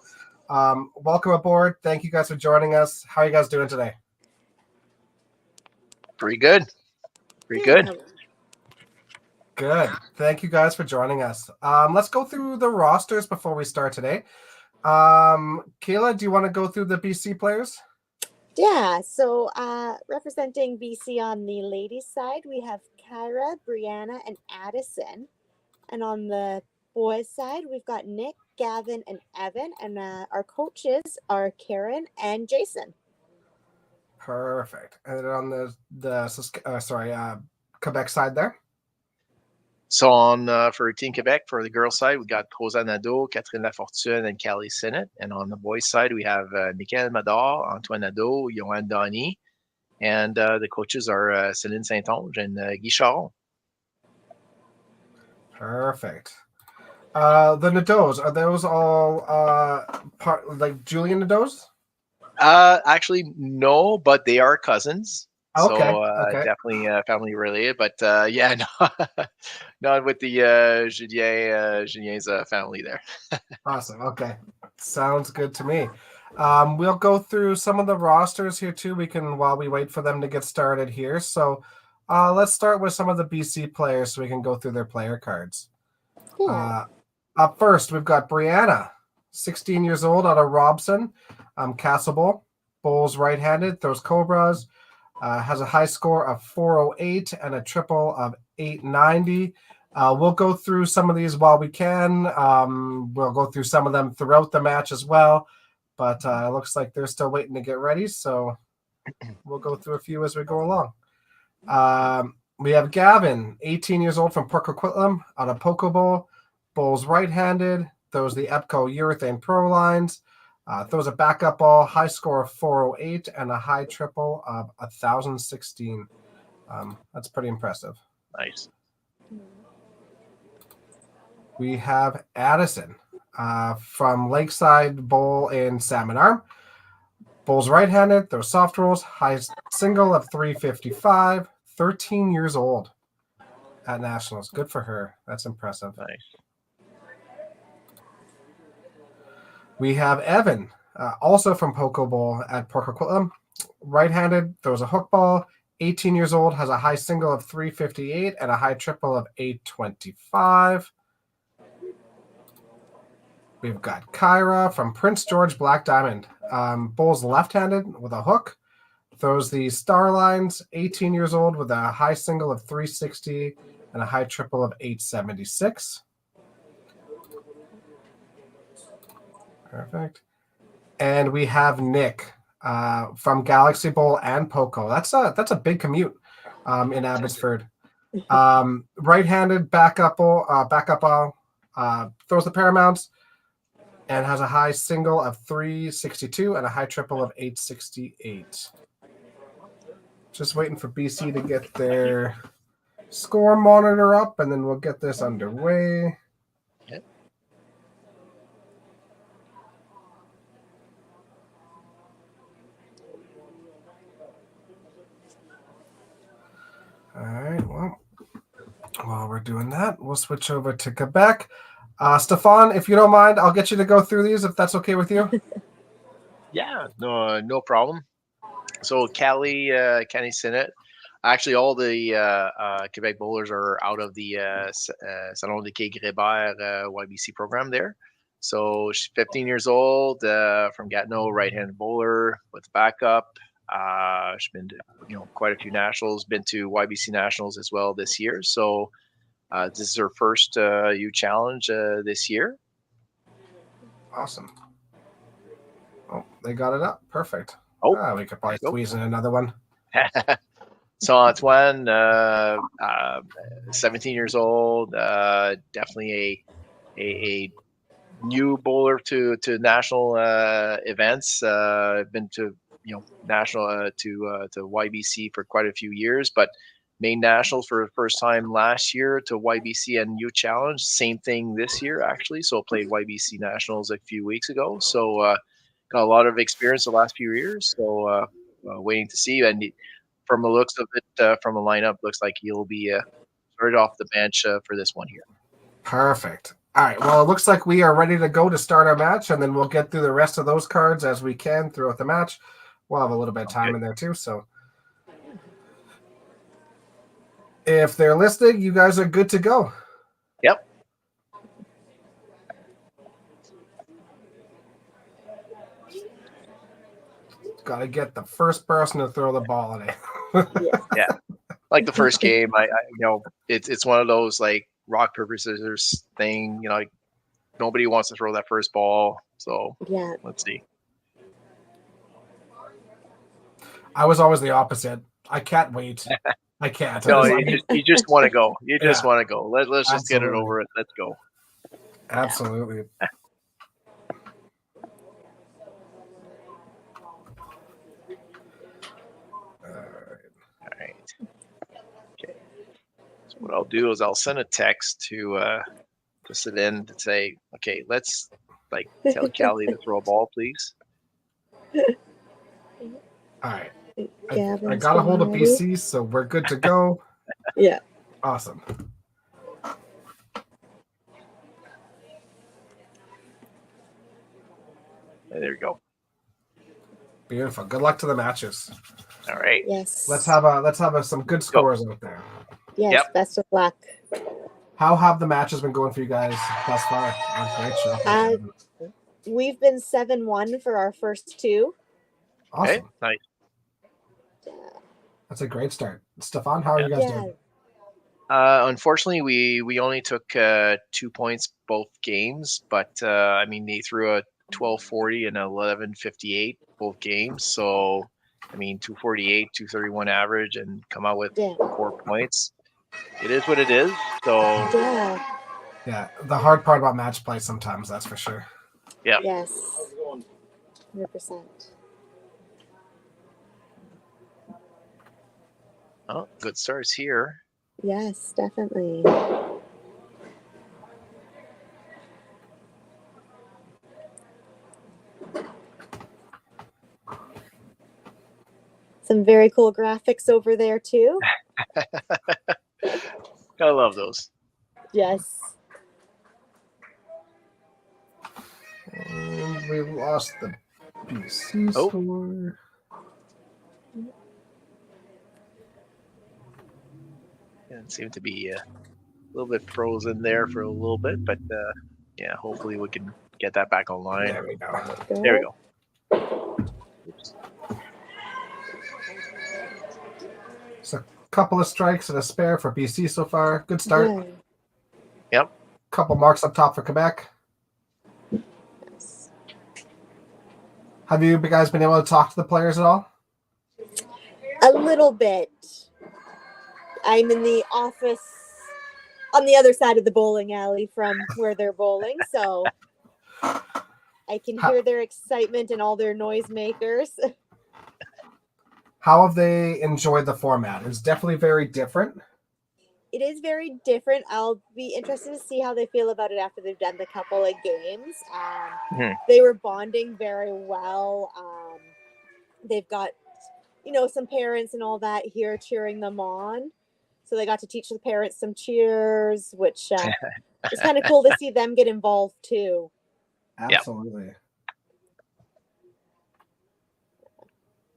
Welcome aboard. Thank you guys for joining us. How are you guys doing today? Pretty good. Pretty good. Good. Thank you guys for joining us. Let's go through the rosters before we start today. Kayla, do you want to go through the BC players? Yeah, so representing BC on the ladies' side, we have Kyra, Brianna, and Addison. And on the boys' side, we've got Nick, Gavin, and Evan. And our coaches are Karen and Jason. Perfect. And then on the Quebec side there? So on for Team Quebec, for the girls' side, we got Rosa Nadeau, Catherine Lafortune, and Callie Sinnott. And on the boys' side, we have Michael Mador, Antoine Nadeau, Johan Donny. And the coaches are Céline Saint-Onge and Guy Charon. Perfect. The Nadeaus, are those all like Julian Nadeaus? Actually, no, but they are cousins. Okay. So Okay. definitely family related. But yeah, no, not with the Julien's family there. Awesome. Okay. Sounds good to me. We'll go through some of the rosters here too. We can, while we wait for them to get started here. So let's start with some of the BC players so we can go through their player cards. Up first, we've got Brianna, 16 years old, out of Robson, Castle Bowl. Bowls right-handed, throws cobras. has a high score of 408 and a triple of 890. We'll go through some of these while we can. We'll go through some of them throughout the match as well. But it looks like they're still waiting to get ready. So we'll go through a few as we go along. We have Gavin, 18 years old from Port Coquitlam, on a Poco Bowl. Bowls right-handed, throws the Epco Urethane Pro lines, throws a backup ball, high score of 408, and a high triple of 1,016. That's pretty impressive. Nice. We have Addison from Lakeside Bowl in Salmon Arm. Bowls right-handed, throws soft rolls, high single of 355, 13 years old at Nationals. Good for her. That's impressive. Nice. We have Evan, also from Poco Bowl at Port Coquitlam. Right-handed, throws a hook ball, 18 years old, has a high single of 358 and a high triple of 825. We've got Kyra from Prince George Black Diamond. Bowls left-handed with a hook. Throws the star lines, 18 years old, with a high single of 360 and a high triple of 876. Perfect. And we have Nick from Galaxy Bowl and Poco. That's a big commute in Abbotsford. Right-handed backup ball, throws the Paramounts and has a high single of 362 and a high triple of 868. Just waiting for BC to get their score monitor up, and then we'll get this underway. Yep. All right, well, while we're doing that, we'll switch over to Quebec. Stefan, if you don't mind, I'll get you to go through these if that's okay with you. Yeah, no problem. So Cali Senate. Actually, all the Quebec bowlers are out of the Salon de Quai Creber YBC program there. So she's 15 years old, from Gatineau, right-handed bowler with backup. She's been to quite a few nationals, been to YBC nationals as well this year. So this is her first U Challenge this year. Awesome. Oh, they got it up. Perfect. Oh, we could probably squeeze in another one. So Antoine, 17 years old, definitely a new bowler to national events. Been to national to YBC for quite a few years, but main nationals for the first time last year to YBC and U Challenge. Same thing this year actually. So played YBC nationals a few weeks ago. So got a lot of experience the last few years. So waiting to see. And from the looks of it, from the lineup, looks like he'll be started off the bench for this one here. Perfect. All right. Well, it looks like we are ready to go to start our match, and then we'll get through the rest of those cards as we can throughout the match. We'll have a little bit of time in there too. So if they're listed, you guys are good to go. Yep. Got to get the first person to throw the ball at it. Yeah. Like the first game, I it's one of those like rock paper scissors thing. Like nobody wants to throw that first ball. So yeah, let's see. I was always the opposite. I can't wait. I can't. No, you just want to go. You just want to go. Let's just get it Absolutely. over it. Let's go. Absolutely. All right. Okay. So what I'll do is I'll send a text to sit in to say, okay, let's tell Callie to throw a ball, please. All right. I got a hold of BC, so we're good to go. Yeah. Awesome. There you go. Beautiful. Good luck to the matches. All right. Yes. Let's have some good scores out there. Yes. Yep. Best of luck. How have the matches been going for you guys thus far? Great show. We've been 7-1 for our first two. Awesome. Okay. Nice. That's a great start. Stefan, how are you guys doing? Unfortunately, we only took 2 points both games, but I mean they threw a 1240 and 1158 both games. So I mean 248, 231 average, and come out with 4 points. It is what it is. So yeah, the hard part about match play sometimes, that's for sure. Yeah. Yes. 100%. Oh, good starts here. Yes, definitely. Some very cool graphics over there too. I love those. Yes. And we lost the BC score. Yeah, it seemed to be a little bit frozen there for a little bit, but yeah, hopefully we can get that back online. There we go. There we go. Oops. So a couple of strikes and a spare for BC so far. Good start. Yeah. Yep. Couple marks up top for Quebec. Have you guys been able to talk to the players at all? A little bit. I'm in the office on the other side of the bowling alley from where they're bowling, so I can hear their excitement and all their noisemakers. How have they enjoyed the format? It's definitely very different. It is very different. I'll be interested to see how they feel about it after they've done the couple of games. They were bonding very well. They've got, some parents and all that here cheering them on. So they got to teach the parents some cheers, which is kind of cool to see them get involved too. Absolutely.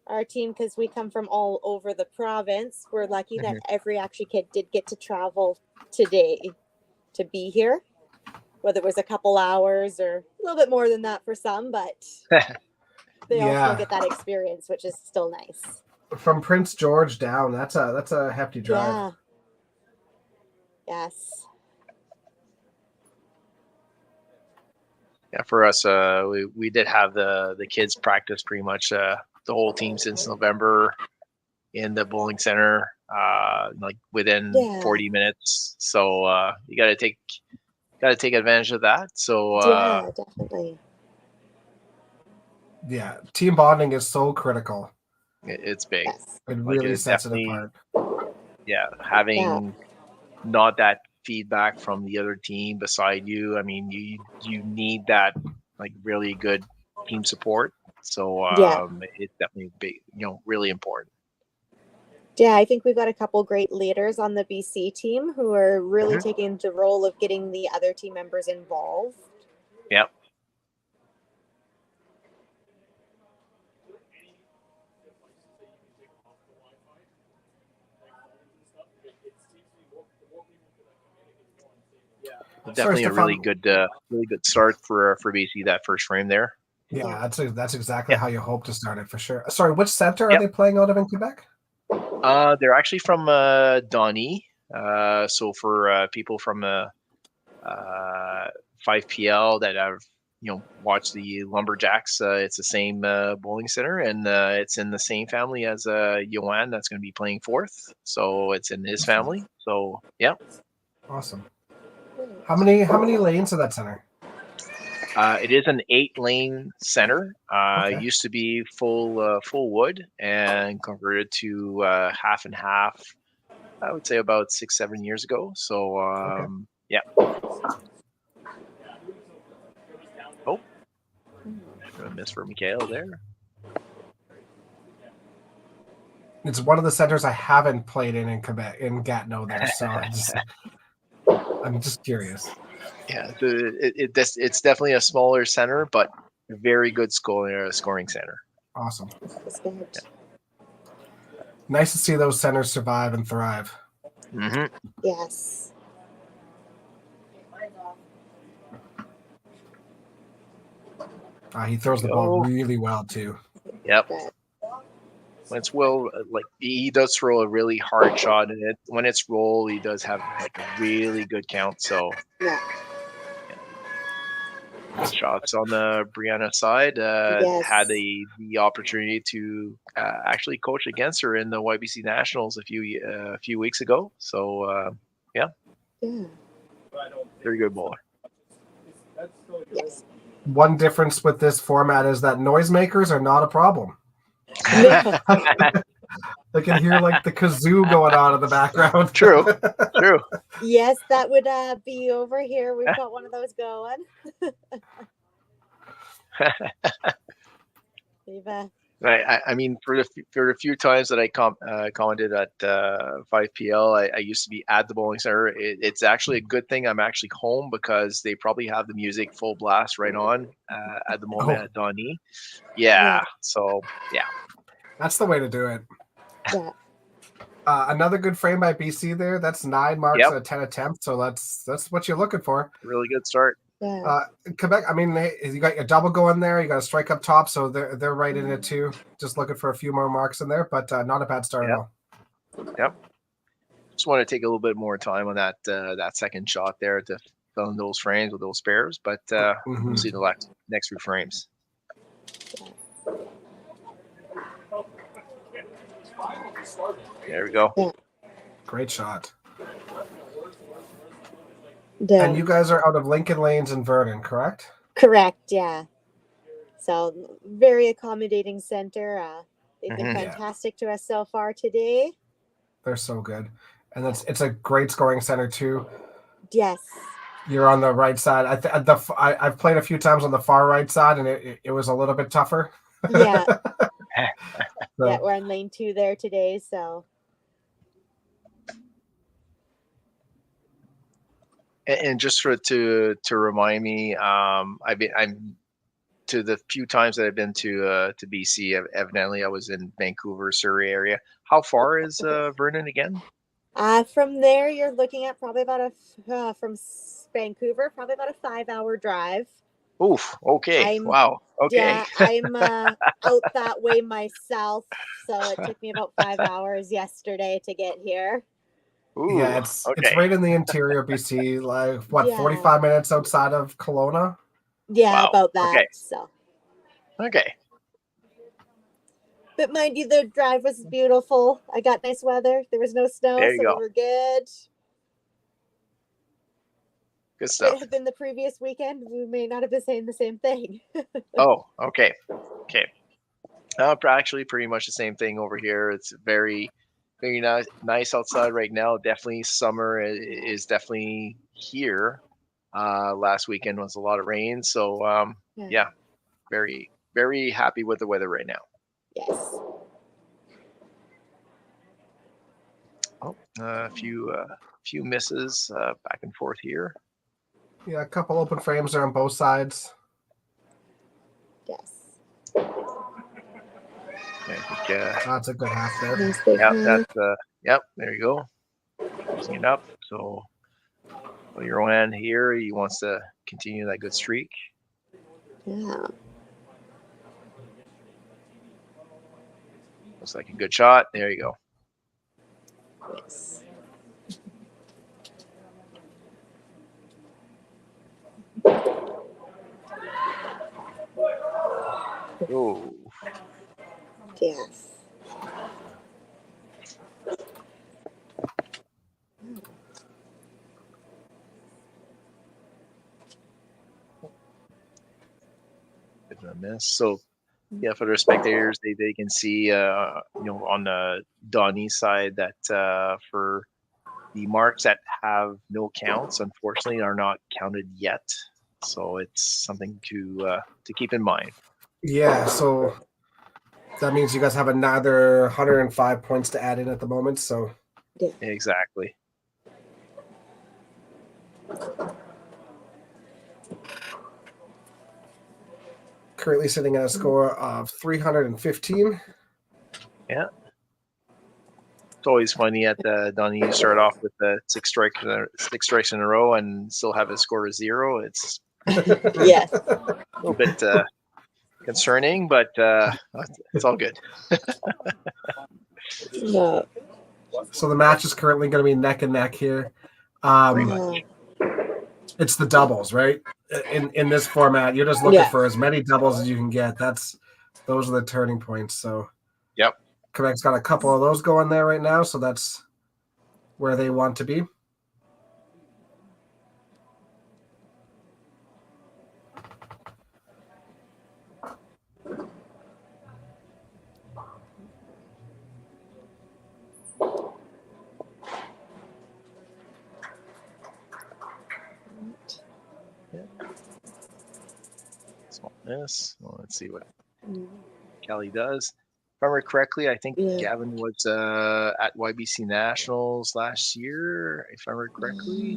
Our team, because we come from all over the province, we're lucky that every actually kid did get to travel today to be here, whether it was a couple hours or a little bit more than that for some, but they all still get that experience, which is still nice. From Prince George down, that's a hefty drive. Yeah. Yes. Yeah, for us, we did have the kids practice pretty much the whole team since November in the bowling center, like within 40 minutes. So you got to take advantage of that. So yeah, definitely. Yeah, team bonding is so critical. It's big. It really sets it apart. Yeah, having not that feedback from the other team beside you. I mean, you need that like really good team support. So it's definitely big, really important. Yeah, I think we've got a couple great leaders on the BC team who are really taking the role of getting the other team members involved. Yep. Definitely a really good start for BC, that first frame there. Yeah, that's exactly how you hope to start it for sure. Sorry, which center are they playing out of in Quebec? They're actually from Donny. So for people from 5PL that have watched the Lumberjacks, it's the same bowling center, and it's in the same family as Yoann that's going to be playing fourth. So it's in his family. So yeah. Awesome. How many lanes in that center? It is an 8-lane center. It used to be full wood and converted to half and half. I would say about 6-7 years ago. So yeah. Oh, a miss for Michael there. It's one of the centers I haven't played in Quebec, in Gatineau there. So I'm just curious. Yeah, it's definitely a smaller center, but very good scoring center. Awesome. Nice to see those centers survive and thrive. Yes. He throws the ball really well too. Yep. when it's Will, like he does throw a really hard shot, and when it's roll, he does have like a really good count. So Yeah. good shots on the Brianna side. Yes. Had the opportunity to actually coach against her in the YBC Nationals a few weeks ago. So yeah, very good bowler. Yes. One difference with this format is that noisemakers are not a problem. They can hear like the kazoo going on in the background. True. Yes, that would be over here. We've got one of those going. I mean, for the few times that I commented at 5PL, I used to be at the bowling center. It's actually a good thing I'm actually home, because they probably have the music full blast right on at the moment at Donny. Yeah. So yeah, that's the way to do it. Yeah. Another good frame by BC there. That's 9 marks out of 10 attempts. So that's what you're looking for. Really good start. Quebec, I mean, you got your double going there. You got a strike up top, so they're right in it too. Just looking for a few more marks in there, but not a bad start at all. Yep. Just want to take a little bit more time on that second shot there to fill in those frames with those spares, but we'll see the next few frames. There we go. Yeah. Great shot. Yeah. And you guys are out of Lincoln Lanes and Vernon, correct? Correct, yeah. So very accommodating center. They've been fantastic to us so far today. They're so good. And it's a great scoring center too. Yes. You're on the right side. I've played a few times on the far right side, and it was a little bit tougher. Yeah. So. Yeah, we're on lane 2 there today, so. And just to remind me, I'm to the few times that I've been to BC. Evidently, I was in Vancouver, Surrey area. How far is Vernon again? From there, you're looking at probably about from Vancouver, probably about a 5-hour drive. Oof. Okay. Wow. Okay. Yeah, I'm out that way myself, so it took me about 5 hours yesterday to get here. Ooh, yeah, it's right in the interior BC, like 45 minutes outside of Kelowna? Yeah, about that. Okay. So. Okay. But mind you, the drive was beautiful. I got nice weather. There was no snow, so we were good. Good stuff. It had been the previous weekend. We may not have been saying the same thing. Oh, okay. Okay. Actually, pretty much the same thing over here. It's very, very nice outside right now. Definitely summer is definitely here. Last weekend was a lot of rain. So, yeah, very, very happy with the weather right now. Yes. Oh, a few misses back and forth here. Yeah, a couple open frames there on both sides. Yes. I think, that's a good half there. Yep, there you go. Closing it up. So your own end here, he wants to continue that good streak. Yeah. Looks like a good shot. There you go. Yes. Oh. Yes. Bit of a miss. So, yeah, for the spectators, they can see, on the Donny side that for the marks that have no counts, unfortunately, are not counted yet. So it's something to keep in mind. Yeah, so that means you guys have another 105 points to add in at the moment. So exactly. Currently sitting at a score of 315. Yeah. It's always funny at Donny, you start off with the six strikes in a row and still have a score of 0. It's yes. a little bit concerning, but it's all good. No. So the match is currently going to be neck and neck here. It's the doubles, right? In this format, you're just looking for as many doubles as you can get. Those are the turning points. So yep, Quebec's got a couple of those going there right now, so that's where they want to be. This. Well, let's see what Kelly does. If I remember correctly, I think Gavin was at YBC Nationals last year, if I remember correctly.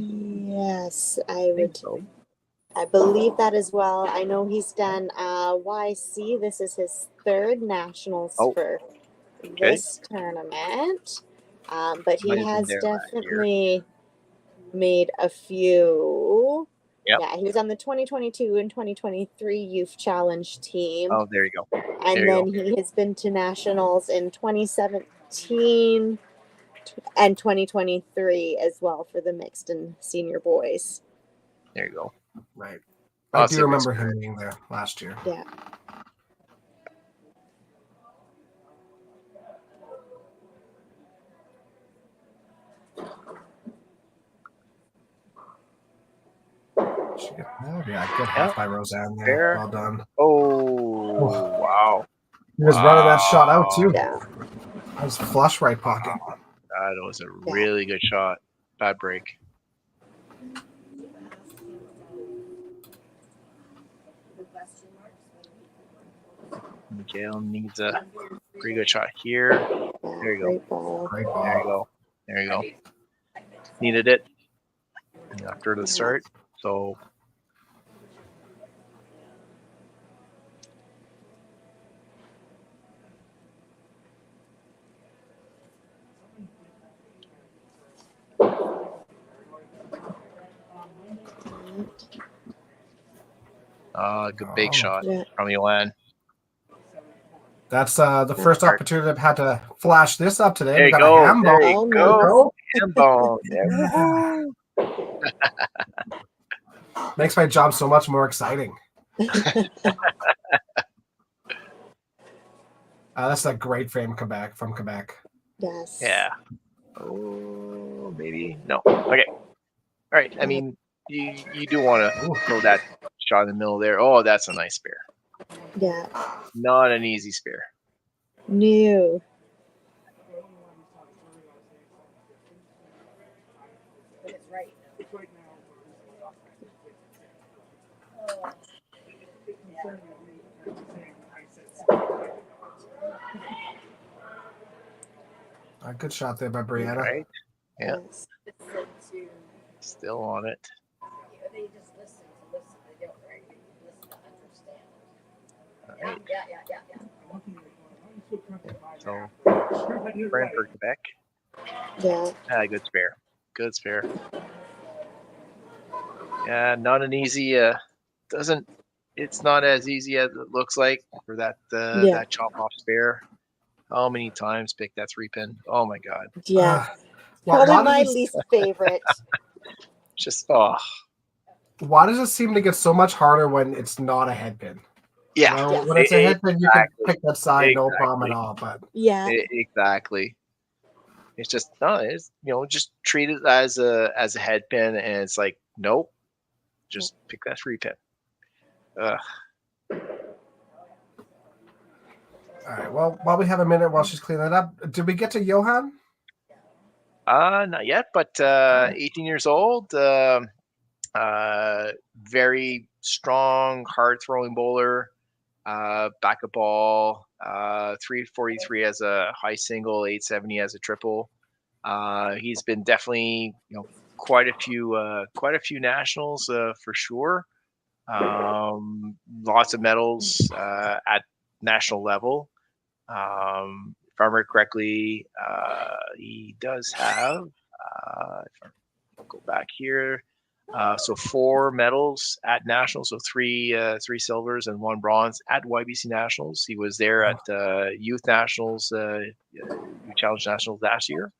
Yes, I would. So. I believe that as well. I know he's done YC. This is his third nationals for this tournament. But he has definitely made a few. Yep. Yeah, he was on the 2022 and 2023 Youth Challenge team. Oh, there you go. And then he has been to nationals in 2017 and 2023 as well for the mixed and senior boys. There you go. Right. I do remember him being there last year. Yeah. Yeah, good half by Roseanne there. Well done. Oh, wow. He was running that shot out too. Yeah. That was flush right pocket. That was a really good shot. Bad break. Miguel needs a pretty good shot here. There you go. Great ball. There you go. There you go. Needed it after the start. So good big shot from Yoann. That's the first opportunity I've had to flash this up today. There We you got go. a ham There ball. you go. Ham ball. Makes my job so much more exciting. That's a great frame comeback from Quebec. Yes. Yeah. Oh, maybe. No. Okay. All right. I mean, you do want to throw that shot in the middle there. Oh, that's a nice spare. Yeah. Not an easy spare. No. A good shot there by Brianna. Right. Yeah. Still on it. Right. So, Brantford, Quebec. Yeah. Good spare. Good spare. Yeah, not an easy. It's not as easy as it looks like for that that chop off spare. How many times pick that 3-pin? Oh my god. Yeah. Probably my least favorite. Just Why does it seem to get so much harder when it's not a head pin? Yeah. You know, when it's a head pin, you can pick that side, no problem at all. But exactly. It's just it's just treat it as a head pin, and it's like nope, just pick that 3-pin. Ugh. All right. Well, while we have a minute, while she's cleaning it up, did we get to Johan? Not yet, but 18 years old. Very strong, hard throwing bowler. Backup ball. 343 as a high single, 870 as a triple. He's been definitely quite a few nationals for sure. Lots of medals at national level. If I remember correctly, he does have. If I go back here, So 4 medals at nationals, so three silvers and 1 bronze at YBC nationals. He was there at youth nationals, youth challenge nationals last year.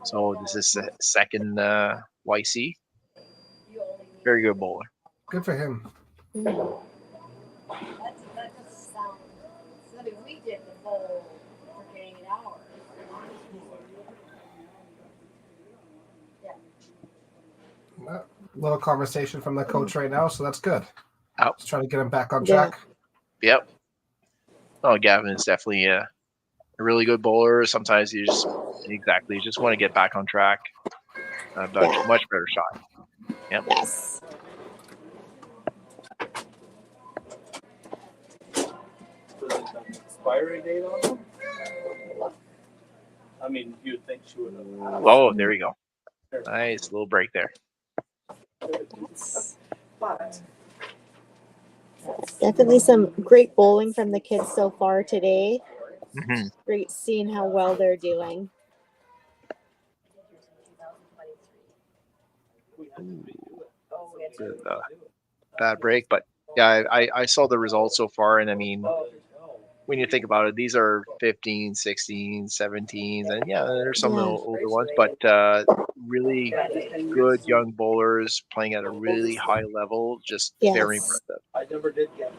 So this is second YC. Very good bowler. Good for him. Little conversation from the coach right now, so that's good. Just trying to get him back on track. Yep. Oh, Gavin is definitely a really good bowler. Sometimes you just want to get back on track. Much better shot. Yep. Yes. Expiry date on them? I mean, you'd think she would have. Oh, there we go. Nice little break there. Definitely some great bowling from the kids so far today. Mm-hmm. Great seeing how well they're doing. Bad break, but yeah, I saw the results so far, and I mean, when you think about it, these are 15, 16, 17s, and yeah, there's some little older ones, but really good young bowlers playing at a really high level, just very impressive. I never did get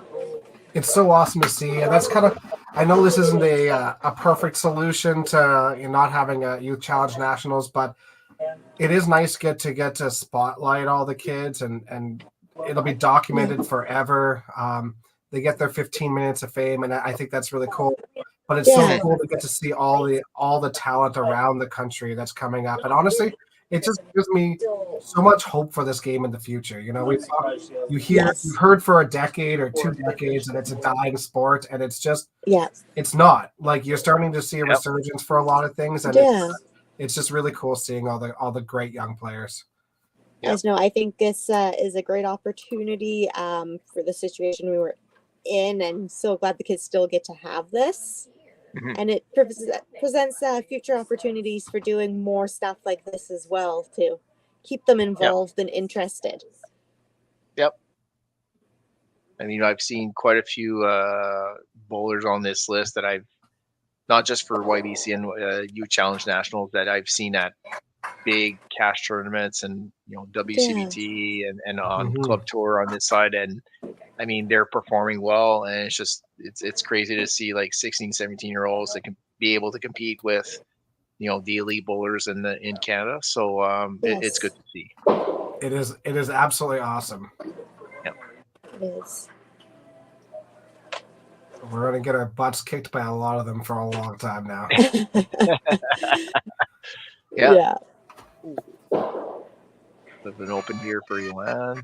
It's so awesome to see, and that's kind of. I know this isn't a perfect solution to not having a youth challenge nationals, but it is nice to get to spotlight all the kids, and it'll be documented forever. They get their 15 minutes of fame, and I think that's really cool. But it's so cool to get to see all the talent around the country that's coming up. And honestly, it just gives me so much hope for this game in the future. You know, you've heard for a decade or 2 decades that it's a dying sport, and it's just it's not. Like, you're starting to see a resurgence for a lot of things, and it's just really cool seeing all the great young players. As no, I think this is a great opportunity for the situation we were in, and so glad the kids still get to have this. And it presents future opportunities for doing more stuff like this as well, to keep them involved and interested. Yep. I mean, I've seen quite a few bowlers on this list that I've, not just for YBC and Youth Challenge Nationals, that I've seen at big cash tournaments and WCBT and on club tour on this side, and I mean, they're performing well, and it's crazy to see like 16, 17-year-olds that can be able to compete with the elite bowlers in Canada. So it's good to see. It is absolutely awesome. Yep. It is. We're gonna get our butts kicked by a lot of them for a long time now. Yeah. There's an open here for Yuan.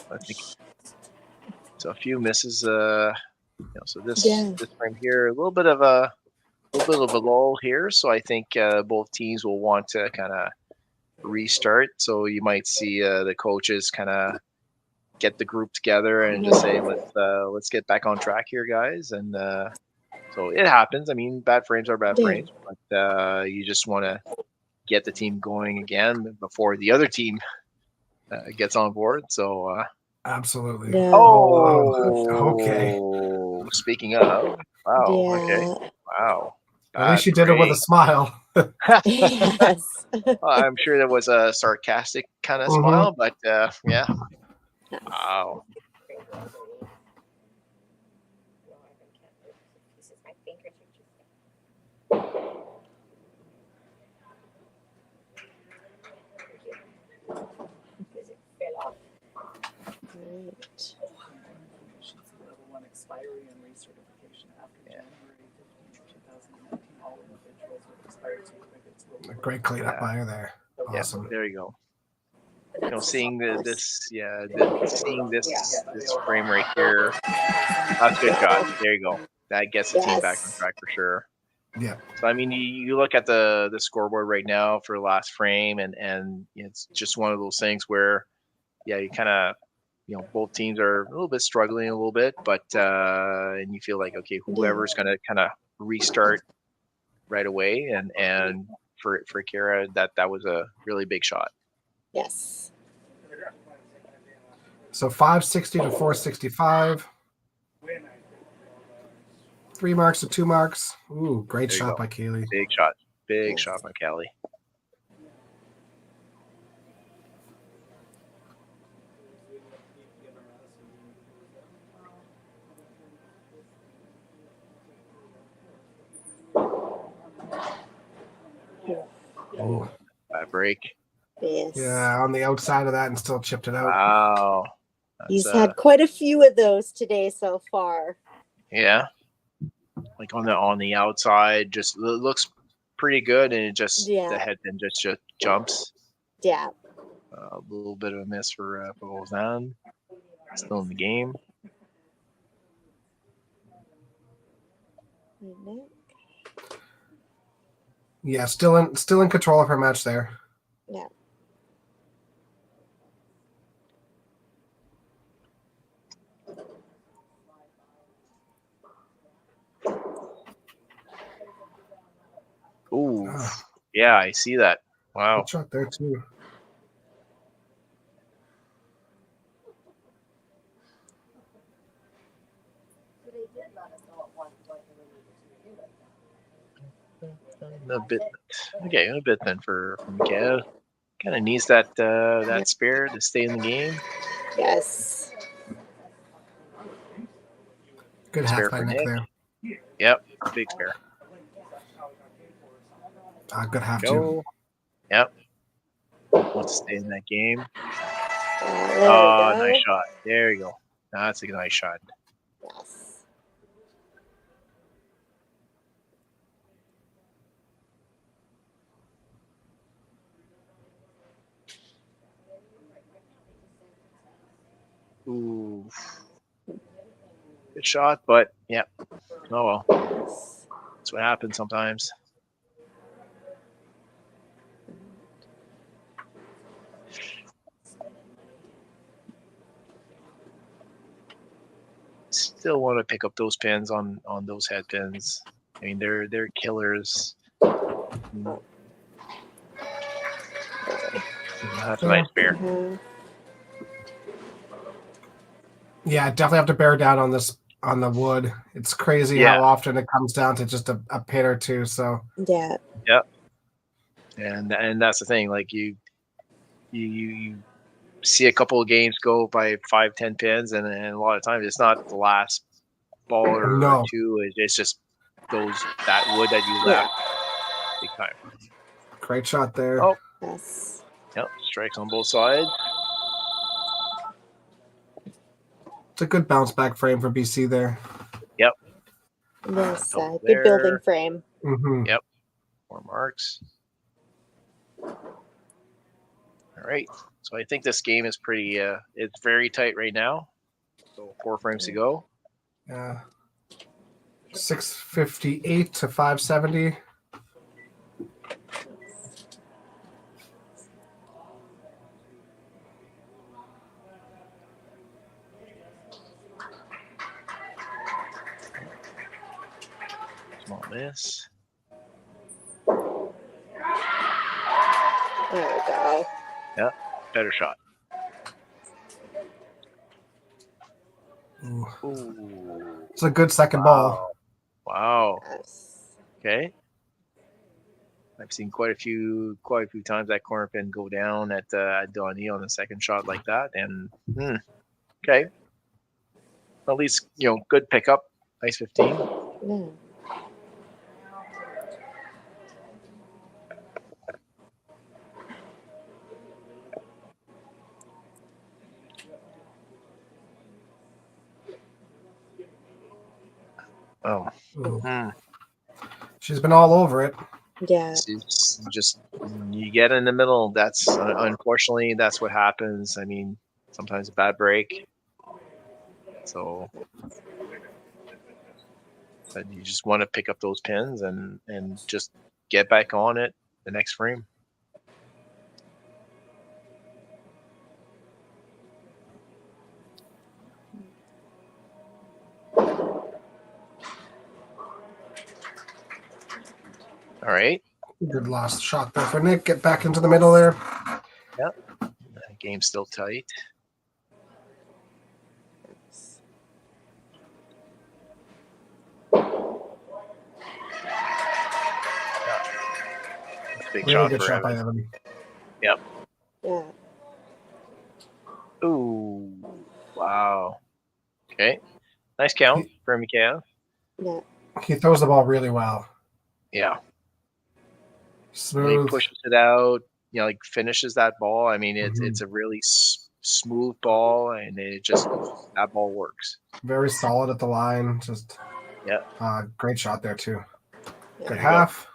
I think so. A few misses. So this frame here, a little bit of a lull here. So I think both teams will want to kind of restart. So you might see the coaches kind of get the group together and just say, let's get back on track here, guys. And so it happens. I mean, bad frames are bad frames, but you just want to get the team going again before the other team gets on board. So absolutely. Yeah. Okay. Speaking of, wow. Okay. Wow. At least you did it with a smile. Yes. I'm sure that was a sarcastic kind of smile, but yeah. Wow. Expiry and recertification after January 15, 2019. All individuals with expired certificates. Great cleanup by you there. Awesome. Yeah, there you go. Seeing seeing this frame right here, that's a good shot. There you go. That gets the team back on track for sure. Yeah. So I mean, you look at the scoreboard right now for the last frame, and it's just one of those things where, you kind of, both teams are a little bit struggling a little bit, but and you feel like, okay, whoever's going to kind of restart right away, and for Kira, that was a really big shot. Yes. So 560 to 465. 3 marks to 2 marks. Ooh, great There you shot go. by Kaylee. Big shot. Big shot by Kelly. Oh, bad break. Yes. Yeah, on the outside of that and still chipped it out. Wow. He's had quite a few of those today so far. Yeah. Like on the outside, just looks pretty good, and it just the headpin just jumps. Yeah. A little bit of a miss for Roseanne. Still in the game. Yeah, still in control of her match there. Yeah. Ooh. Yeah, I see that. Wow. Good shot there too. A bit then for Miguel. Kind of needs that spare to stay in the game. Yes. Good Spare half by for Nick Nick. there. Yep, big spare. Good half Go. too. Yep. Wants to stay in that game. Oh, nice shot. There you go. That's a nice shot. Yes. Ooh. Good shot, but yeah. Oh well. That's what happens sometimes. Still want to pick up those pins on those head pins. I mean, they're killers. That's a nice bear. Yeah, definitely have to bear down on the wood. It's crazy how often it comes down to just a pin or two. So yeah. Yep. And that's the thing. Like you see a couple of games go by 5-10 pins, and a lot of times it's not the last ball or two. It's just that wood that you left. Big time. Great shot there. Oh. Yes. Yep. Strikes on both sides. It's a good bounce back frame for BC there. Yep. Yes. Good building frame. Mm-hmm. Yep. 4 marks. All right. So I think this game is pretty. It's very tight right now. So 4 frames to go. Yeah. 658 to 570. Small miss. There we go. Yep. Better shot. Ooh. It's a good second ball. Wow. Yes. Okay. I've seen quite a few times that corner pin go down at Donnie on the second shot like that, and okay. At least good pickup. Nice 15. Yeah. Oh. She's been all over it. Yeah. It's just you get in the middle. That's unfortunately that's what happens. I mean, sometimes a bad break. So but you just want to pick up those pins and just get back on it the next frame. All right. Good lost shot there for Nick. Get back into the middle there. Yep. Game's still tight. Big Really shot good for shot by Evan. Evan. Yep. Yeah. Ooh. Wow. Okay. Nice count for Michael. Yeah. He throws the ball really well. Yeah. And he Smooth. pushes it out, like finishes that ball. I mean, it's a really smooth ball, and that ball works. Very solid at the line. Just great shot there too. Good half.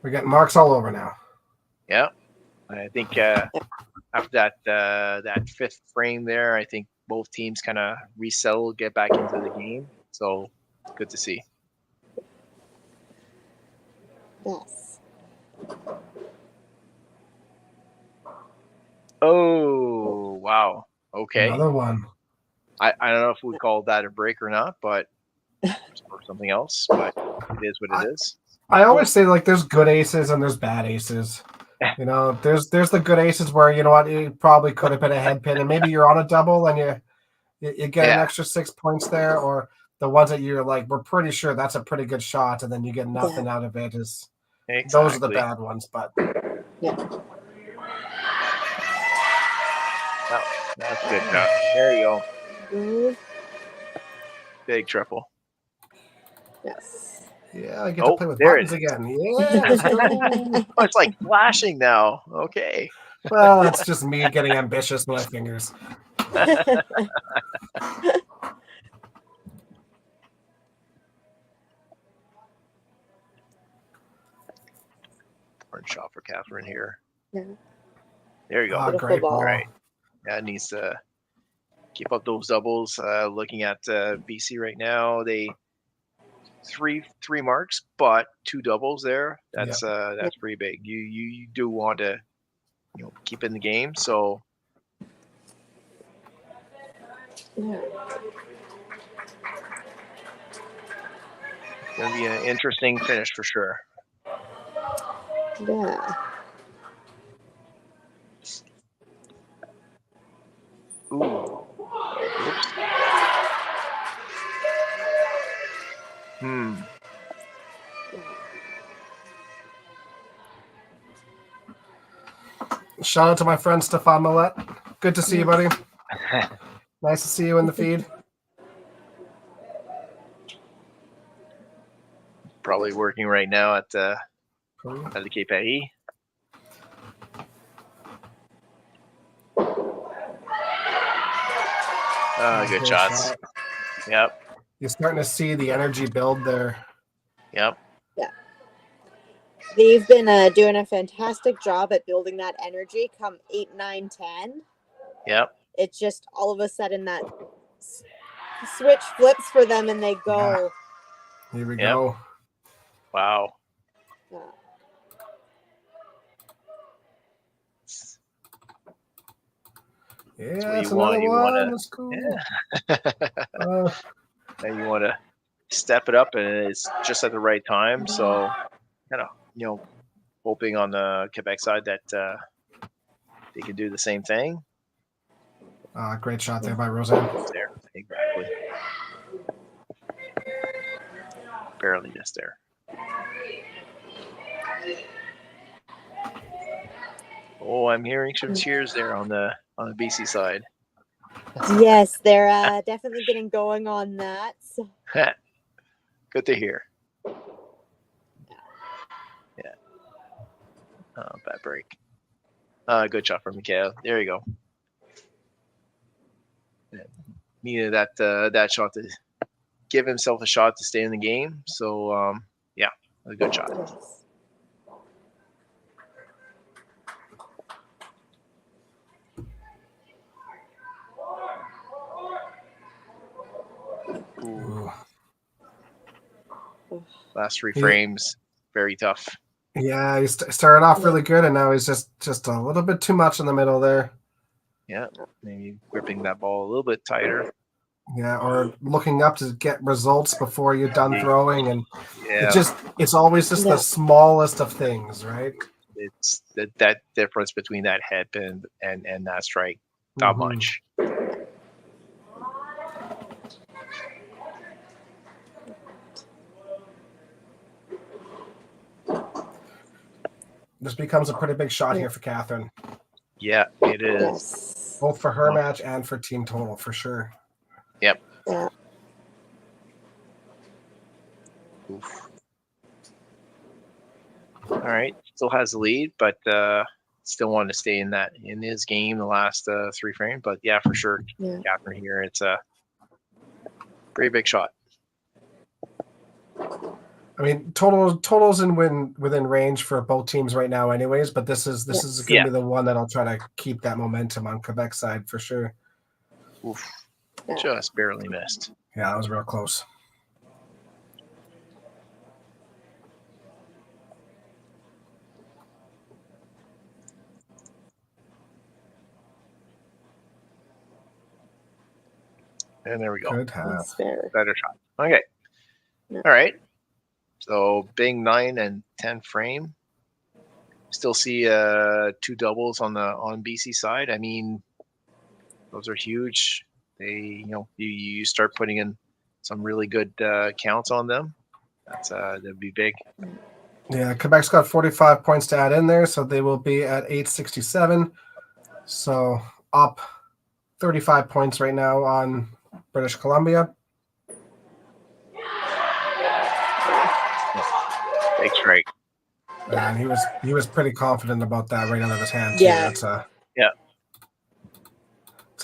We're getting marks all over now. Yeah. I think after that fifth frame there, I think both teams kind of resettle, get back into the game. So good to see. Yes. Oh, wow. Okay. Another one. I don't know if we call that a break or not, but or something else, but it is what it is. I always say like there's good aces and there's bad aces. There's the good aces where it probably could have been a head pin and maybe you're on a double and you get an extra 6 points there, or the ones that you're like, we're pretty sure that's a pretty good shot, and then you get nothing out of it. Those are the bad ones, but that's a good shot. There you go. Good. Big triple. Yes. Yeah, I get to play with there buttons it is. again. Yeah, let's go. Oh, it's like flashing now. Okay. Well, that's just me getting ambitious with my fingers. Orange shot for Catherine here. Yeah. There you go. Ah, great ball. All right. Yeah, it needs to keep up those doubles. Looking at BC right now, they three marks, but 2 doubles there. That's pretty big. You do want to keep in the game. So Yeah. gonna be an interesting finish for sure. Yeah. Ooh. Oops. Shout out to my friend Stefan Millette. Good to see you, buddy. Nice to see you in the feed. Probably working right now at the Cape Paris. Good Great shots. shot. Yep. You're starting to see the energy build there. Yep. Yeah. They've been doing a fantastic job at building that energy come 8, 9, 10. Yep. It's just all of a sudden that switch flips for them and they go. Here we go. Wow. Yeah. Yeah, That's that's what you want. another one. You That's cool. And you want to step it up, and it's just at the right time. So, hoping on the Quebec side that they can do the same thing. Great shot there by Roseanne. There, exactly. Barely missed there. Oh, I'm hearing some cheers there on the BC side. Yes, they're definitely getting going on that. So. Good to hear. Yeah. Oh, bad break. Good shot from Michael. There you go. Needed that shot to give himself a shot to stay in the game. So a good shot. Yes. Ooh. Last 3 frames, very tough. Yeah, he started off really good, and now he's just a little bit too much in the middle there. Yeah, maybe gripping that ball a little bit tighter. Yeah, or looking up to get results before you're done throwing, and Yeah. it's always just the smallest of things, right? It's that difference between that head pin and that strike. Not much. This becomes a pretty big shot here for Catherine. Yeah, it is. Both for her match and for team total, for sure. Yep. Yeah. Oof. All right, still has the lead, but still wanted to stay in his game the last 3 frames. But yeah, for sure, Catherine here, it's a pretty big shot. I mean, totals within range for both teams right now, anyways. But this is going to be the one that I'll try to keep that momentum on Quebec side for sure. Oof. Just barely missed. Yeah, that was real close. And there we go. Good half. Better shot. Okay. All right. So big 9 and 10 frame. Still see 2 doubles on BC side. I mean, those are huge. They, you start putting in some really good counts on them. That'd be big. Yeah, Quebec's got 45 points to add in there, so they will be at 867. So up 35 points right now on British Columbia. Big strike. And he was pretty confident about that right out of his hand. Yeah. It's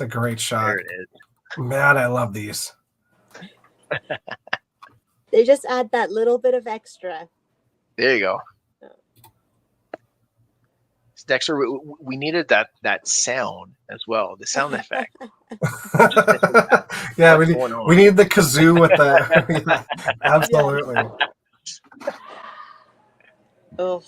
a great shot. There it is. Man, I love these. They just add that little bit of extra. There you go. Dexter, we needed that sound as well, the sound effect. Yeah, we need the kazoo with the absolutely. Oh.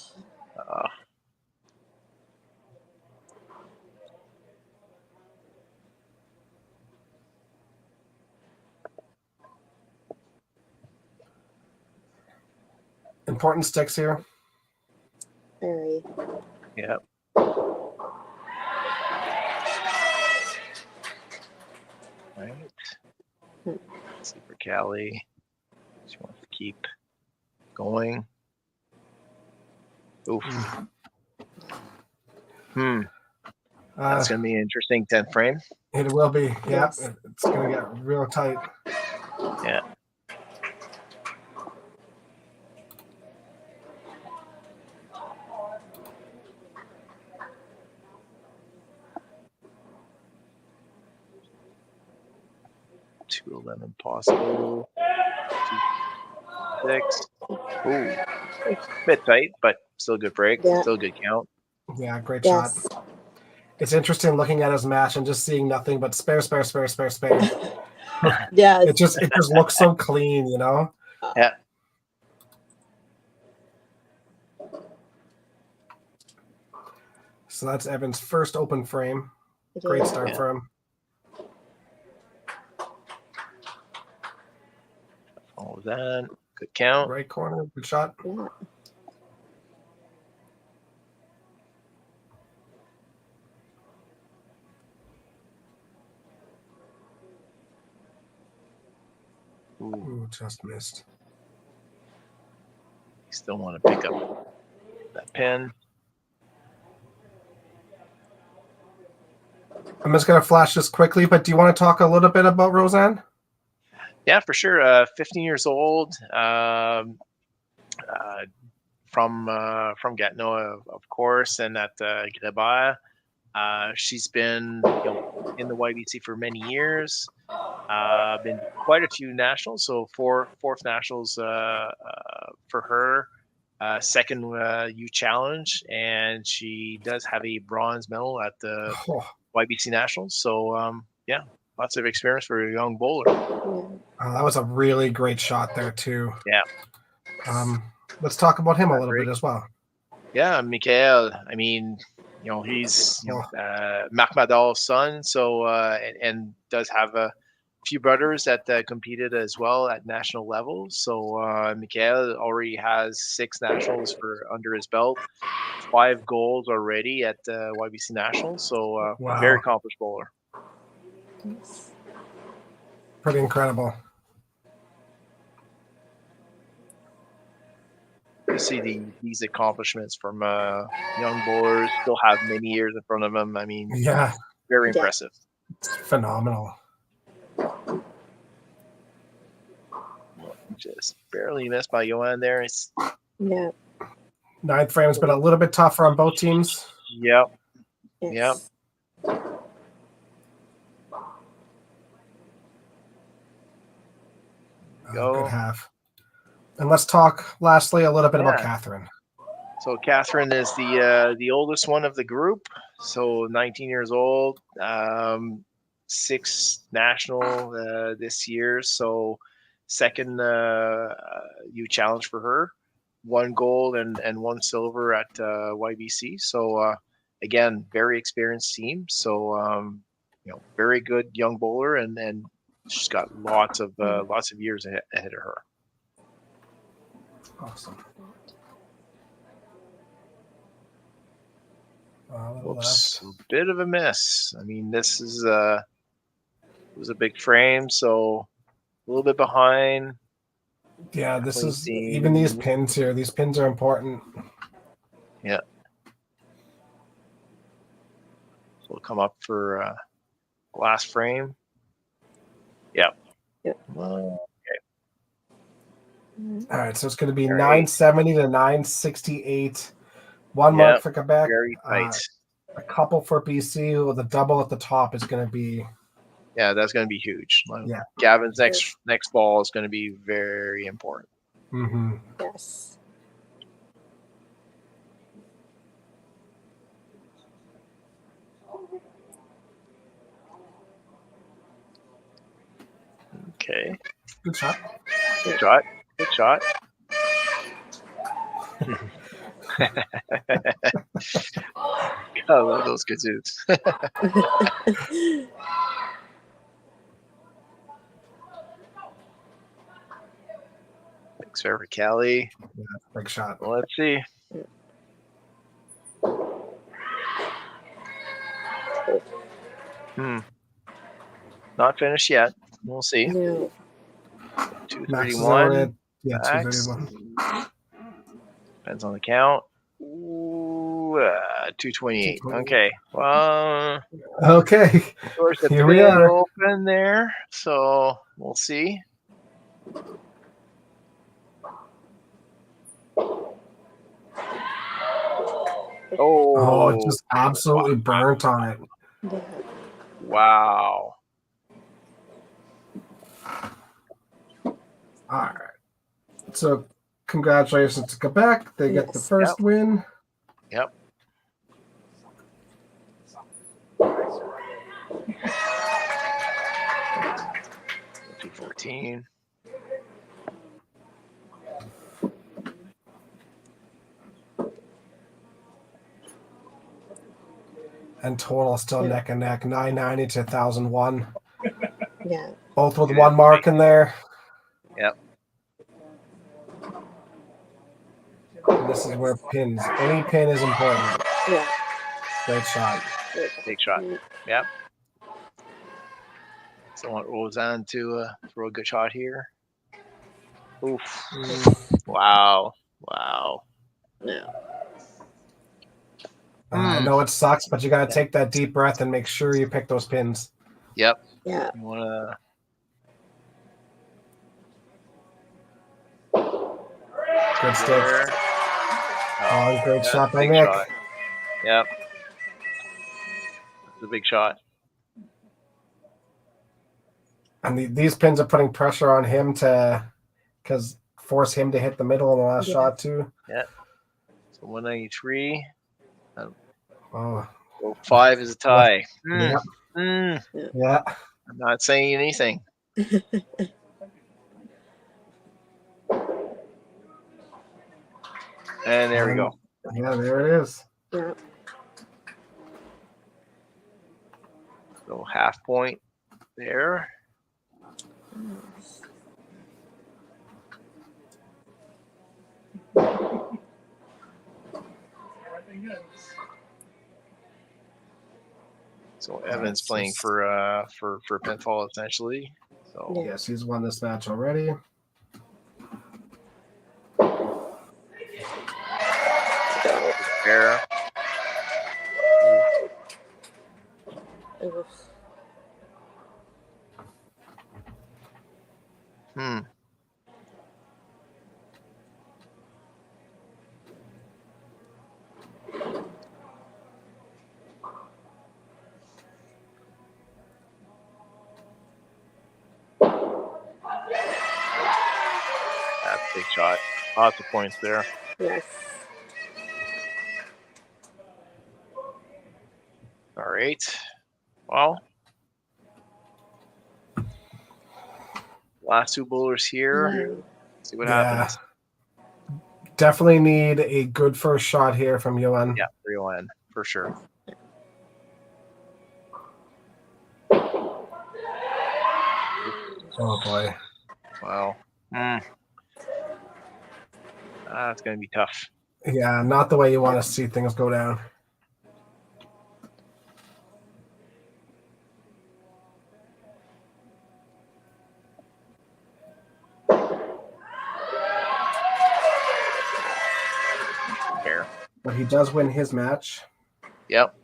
Important sticks here. Very. Yep. Right. Let's see for Callie. She wants to keep going. Oof. That's gonna be an interesting 10th frame. It will be. Yeah, it's gonna get real tight. Yeah. $2.11 possible. 2.6. Ooh, bit tight, but still a good break. Yeah. Still a good count. Yeah, great shot. It's interesting looking at his match and just seeing nothing but spare. Yeah. It just looks so clean, Yeah. So that's Evan's first open frame. Great start for him. All of that. Good count. Right corner. Good shot. Yeah. Ooh, just missed. Still want to pick up that pin. I'm just going to flash this quickly, but do you want to talk a little bit about Roseanne? Yeah, for sure. 15 years old. From Gatineau, of course, and at Creber. She's been in the YBC for many years. Been quite a few nationals, so fourth nationals for her. Second U Challenge, and she does have a bronze medal at the YBC Nationals. So yeah, lots of experience for a young bowler. That was a really great shot there too. Yeah. Let's talk about him a little bit as well. Yeah, Michael. I mean, he's Marc Mador's son, so and does have a few brothers that competed as well at national level. So Michael already has 6 nationals under his belt, 5 goals already at YBC Nationals. So Wow. very accomplished bowler. Pretty incredible. To see these accomplishments from young bowlers, still have many years in front of them. I mean, Yeah. very impressive. It's phenomenal. Just barely missed by Johan there. It's 9th frame's been a little bit tougher on both teams. Yep. Yep. Good half. And let's talk lastly a little bit about Catherine. So Catherine is the oldest one of the group. So 19 years old, 6 national this year. So second U challenge for her. 1 gold and 1 silver at YBC. So again, very experienced team. So very good young bowler, and she's got lots of years ahead of her. Awesome. Oops, a bit of a miss. I mean, this is it was a big frame, so a little bit behind. Yeah, this is even these pins here. These pins are important. Yeah. So we'll come up for last frame. Yep. Okay. All right, so it's going to be 970 to 968. 1 mark for Quebec. Very tight. A couple for BC with a double at the top is going to be. Yeah, that's going to be huge. Yeah. Gavin's next ball is going to be very important. Mm-hmm. Yes. Okay. Good shot. Good shot. Good shot. I love those kazoos. Thanks for Kelly. Yeah, big shot. Well, let's see. Not finished yet. We'll see. No. 231. Yeah, 231. Depends on the count. Ooh, 228. Okay. Well. Okay. Of course, the Here we pin are. open there, so we'll see. Oh, it just absolutely burnt on it. Wow. All right. So, congratulations to Quebec. They get the first win. Yep. $14. And total still neck and neck, 990 to 1001. Yeah. Both with 1 mark in there. Yep. And this is where pins. Any pin is important. Yeah. Great shot. Big shot. Yep. So I want Roseanne to throw a good shot here. Oof. Wow. Wow. Yeah. I know it sucks, but you got to take that deep breath and make sure you pick those pins. Yep. Yeah. You wanna... Good stick. Oh, great shot by big Nick. shot. Yep. It's a big shot. And these pins are putting pressure on him to force him to hit the middle in the last shot too. Yeah. So 193. Oh. So 5 is a tie. Yeah. Yeah. I'm not saying anything. And there we go. Yeah, there it is. Yeah. So half point there. So Evan's playing for pinfall essentially. So yes, he's won this match already. Fair. That's a big shot. Lots of points there. Yes. All right. Well, last two bowlers here. See what happens. Definitely need a good first shot here from Yohan. Yeah, for Yohan, for sure. Oh boy. Wow. That's going to be tough. Yeah, not the way you want to see things go down. Fair. But he does win his match. Yep.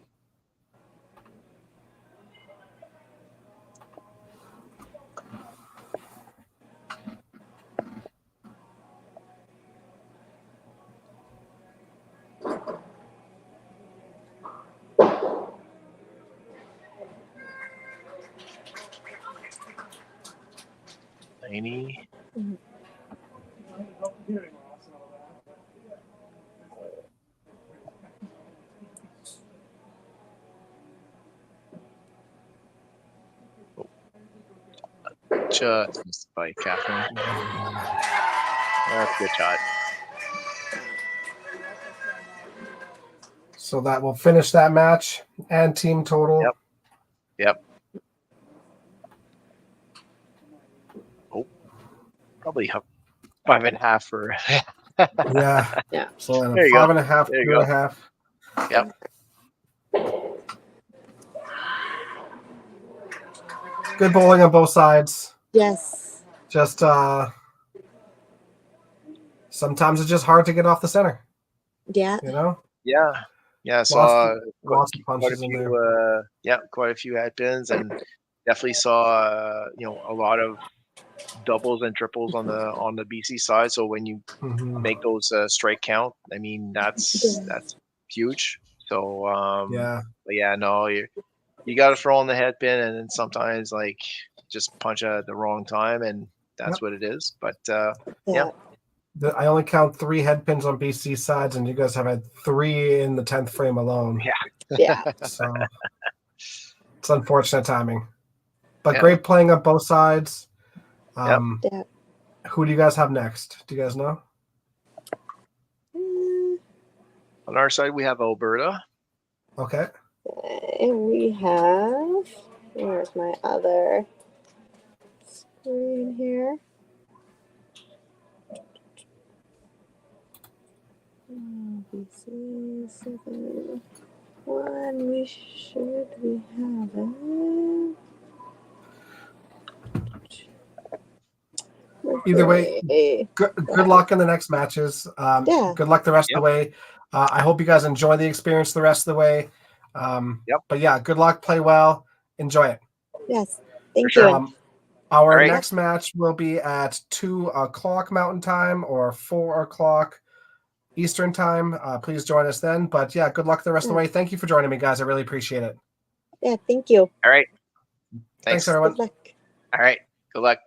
Laney. Just missed by Catherine. That's a good shot. So that will finish that match and team total. Yep. Oh, probably 5.5 for. Yeah. So then There you 5.5, go. There you go. 2.5. Yep. Good bowling on both sides. Yes. Just sometimes it's just hard to get off the center. Yeah. You know? Yeah. Yeah, I saw Lots of quite a punches in there. few quite a few head pins, and definitely saw a lot of doubles and triples on the BC side. So when you make those strike count, I mean that's huge. So but yeah, no, you got to throw on the head pin, and then sometimes like just punch at the wrong time, and that's what it is. But yeah. I only count 3 head pins on BC sides, and you guys have had 3 in the 10th frame alone. Yeah. So it's unfortunate timing. But great playing on both sides. Who do you guys have next? Do you guys know? On our side, we have Alberta. Okay. And we have, where's my other screen here? BC 7 1. We have it. Either way, good luck in the next matches. Good luck the rest of the way. I hope you guys enjoy the experience the rest of the way. But yeah, good luck. Play well. Enjoy it. Yes. Thank you. Our next match will be at 2 o'clock Mountain Time or 4 o'clock Eastern Time. Please join us then. But yeah, good luck the rest of the way. Thank you for joining me, guys. I really appreciate it. Yeah, thank you. All right. Thanks everyone. Good luck. All right. Good luck.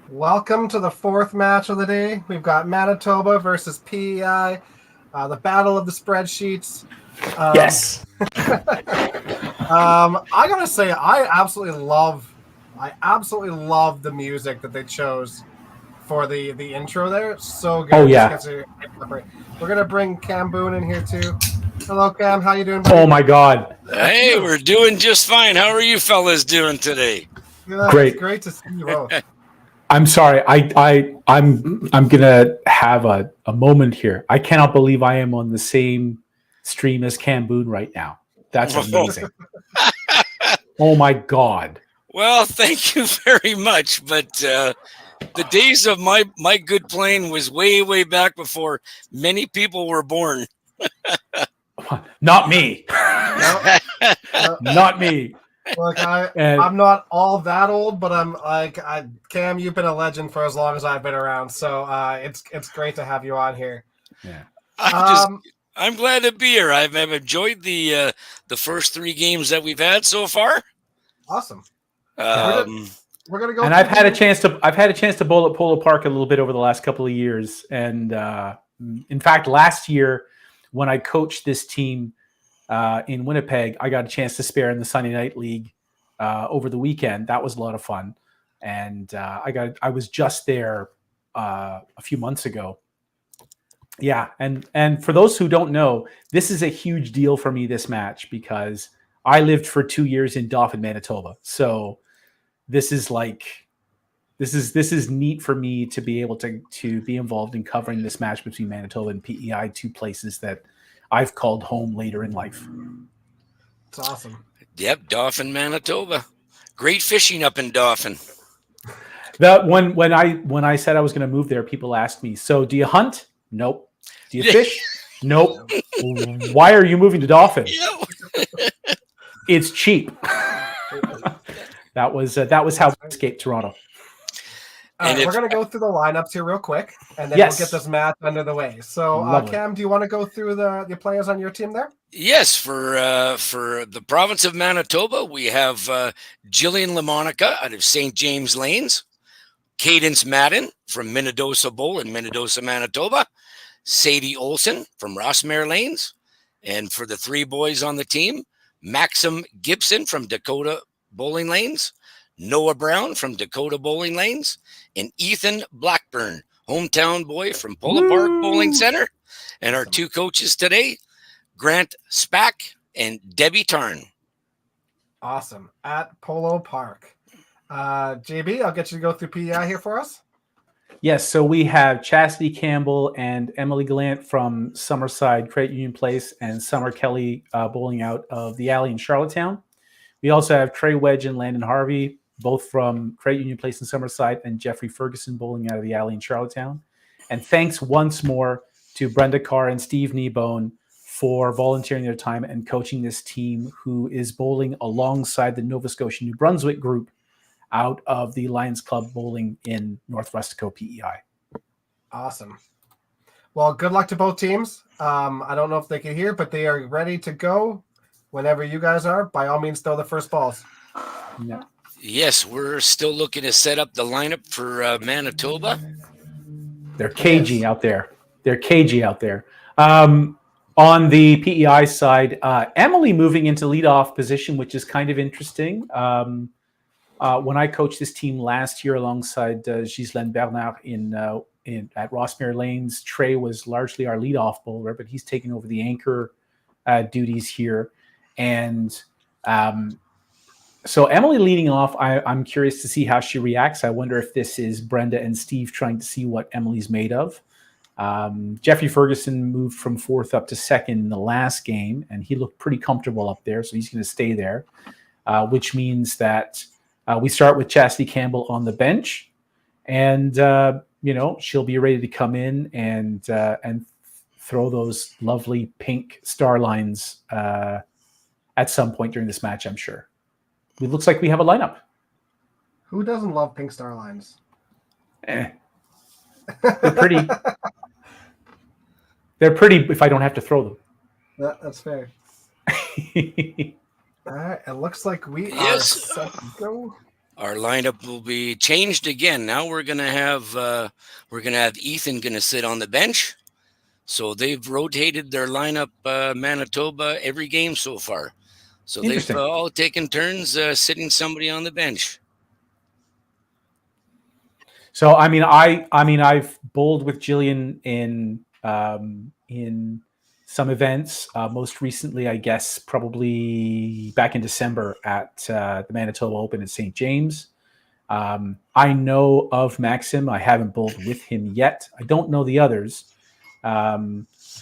Welcome to the fourth match of the day. We've got Manitoba versus PEI, the battle of the spreadsheets. Yes. I gotta say, I absolutely love the music that they chose for the intro there. It's so good. Oh, yeah. We're gonna bring Cam Boone in here too. Hello, Cam. How you doing, buddy? Oh my God. Hey, we're doing just fine. How are you fellas doing today? Yeah, Great. It's great to see you both. I'm sorry. I'm gonna have a moment here. I cannot believe I am on the same stream as Cam Boone right now. That's amazing. Oh my God. Well, thank you very much. But the days of my good playing was way back before many people were born. Not me. Not me. Look, I'm not all that old, but I'm like, Cam, you've been a legend for as long as I've been around, so it's great to have you on here. Yeah. I'm glad to be here. I've enjoyed the first 3 games that we've had so far. Awesome. We're gonna go. And I've had a chance to bowl at Polo Park a little bit over the last couple of years, and in fact, last year when I coached this team in Winnipeg, I got a chance to spare in the Sunday Night League over the weekend. That was a lot of fun, and I was just there a few months ago. Yeah, and for those who don't know, this is a huge deal for me, this match, because I lived for 2 years in Dauphin, Manitoba. So this is neat for me to be able to be involved in covering this match between Manitoba and PEI, 2 places that I've called home later in life. It's awesome. Yep, Dauphin, Manitoba. Great fishing up in Dauphin. When I said I was going to move there, people asked me, "So do you hunt?" Nope. Do you fish? Nope. Why are you moving to Dauphin? It's cheap. That was how I escaped Toronto. All right, we're going to go through the lineups here real quick, and then we'll get this match under the way. So, Cam, do you want to go through the players on your team there? Yes, for the province of Manitoba, we have Jillian LaMonica out of St. James Lanes, Cadence Madden from Minnedosa Bowl in Minnedosa, Manitoba, Sadie Olson from Rossmere Lanes, and for the three boys on the team, Maxim Gibson from Dakota Bowling Lanes, Noah Brown from Dakota Bowling Lanes, and Ethan Blackburn, hometown boy from Polo Park Bowling Center. And our two coaches today, Grant Spack and Debbie Tarn. Awesome. At Polo Park. JB, I'll get you to go through PEI here for us. Yes, so we have Chastity Campbell and Emily Gallant from Summerside Credit Union Place and Summer Kelly bowling out of the Alley in Charlottetown. We also have Trey Wedge and Landon Harvey, both from Credit Union Place in Summerside, and Jeffrey Ferguson bowling out of the Alley in Charlottetown. And thanks once more to Brenda Carr and Steve Kneebone for volunteering their time and coaching this team, who is bowling alongside the Nova Scotia New Brunswick group out of the Lions Club Bowling in North Rustico, PEI. Awesome. Well, good luck to both teams. I don't know if they can hear, but they are ready to go whenever you guys are. By all means, throw the first balls. Yeah. Yes, we're still looking to set up the lineup for Manitoba. They're cagey out there. On the PEI side, Emily moving into leadoff position, which is kind of interesting. When I coached this team last year alongside Ghislaine Bernard at Rossmere Lanes, Trey was largely our leadoff bowler, but he's taken over the anchor duties here. And so Emily leading off, I'm curious to see how she reacts. I wonder if this is Brenda and Steve trying to see what Emily's made of. Jeffrey Ferguson moved from fourth up to second in the last game, and he looked pretty comfortable up there, so he's going to stay there, which means that we start with Chastity Campbell on the bench, and she'll be ready to come in and throw those lovely pink star lines at some point during this match, I'm sure. It looks like we have a lineup. Who doesn't love pink star lines? They're pretty. They're pretty if I don't have to throw them. That's fair. All right, it looks like we are set to go. Our lineup will be changed again. Now we're gonna have Ethan gonna sit on the bench. So they've rotated their lineup, Manitoba, every game so far. So they've all taken turns sitting somebody on the bench. So I've bowled with Jillian in some events. Most recently, I guess probably back in December at the Manitoba Open in St. James. I know of Maxim. I haven't bowled with him yet. I don't know the others.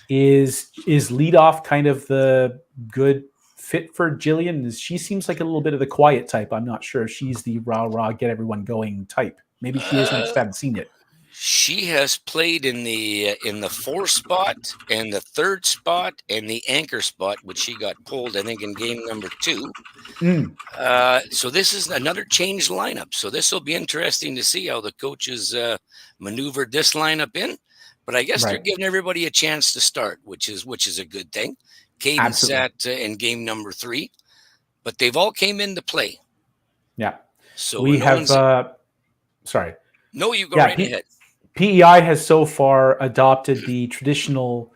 Is leadoff kind of the good fit for Jillian? She seems like a little bit of the quiet type. I'm not sure if she's the rah get everyone going type. Maybe she is. I just haven't seen it. She has played in the 4 spot and the 3rd spot and the anchor spot, which she got pulled, I think, in game number 2. So this is another changed lineup. So this will be interesting to see how the coaches maneuvered this lineup in. But I guess they're giving everybody a chance to start, which is a good thing. Caden sat in game number 3, but they've all came into play. Yeah. So we have. Sorry. No, you go right ahead. PEI has so far adopted the traditional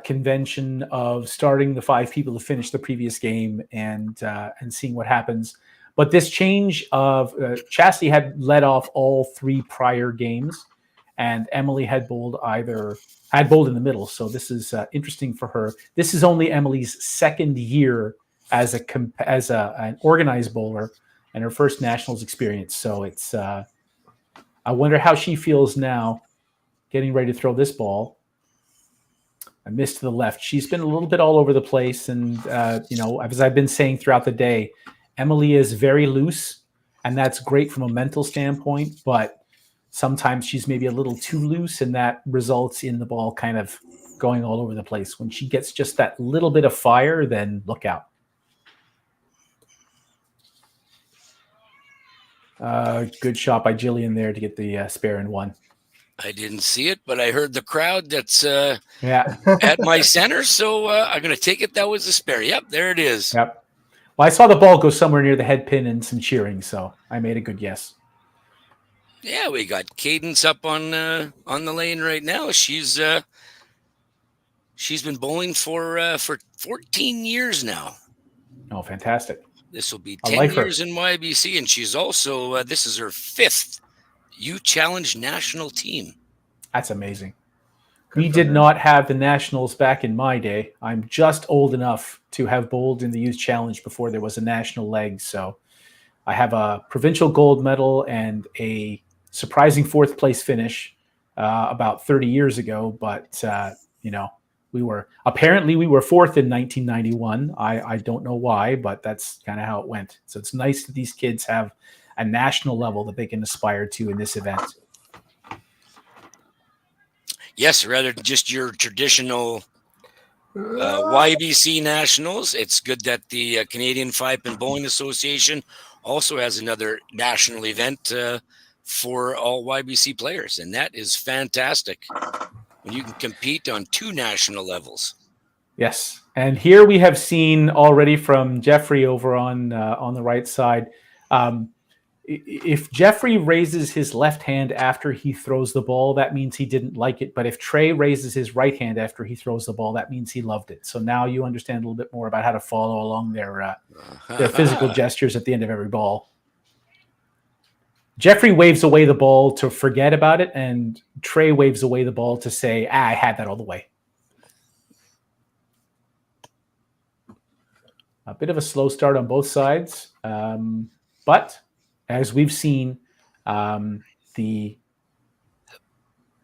convention of starting the 5 people to finish the previous game and seeing what happens. But this change of Chastity had led off all 3 prior games, and Emily had bowled in the middle. So this is interesting for her. This is only Emily's 2nd year as an organized bowler and her first nationals experience. So it's. I wonder how she feels now getting ready to throw this ball. I missed to the left. She's been a little bit all over the place. And, as I've been saying throughout the day, Emily is very loose, and that's great from a mental standpoint. But sometimes she's maybe a little too loose, and that results in the ball kind of going all over the place. When she gets just that little bit of fire, then look out. Good shot by Jillian there to get the spare in one. I didn't see it, but I heard the crowd that's Yeah. at my center, so I'm going to take it that was a spare. Yep, there it is. Yep. Well, I saw the ball go somewhere near the head pin and some cheering, so I made a good guess. Yeah, we got Cadence up on the lane right now. She's been bowling for 14 years now. Oh, fantastic. This will be I 10 like her. years in YBC, and she's also this is her 5th U Challenge national team. That's amazing. We did not have the nationals back in my day. I'm just old enough to have bowled in the Youth Challenge before there was a national leg. So I have a provincial gold medal and a surprising 4th place finish about 30 years ago. But, we were 4th in 1991. I don't know why, but that's kind of how it went. So it's nice that these kids have a national level that they can aspire to in this event. Yes, rather than just your traditional YBC nationals, it's good that the Canadian 5-Pin Bowling Association also has another national event for all YBC players, and that is fantastic when you can compete on 2 national levels. Yes, and here we have seen already from Jeffrey over on the right side. If Jeffrey raises his left hand after he throws the ball, that means he didn't like it. But if Trey raises his right hand after he throws the ball, that means he loved it. So now you understand a little bit more about how to follow along their physical gestures at the end of every ball. Jeffrey waves away the ball to forget about it, and Trey waves away the ball to say, I had that all the way. A bit of a slow start on both sides, but as we've seen, the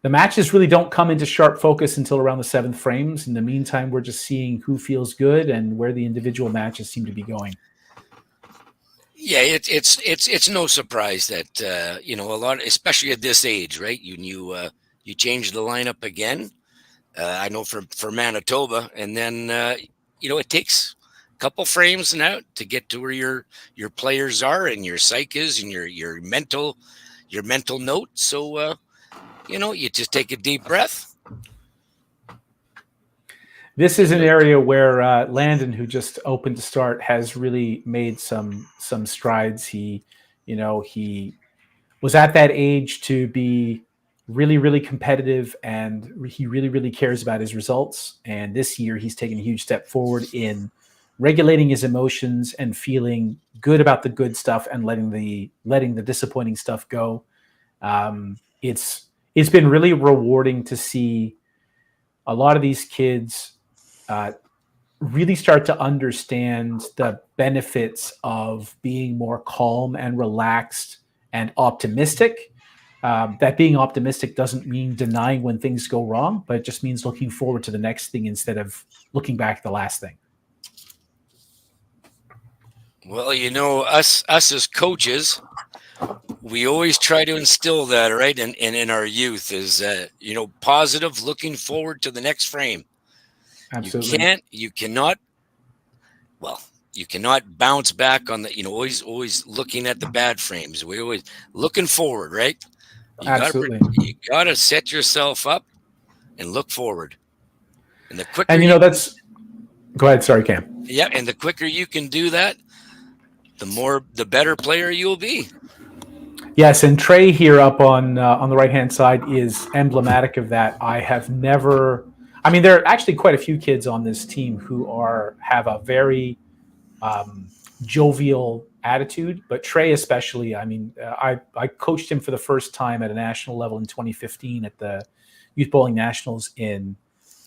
matches really don't come into sharp focus until around the 7th frames. In the meantime, we're just seeing who feels good and where the individual matches seem to be going. Yeah, it's no surprise that a lot, especially at this age, right? You change the lineup again. I know for Manitoba, and then it takes couple frames now to get to where your players are and your psyche is and your mental note. So you just take a deep breath. This is an area where Landon, who just opened to start, has really made some strides. He was at that age to be really, really competitive, and he really, really cares about his results. And this year he's taken a huge step forward in regulating his emotions and feeling good about the good stuff and letting the disappointing stuff go. It's been really rewarding to see a lot of these kids really start to understand the benefits of being more calm and relaxed and optimistic. That being optimistic doesn't mean denying when things go wrong, but it just means looking forward to the next thing instead of looking back at the last thing. Well, us as coaches, we always try to instill that, right? And in our youth is, positive, looking forward to the next frame. Absolutely. You cannot bounce back on the, always looking at the bad frames. We always looking forward, right? Absolutely. You got to set yourself up and look forward. And the quicker go ahead. Sorry, Cam. Yeah. And the quicker you can do that, the better player you'll be. Yes, and Trey here up on the right-hand side is emblematic of that. there are actually quite a few kids on this team who have a very jovial attitude, but Trey especially. I coached him for the first time at a national level in 2015 at the Youth Bowling Nationals in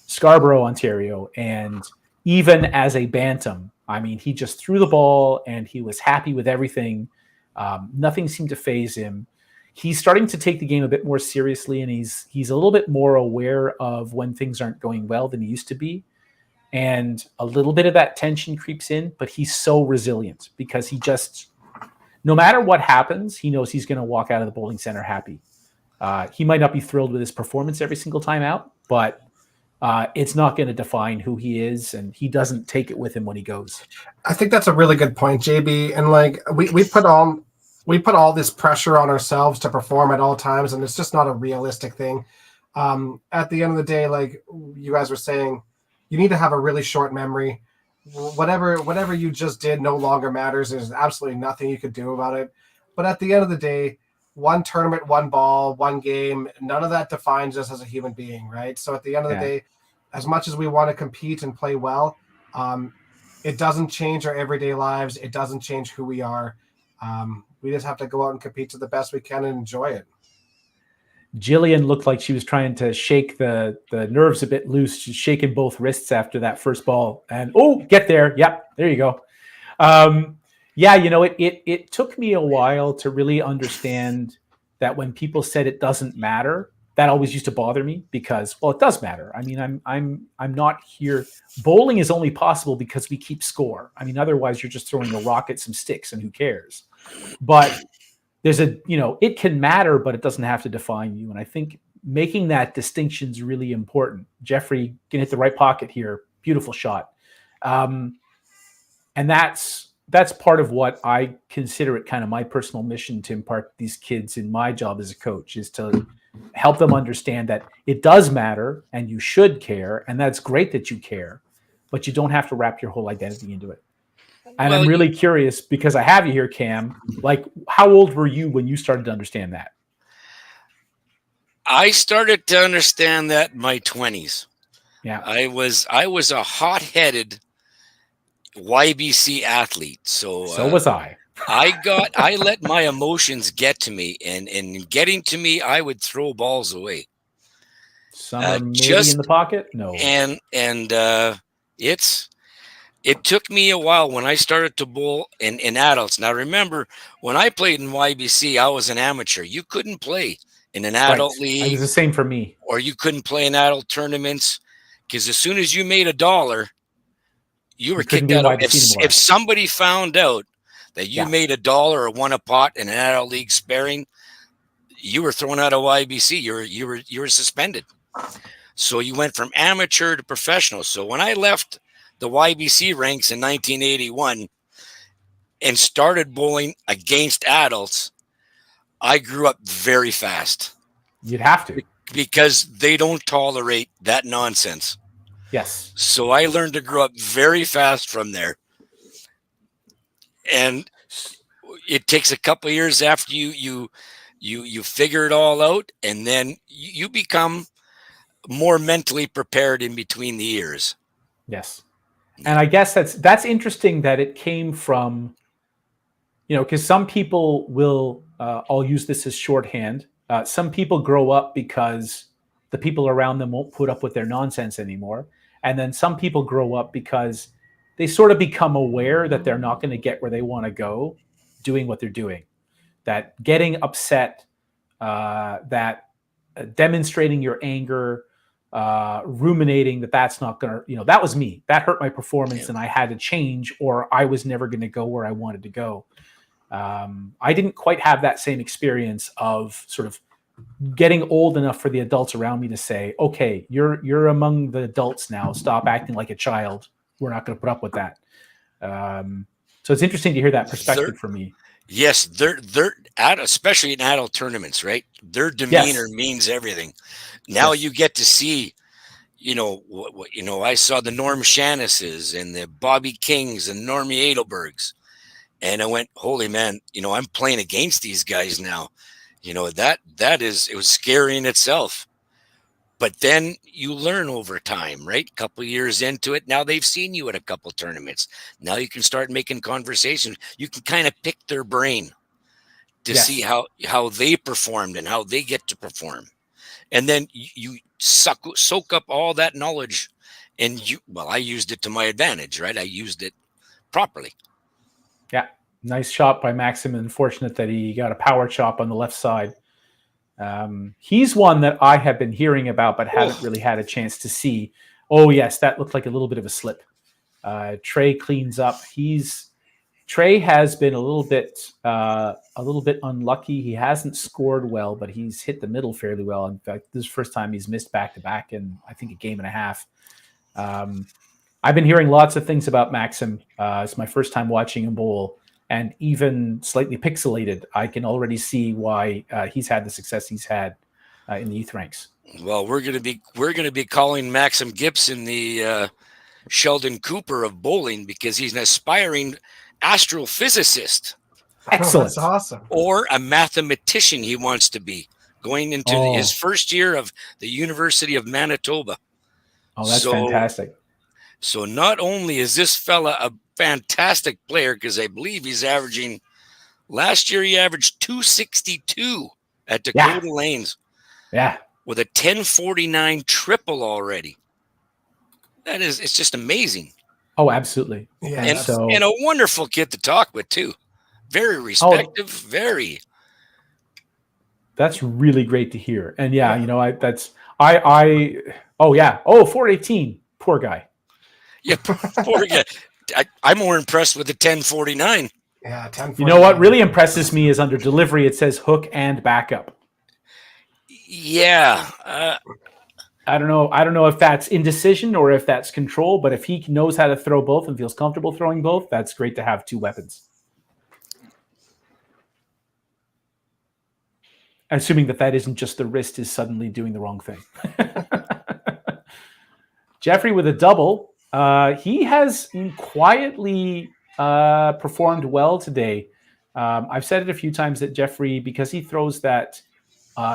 Scarborough, Ontario, and even as a bantam, he just threw the ball and he was happy with everything. Nothing seemed to faze him. He's starting to take the game a bit more seriously, and he's a little bit more aware of when things aren't going well than he used to be. And a little bit of that tension creeps in, but he's so resilient because no matter what happens, he knows he's going to walk out of the bowling center happy. He might not be thrilled with his performance every single time out, but it's not going to define who he is, and he doesn't take it with him when he goes. I think that's a really good point, JB. And we put we put all this pressure on ourselves to perform at all times, and it's just not a realistic thing. At the end of the day, like you guys were saying, you need to have a really short memory. Whatever you just did no longer matters. There's absolutely nothing you could do about it. But at the end of the day, one tournament, one ball, one game, none of that defines us as a human being, right? So at the end of the day, as much as we want to compete and play well, it doesn't change our everyday lives. It doesn't change who we are. We just have to go out and compete to the best we can and enjoy it. Jillian looked like she was trying to shake the nerves a bit loose. She's shaking both wrists after that first ball. And, get there. Yep, there you go. It took me a while to really understand that when people said it doesn't matter, that always used to bother me because, it does matter. I mean, I'm not here. Bowling is only possible because we keep score. I mean, otherwise you're just throwing a rock at some sticks and who cares? But there's it can matter, but it doesn't have to define you. And I think making that distinction is really important. Jeffrey can hit the right pocket here. Beautiful shot. And that's part of what I consider it kind of my personal mission to impart to these kids in my job as a coach is to help them understand that it does matter and you should care. And that's great that you care, but you don't have to wrap your whole identity into it. And I'm really curious because I have you here, Cam, like how old were you when you started to understand that? I started to understand that in my 20s. Yeah. I was a hot-headed YBC athlete. So was I. I let my emotions get to me, and in getting to me, I would throw balls away. Some maybe in the pocket? No. And it took me a while when I started to bowl in adults. Now remember, when I played in YBC, I was an amateur. You couldn't play in an adult league. It was the same for me. Or you couldn't play in adult tournaments because as soon as you made $1, you were kicked out. If somebody found out that you made $1 or won a pot in an adult league sparing, you were thrown out of YBC. You were suspended. So you went from amateur to professional. So when I left the YBC ranks in 1981 and started bowling against adults, I grew up very fast. You'd have to. Because they don't tolerate that nonsense. Yes. So I learned to grow up very fast from there. And it takes a couple of years after you figure it all out, and then you become more mentally prepared in between the years. Yes. And I guess that's interesting that it came from, because some people will, I'll use this as shorthand. Some people grow up because the people around them won't put up with their nonsense anymore. And then some people grow up because they sort of become aware that they're not going to get where they want to go doing what they're doing. That getting upset, that demonstrating your anger, ruminating that's not going to, that was me. That hurt my performance and I had to change or I was never going to go where I wanted to go. I didn't quite have that same experience of sort of getting old enough for the adults around me to say, okay, you're among the adults now. Stop acting like a child. We're not going to put up with that. So it's interesting to hear that perspective from me. Yes, they're especially in adult tournaments, right? Their demeanor means everything. Now you get to see, I saw the Norm Shanises and the Bobby Kings and Normie Edelbergs, and I went, holy man, I'm playing against these guys now. It was scary in itself. But then you learn over time, right? A couple of years into it, now they've seen you at a couple tournaments. Now you can start making conversations. You can kind of pick their brain to see how they performed and how they get to perform. And then you soak up all that knowledge, and I used it to my advantage, right? I used it properly. Yeah, nice shot by Maxim. Unfortunate that he got a power chop on the left side. He's one that I have been hearing about, but haven't really had a chance to see. Oh yes, that looked like a little bit of a slip. Trey cleans up. Trey has been a little bit unlucky. He hasn't scored well, but he's hit the middle fairly well. In fact, this is the first time he's missed back-to-back in, I think, a game and a half. I've been hearing lots of things about Maxim. It's my first time watching him bowl, and even slightly pixelated, I can already see why he's had the success he's had in the youth ranks. Well, we're gonna be calling Maxim Gibson the Sheldon Cooper of bowling, because he's an aspiring astrophysicist. Excellent. That's awesome. Or a mathematician he wants to be, going into his first year of the University of Manitoba. Oh, that's fantastic. So not only is this fella a fantastic player, because I believe he's averaging, last year he averaged 262 at Dakota Lanes. Yeah. With a 1049 triple already. It's just amazing. Oh, absolutely. Yeah. And a wonderful kid to talk with too. Very respectful, very. That's really great to hear. And yeah, you know, 418. Poor guy. Yeah, poor guy. I'm more impressed with the 1049. Yeah, 1049. You know what really impresses me is under delivery, it says hook and backup. Yeah. I don't know if that's indecision or if that's control, but if he knows how to throw both and feels comfortable throwing both, that's great to have two weapons. Assuming that isn't just the wrist is suddenly doing the wrong thing. Jeffrey with a double. He has quietly performed well today. I've said it a few times that Jeffrey, because he throws that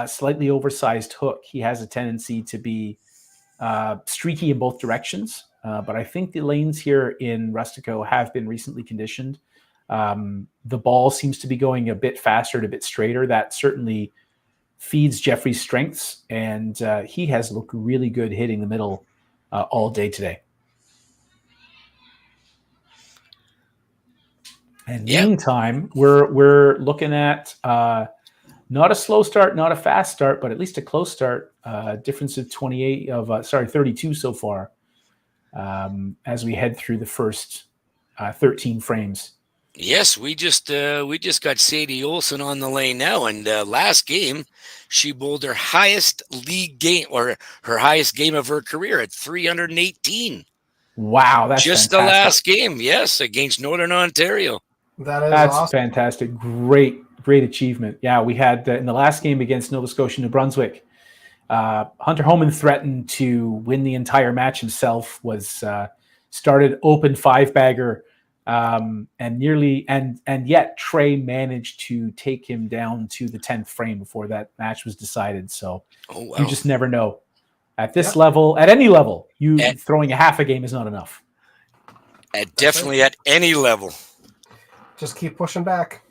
slightly oversized hook, he has a tendency to be streaky in both directions. But I think the lanes here in Rustico have been recently conditioned. The ball seems to be going a bit faster and a bit straighter. That certainly feeds Jeffrey's strengths, and he has looked really good hitting the middle all day today. And meantime, we're looking at not a slow start, not a fast start, but at least a close start. Difference of 32 so far as we head through the first 13 frames. Yes, we just got Sadie Olson on the lane now, and last game she bowled her highest league game, or her highest game of her career, at 318. Wow, that's just fantastic. The last game, yes, against Northern Ontario. That's awesome. Fantastic, great achievement. Yeah, we had in the last game against Nova Scotia, New Brunswick, Hunter Homan threatened to win the entire match himself. Was started open 5-bagger. And yet Trey managed to take him down to the 10th frame before that match was decided. So you just never know. At this level, at any level, throwing a half a game is not enough. Definitely at any level. Just keep pushing back.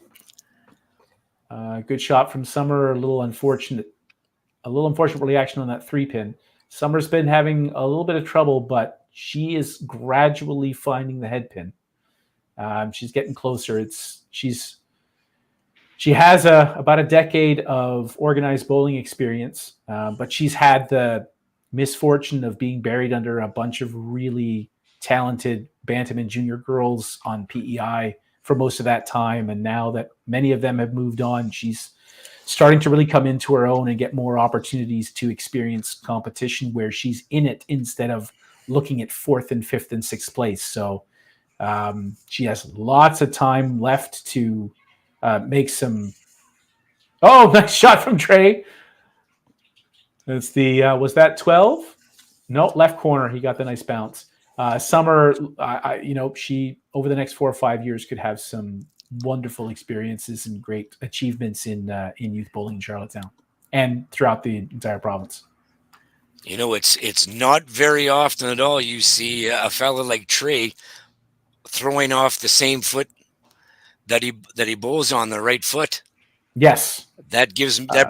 Good shot from Summer. A little unfortunate reaction on that 3-pin. Summer's been having a little bit of trouble, but she is gradually finding the head pin. She's getting closer. She has about a decade of organized bowling experience, but she's had the misfortune of being buried under a bunch of really talented bantam and junior girls on PEI for most of that time. And now that many of them have moved on, she's starting to really come into her own and get more opportunities to experience competition where she's in it instead of looking at 4th and 5th and 6th place. So she has lots of time left to make some. Oh, nice shot from Trey. That's was that 12? No, left corner. He got the nice bounce. Summer, she over the next 4 or 5 years could have some wonderful experiences and great achievements in youth bowling in Charlottetown and throughout the entire province. You know, it's not very often at all you see a fella like Trey throwing off the same foot that he bowls on, the right foot. Yes. That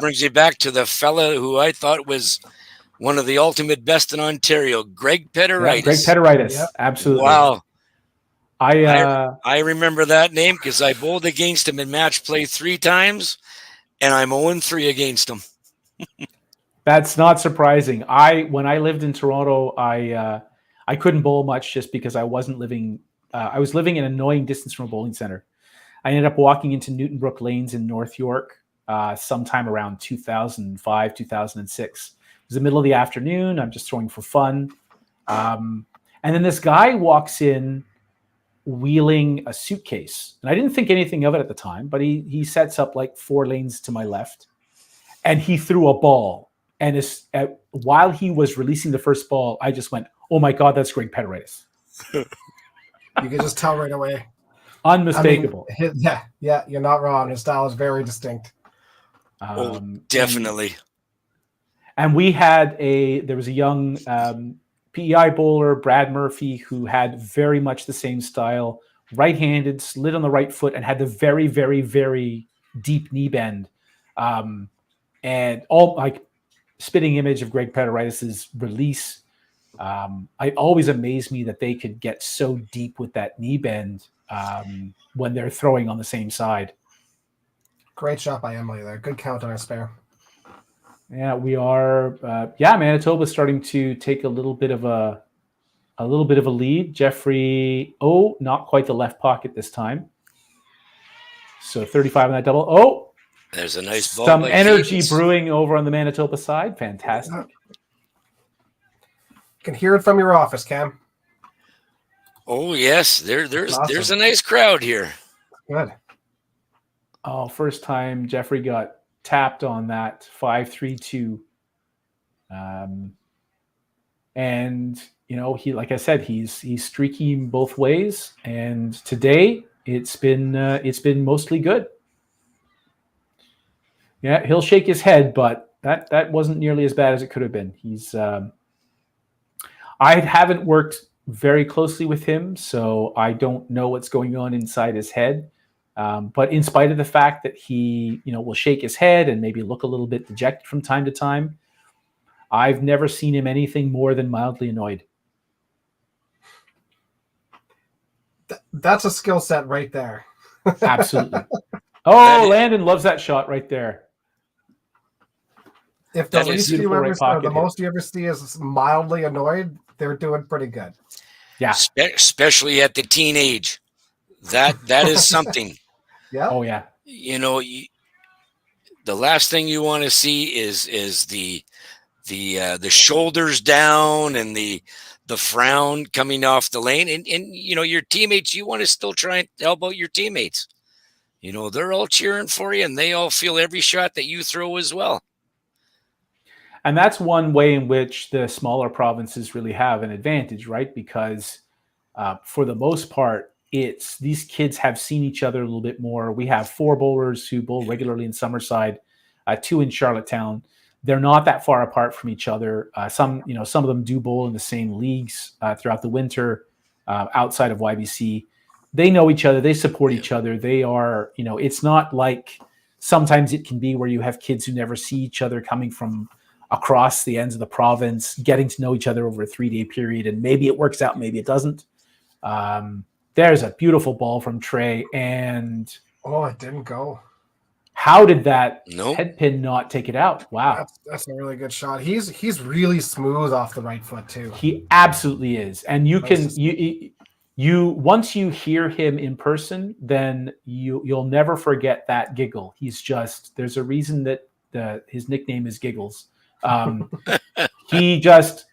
brings me back to the fella who I thought was one of the ultimate best in Ontario, Greg Pederitis. Yeah, Greg Pederitis, yep. Absolutely. Wow. I remember that name because I bowled against him in match play 3 times, and I'm 0-3 against him. That's not surprising. When I lived in Toronto, I couldn't bowl much just because I wasn't living. I was living an annoying distance from a bowling center. I ended up walking into Newton Brook Lanes in North York sometime around 2005, 2006. It was the middle of the afternoon. I'm just throwing for fun. And then this guy walks in wheeling a suitcase. And I didn't think anything of it at the time, but he sets up like 4 lanes to my left, and he threw a ball. And while he was releasing the first ball, I just went, "Oh my God, that's Greg Pederitis." You can just tell right away. Unmistakable. I mean, yeah, you're not wrong. His style is very distinct. Definitely. And we had there was a young PEI bowler, Brad Murphy, who had very much the same style, right-handed, slid on the right foot, and had the very, very, very deep knee bend. And all like spitting image of Greg Pederitis' release. It always amazed me that they could get so deep with that knee bend when they're throwing on the same side. Great shot by Emily there. Good count on her spare. Yeah, we are. Manitoba's starting to take a little bit of a lead. Jeffrey, not quite the left pocket this time. So 35 on that double. There's a nice ball. Some by energy Keatons. brewing over on the Manitoba side. Fantastic. Can hear it from your office, Cam. Oh yes, there's Awesome. a nice crowd here. Good. First time Jeffrey got tapped on that 5-3-2. And he, like I said, he's streaking both ways, and today it's been mostly good. Yeah, he'll shake his head, but that wasn't nearly as bad as it could have been. I haven't worked very closely with him, so I don't know what's going on inside his head. But in spite of the fact that he, will shake his head and maybe look a little bit dejected from time to time, I've never seen him anything more than mildly annoyed. That's a skill set right there. Absolutely. Landon loves that shot right there. If the least you ever or the hit. most you ever see is mildly annoyed, they're doing pretty good. Yeah. Especially at the teenage. That is something. Yeah. Oh yeah. The last thing you want to see is the shoulders down and the frown coming off the lane, and your teammates. You want to still try and help out your teammates. They're all cheering for you, and they all feel every shot that you throw as well. And that's one way in which the smaller provinces really have an advantage, right? Because for the most part, these kids have seen each other a little bit more. We have 4 bowlers who bowl regularly in Summerside, 2 in Charlottetown. They're not that far apart from each other. Some of them do bowl in the same leagues throughout the winter outside of YBC. They know each other. They support each other. They are, it's not like sometimes it can be where you have kids who never see each other coming from across the ends of the province, getting to know each other over a 3-day period. And maybe it works out, maybe it doesn't. There's a beautiful ball from Trey. And it didn't go. How did that head pin not take it out? Wow. That's a really good shot. He's really smooth off the right foot too. He absolutely is. And you can once you hear him in person, then you'll never forget that giggle. He's just, there's a reason that his nickname is Giggles. He just,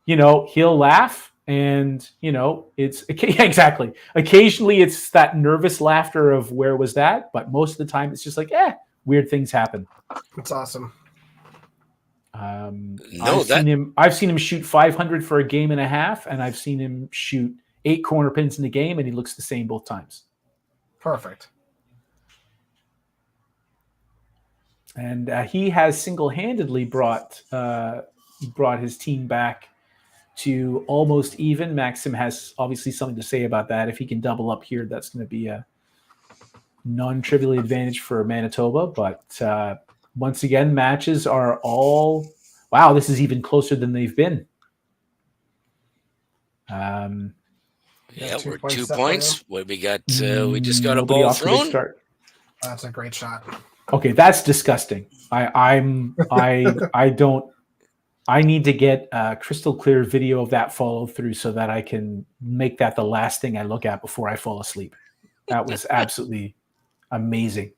he'll laugh, and it's exactly. Occasionally it's that nervous laughter of where was that, but most of the time it's just like, weird things happen. It's awesome. I've seen him shoot 500 for a game and a half, and I've seen him shoot 8 corner pins in the game, and he looks the same both times. Perfect. And he has single-handedly brought his team back to almost even. Maxim has obviously something to say about that. If he can double up here, that's going to be a non-trivial advantage for Manitoba. But once again, matches are all, wow, this is even closer than they've been. We're 2 points. What we got? We just got a ball thrown. That's a great shot. Okay, that's disgusting. I need to get a crystal clear video of that follow through so that I can make that the last thing I look at before I fall asleep. That was absolutely amazing.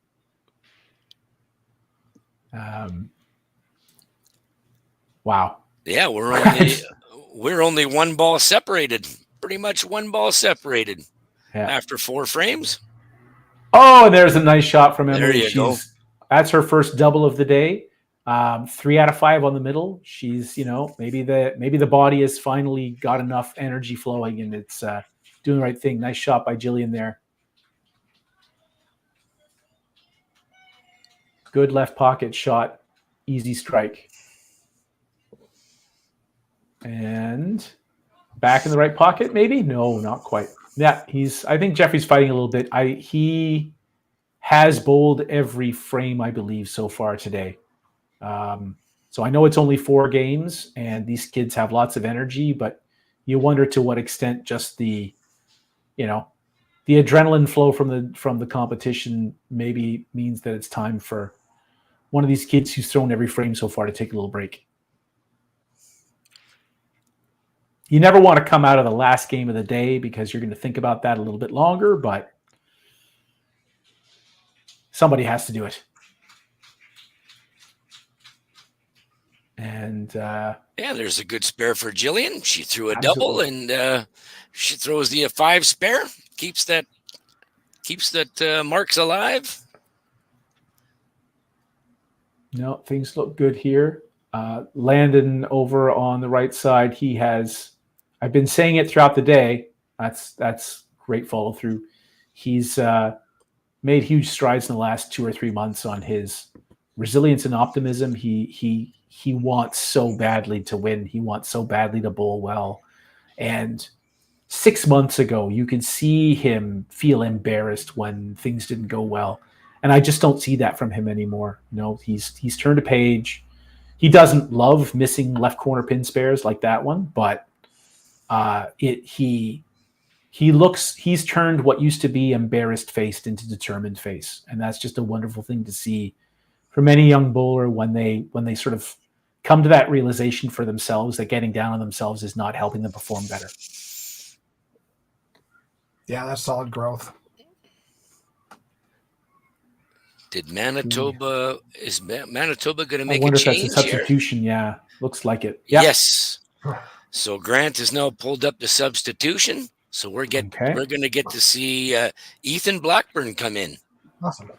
Wow. Yeah, we're only 1 ball separated. Pretty much 1 ball separated. after 4 frames. Oh, and there's a nice shot from Emily. There you go. That's her first double of the day. 3 out of 5 on the middle. She's, maybe the body has finally got enough energy flowing and it's doing the right thing. Nice shot by Jillian there. Good left pocket shot. Easy strike. And back in the right pocket, maybe? No, not quite. Yeah, I think Jeffrey's fighting a little bit. He has bowled every frame, I believe, so far today. So I know it's only 4 games and these kids have lots of energy, but you wonder to what extent just the adrenaline flow from the competition maybe means that it's time for one of these kids who's thrown every frame so far to take a little break. You never want to come out of the last game of the day because you're going to think about that a little bit longer, but somebody has to do it. And there's a good spare for Jillian. She threw a Absolutely. double, and she throws the 5 spare. Keeps that marks alive. No, things look good here. Landon over on the right side. I've been saying it throughout the day. That's great follow through. He's made huge strides in the last 2 or 3 months on his resilience and optimism. He wants so badly to win. He wants so badly to bowl well. And 6 months ago, you could see him feel embarrassed when things didn't go well. And I just don't see that from him anymore. He's turned a page. He doesn't love missing left corner pin spares like that one, but he's turned what used to be embarrassed face into determined face. And that's just a wonderful thing to see from any young bowler when they sort of come to that realization for themselves that getting down on themselves is not helping them perform better. Yeah, that's solid growth. Is Manitoba going to make I wonder a if that's a change substitution. here? Yeah, looks like it. Yep. Yes. So Grant has now pulled up the substitution. So we're going to get to see Ethan Blackburn come in. Awesome.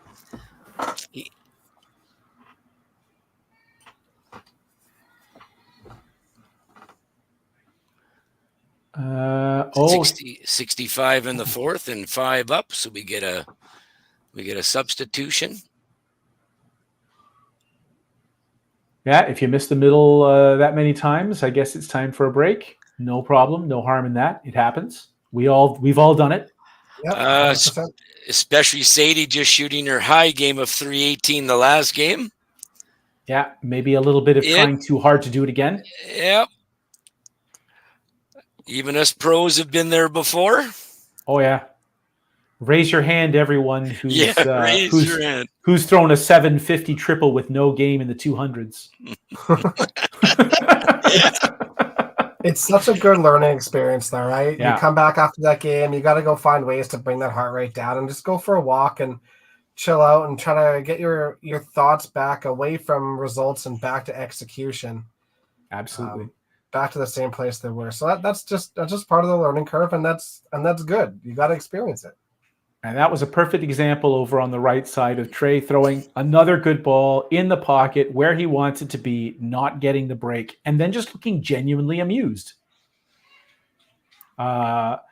Oh, 65 in the 4th and 5 up. So we get a substitution. yeah. If you miss the middle that many times, I guess it's time for a break. No problem. No harm in that. It happens. We've all done it. Yep, especially Sadie just shooting her high game of 318 the last game. Yeah, maybe a little bit of trying too hard to do it again. Yep. Even us pros have been there before. Oh yeah. Raise your hand, everyone who's raise your hand. Who's thrown a 750 triple with no game in the 200s. It's such a good learning experience, though, right? Yeah. You come back after that game, you got to go find ways to bring that heart rate down and just go for a walk and chill out and try to get your thoughts back away from results and back to execution. Absolutely. Back to the same place they were. So that's just part of the learning curve, and that's good. You got to experience it. And that was a perfect example over on the right side of Trey throwing another good ball in the pocket where he wants it to be, not getting the break, and then just looking genuinely amused. Now,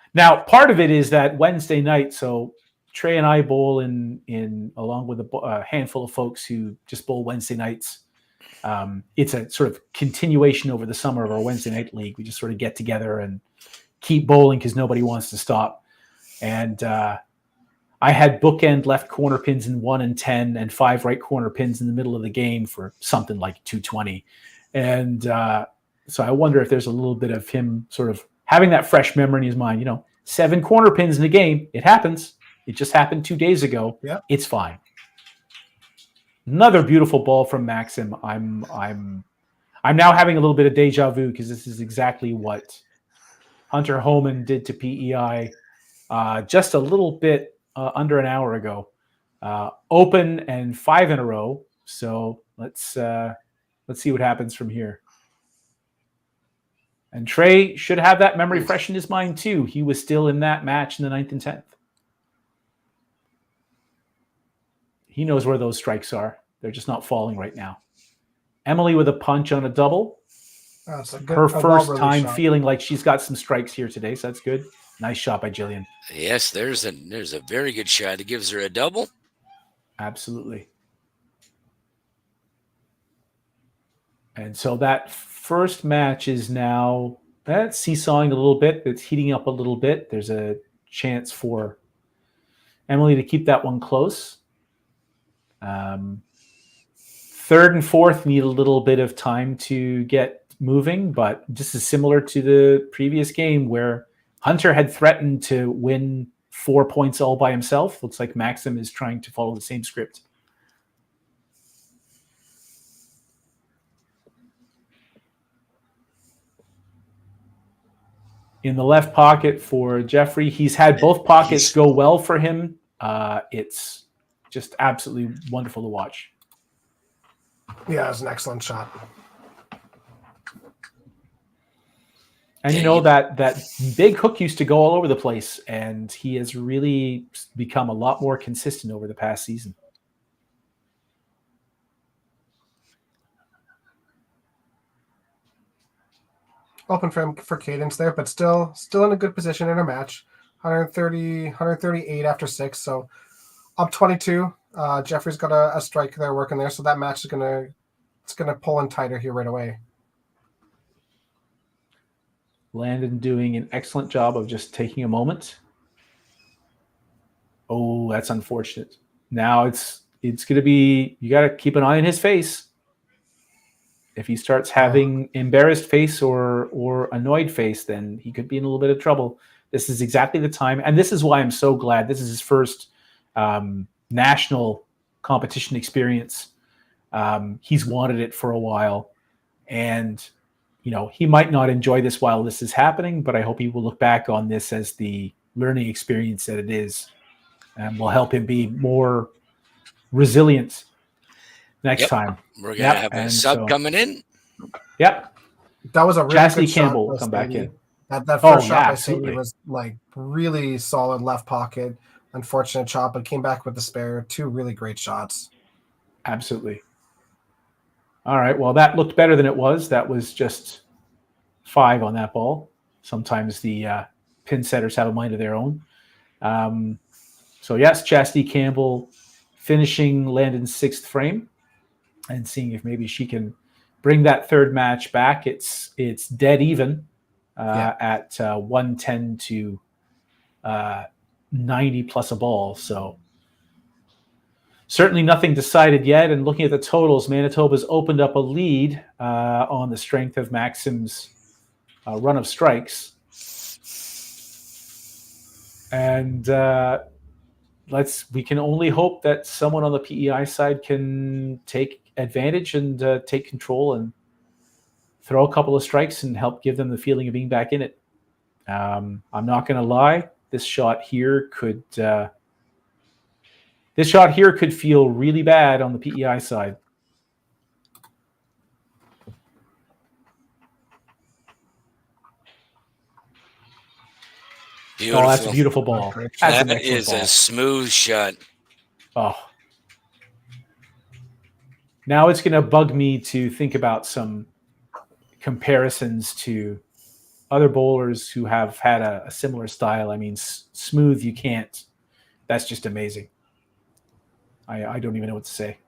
part of it is that Wednesday night, so Trey and I bowl in along with a handful of folks who just bowl Wednesday nights. It's a sort of continuation over the summer of our Wednesday night league. We just sort of get together and keep bowling because nobody wants to stop. And I had bookend left corner pins in 1 and 10 and 5 right corner pins in the middle of the game for something like 220. And so I wonder if there's a little bit of him sort of having that fresh memory in his mind. 7 corner pins in a game. It happens. It just happened 2 days ago. Yeah. It's fine. Another beautiful ball from Maxim. I'm now having a little bit of deja vu because this is exactly what Hunter Homan did to PEI just a little bit under an hour ago. Open and 5 in a row. So let's see what happens from here. And Trey should have that memory fresh in his mind too. He was still in that match in the 9th and 10th. He knows where those strikes are. They're just not falling right now. Emily with a punch on a double. That's a Her first well-released time shot. feeling like she's got some strikes here today, so that's good. Nice shot by Jillian. Yes, there's a very good shot. It gives her a double. Absolutely. And so that first match is now that's seesawing a little bit. It's heating up a little bit. There's a chance for Emily to keep that one close. Third and fourth need a little bit of time to get moving, but this is similar to the previous game where Hunter had threatened to win 4 points all by himself. Looks like Maxim is trying to follow the same script. In the left pocket for Jeffrey, he's had both pockets go well for him. It's just absolutely wonderful to watch. Yeah, it was an excellent shot. And you know that big hook used to go all over the place, and he has really become a lot more consistent over the past season. Open for him for Cadence there, but still in a good position in a match. 138 after 6, so up 22. Jeffrey's got a strike there working there, so that match is gonna pull in tighter here right away. Landon doing an excellent job of just taking a moment. Oh, that's unfortunate. Now it's going to be, you got to keep an eye on his face. If he starts having embarrassed face or annoyed face, then he could be in a little bit of trouble. This is exactly the time. And this is why I'm so glad. This is his first national competition experience. He's wanted it for a while. And you know, he might not enjoy this while this is happening, but I hope he will look back on this as the learning experience that it is, and will help him be more resilient next time. We're going to have a sub coming in. Yep. That was a really Chastity good Campbell shot. will come back in. That first shot by absolutely. Sadie was like really solid left pocket. Unfortunate shot, but came back with the spare. 2 really great shots. Absolutely. All right. Well, that looked better than it was. That was just 5 on that ball. Sometimes the pin setters have a mind of their own. So yes, Chastity Campbell finishing Landon's 6th frame and seeing if maybe she can bring that third match back. It's dead even at 110 to 90 plus a ball. So certainly nothing decided yet. And looking at the totals, Manitoba's opened up a lead on the strength of Maxim's run of strikes. And we can only hope that someone on the PEI side can take advantage and take control and throw a couple of strikes and help give them the feeling of being back in it. I'm not going to lie. This shot here could feel really bad on the PEI side. Beautiful. Oh, that's a beautiful ball. That is a smooth shot. Oh. Now it's going to bug me to think about some comparisons to other bowlers who have had a similar style. I mean, smooth, you can't. That's just amazing. I don't even know what to say.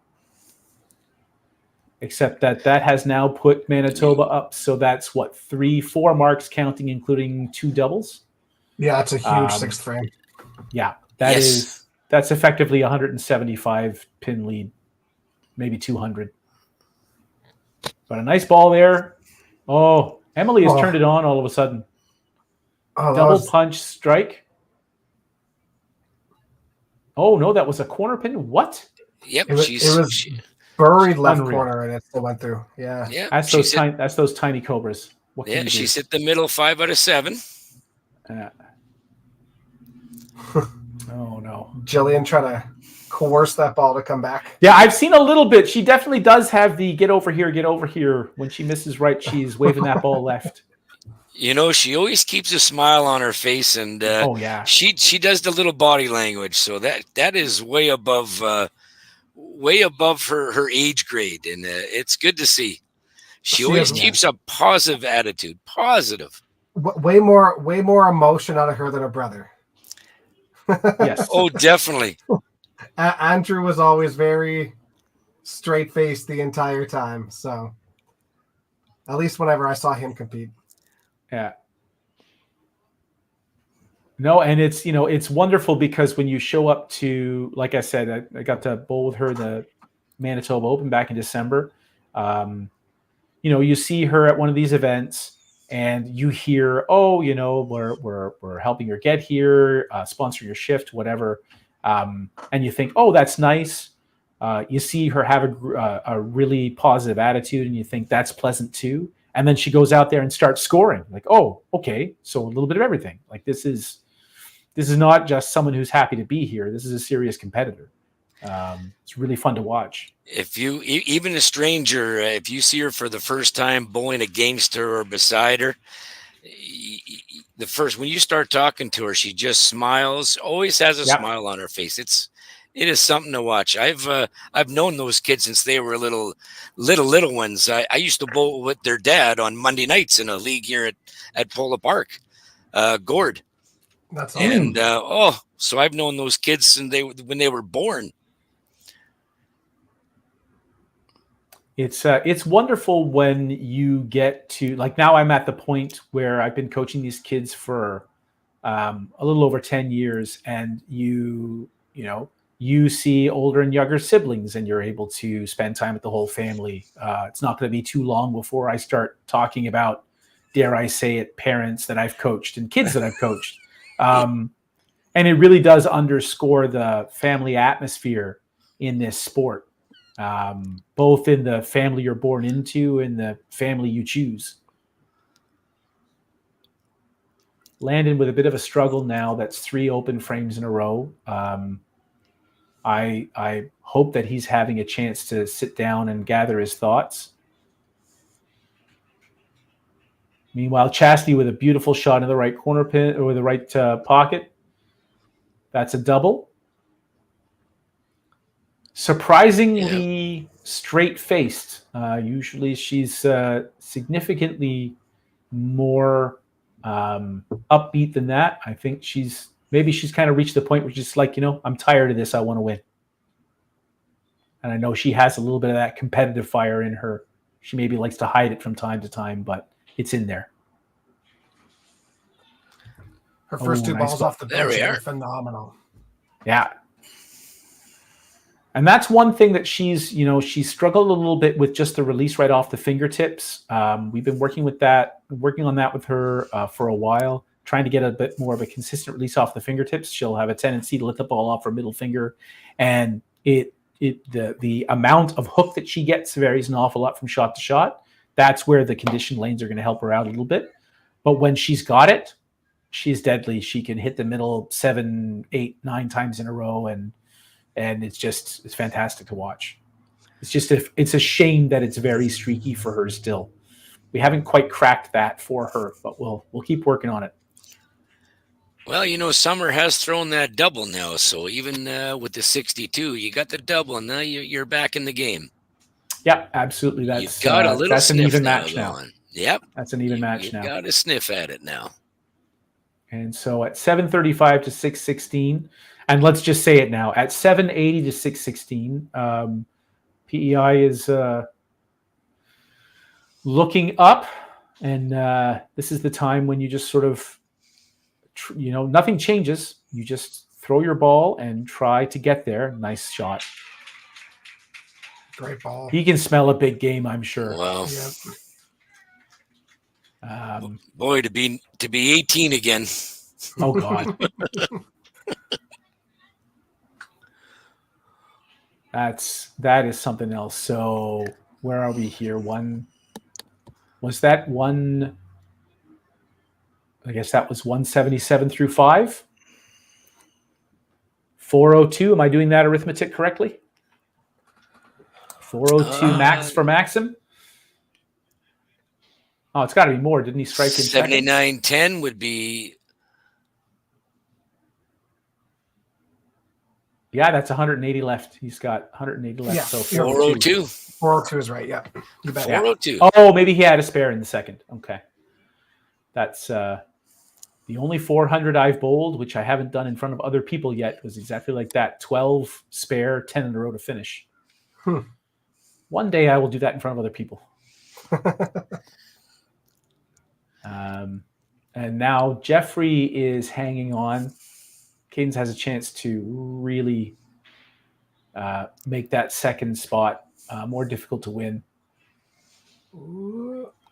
Except that has now put Manitoba up. So that's 4 marks counting, including 2 doubles. Yeah, it's a huge 6th frame. Yeah, that's effectively 175 pin lead, maybe 200. But a nice ball there. Oh, Emily has turned it on all of a sudden. Double punch strike. Oh no, that was a corner pin. What? Yep, it was buried left corner, and it still went through. Yeah, that's those tiny cobras. What can you do? She's hit the middle 5 out of 7. Oh no, Jillian trying to coerce that ball to come back. Yeah, I've seen a little bit. She definitely does have the get over here when she misses right. She's waving that ball left. You know, she always keeps a smile on her face, and Oh yeah. she does the little body language. So that is way above her age grade, and it's good to see. She always keeps a positive attitude. Positive. Way more emotion out of her than her brother. Yes. Oh, definitely. Andrew was always very straight faced the entire time. So at least whenever I saw him compete. Yeah. No, and it's, you know, it's wonderful because when you show up to, like I said, I got to bowl with her in the Manitoba Open back in December. You know, you see her at one of these events and you hear, oh, you know, we're helping her get here, sponsor your shift, whatever. And you think, oh, that's nice. You see her have a really positive attitude and you think that's pleasant too. And then she goes out there and starts scoring. Like, oh, okay, so a little bit of everything. Like this is not just someone who's happy to be here. This is a serious competitor. It's really fun to watch. If you, even a stranger, if you see her for the first time bowling against her or beside her, when you start talking to her, she just smiles, always has a smile on her face. It is something to watch. I've known those kids since they were little ones. I used to bowl with their dad on Monday nights in a league here at Polo Park, Gord. That's awesome. And so I've known those kids when they were born. It's wonderful when you get to, like, now I'm at the point where I've been coaching these kids for a little over 10 years, and you see older and younger siblings and you're able to spend time with the whole family. It's not going to be too long before I start talking about, dare I say it, parents that I've coached and kids that I've coached. And it really does underscore the family atmosphere in this sport, both in the family you're born into and the family you choose. Landon with a bit of a struggle now. That's 3 open frames in a row. I hope that he's having a chance to sit down and gather his thoughts. Meanwhile, Chastity with a beautiful shot in the right corner pin or the right pocket. That's a double. Surprisingly straight-faced. Usually she's significantly more upbeat than that. I think she's kind of reached the point where she's like, I'm tired of this. I want to win. And I know she has a little bit of that competitive fire in her. She maybe likes to hide it from time to time, but it's in there. Her first 2 balls off the bench are phenomenal. Yeah. And that's one thing that she's struggled a little bit with, just the release right off the fingertips. We've been working on that with her for a while, trying to get a bit more of a consistent release off the fingertips. She'll have a tendency to let the ball off her middle finger, and the amount of hook that she gets varies an awful lot from shot to shot. That's where the conditioned lanes are going to help her out a little bit. But when she's got it, she's deadly. She can hit the middle 7, 8, 9 times in a row, and it's fantastic to watch. It's a shame that it's very streaky for her still. We haven't quite cracked that for her, but we'll keep working on it. Well, Summer has thrown that double now, so even with the 62, you got the double, and now you're back in the game. Yeah, absolutely. You've got a little that's an even match now. Yep, that's an even match now. You got to sniff at it now. And so at 735 to 616, and let's just say it now, at 780 to 616, PEI is looking up, and this is the time when you just sort of, nothing changes. You just throw your ball and try to get there. Nice shot. Great ball. He can smell a big game, I'm sure. Wow. Yep. Boy, to be 18 again. Oh God. That is something else. So where are we here? Was that one? I guess that was 177 through 5. 402. Am I doing that arithmetic correctly? 402 max for Maxim. Oh, it's got to be more. Didn't he strike in second? 79-10 would be. Yeah, that's 180 left. He's got 180 left. Yeah, So 402. 402 is right. Yeah. You bet. 402. Oh, maybe he had a spare in the second. Okay. That's the only 400 I've bowled, which I haven't done in front of other people yet, was exactly like that. 12 spare, 10 in a row to finish. One day I will do that in front of other people. And now Jeffrey is hanging on. Cadence has a chance to really make that second spot more difficult to win.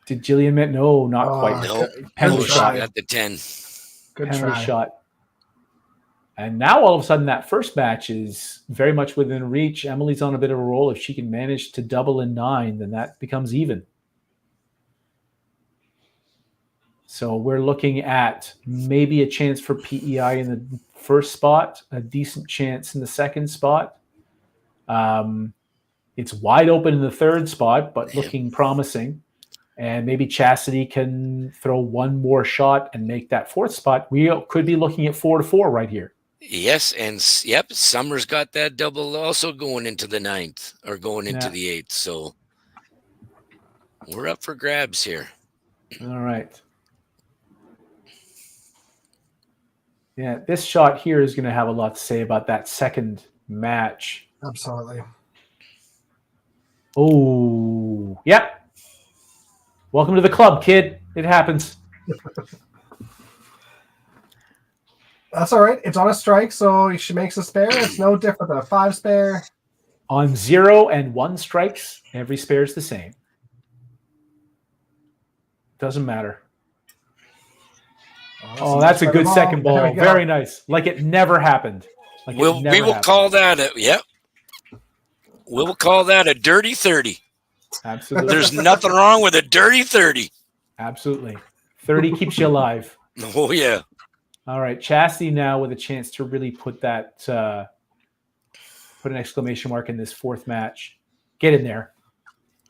Did Jillian met? No, not quite. No. Penalty shot at the 10. Good penalty try. shot. And now all of a sudden that first match is very much within reach. Emily's on a bit of a roll. If she can manage to double in 9, then that becomes even. So we're looking at maybe a chance for PEI in the first spot, a decent chance in the second spot. It's wide open in the third spot, but looking promising. And maybe Chastity can throw one more shot and make that fourth spot. We could be looking at 4-4 right here. Yes, and yep, Summer's got that double also going into the 9th or going into the 8th. So we're up for grabs here. All right. Yeah, this shot here is going to have a lot to say about that second match. Absolutely. Oh, yep. Welcome to the club, kid. It happens. That's all right. It's on a strike, so she makes a spare. It's no different than a 5 spare. On 0 and 1 strikes, every spare is the same. Doesn't matter. Oh, that's a good second ball. Very nice. Like it never happened. Like we will call that yep. We will call that a dirty 30. Absolutely. There's nothing wrong with a dirty 30. Absolutely. 30 keeps you alive. Oh, yeah. All right. Chastity now with a chance to really put that, put an exclamation mark in this fourth match. Get in there.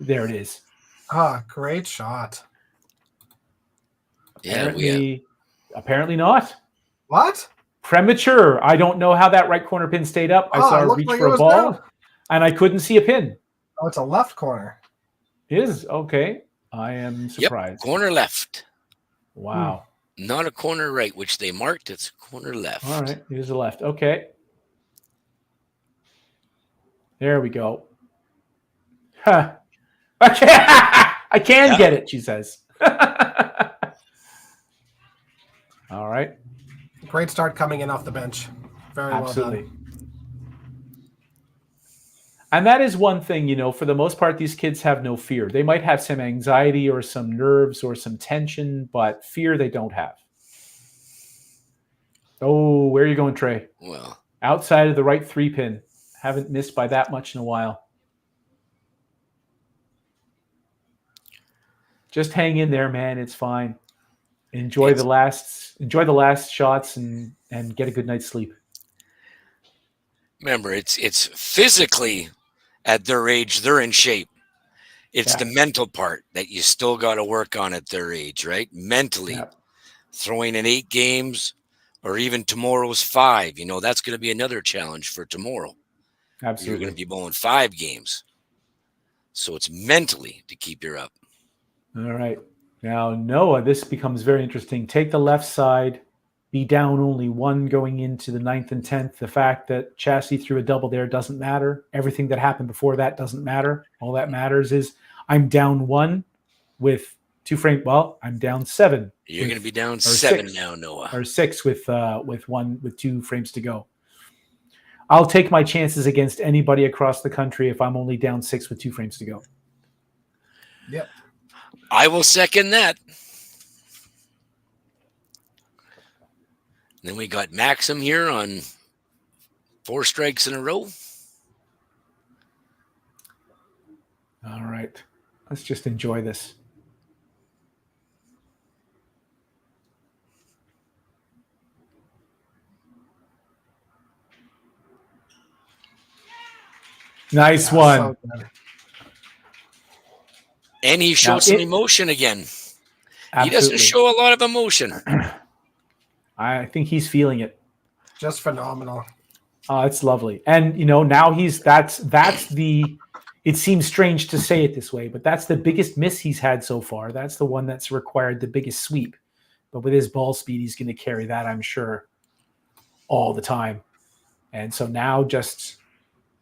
There it is. Ah, great shot. Yeah, apparently not. What? Premature. I don't know how that right corner pin stayed up. I saw a reach for a ball, and I couldn't see a pin. Oh, it's a left corner. It is? Okay. I am surprised. Yep, corner left. Wow. Not a corner right, which they marked. It's corner left. All right. It is a left. Okay. There we go. Huh. I can get it, she says. All right. Great start coming in off the bench. Very Absolutely. well done. And that is one thing, for the most part, these kids have no fear. They might have some anxiety or some nerves or some tension, but fear they don't have. Oh, where are you going, Trey? Well, outside of the right 3 pin. Haven't missed by that much in a while. Just hang in there, man. It's fine. Enjoy the last shots and get a good night's sleep. Remember, it's physically at their age, they're in shape. It's the mental part that you still got to work on at their age, right? Mentally, throwing in 8 games or even tomorrow's 5, that's going to be another challenge for tomorrow. Absolutely. You're going to be bowling 5 games. So it's mentally to keep you up. All right. Now, Noah, this becomes very interesting. Take the left side, be down only 1 going into the 9th and 10th. The fact that Chastity threw a double there doesn't matter. Everything that happened before that doesn't matter. All that matters is I'm down 1 with 2 frames. Well, I'm down 7. You're going to be down 7 now, Noah. Or 6 with 2 frames to go. I'll take my chances against anybody across the country if I'm only down 6 with 2 frames to go. Yep. I will second that. Then we got Maxim here on 4 strikes in a row. All right. Let's just enjoy this. Nice one. So and he showed some emotion again. He doesn't show a lot of emotion. I think he's feeling it. Just phenomenal. Oh, it's lovely. And now that's the, it seems strange to say it this way, but that's the biggest miss he's had so far. That's the one that's required the biggest sweep. But with his ball speed, he's going to carry that, I'm sure, all the time. And so now just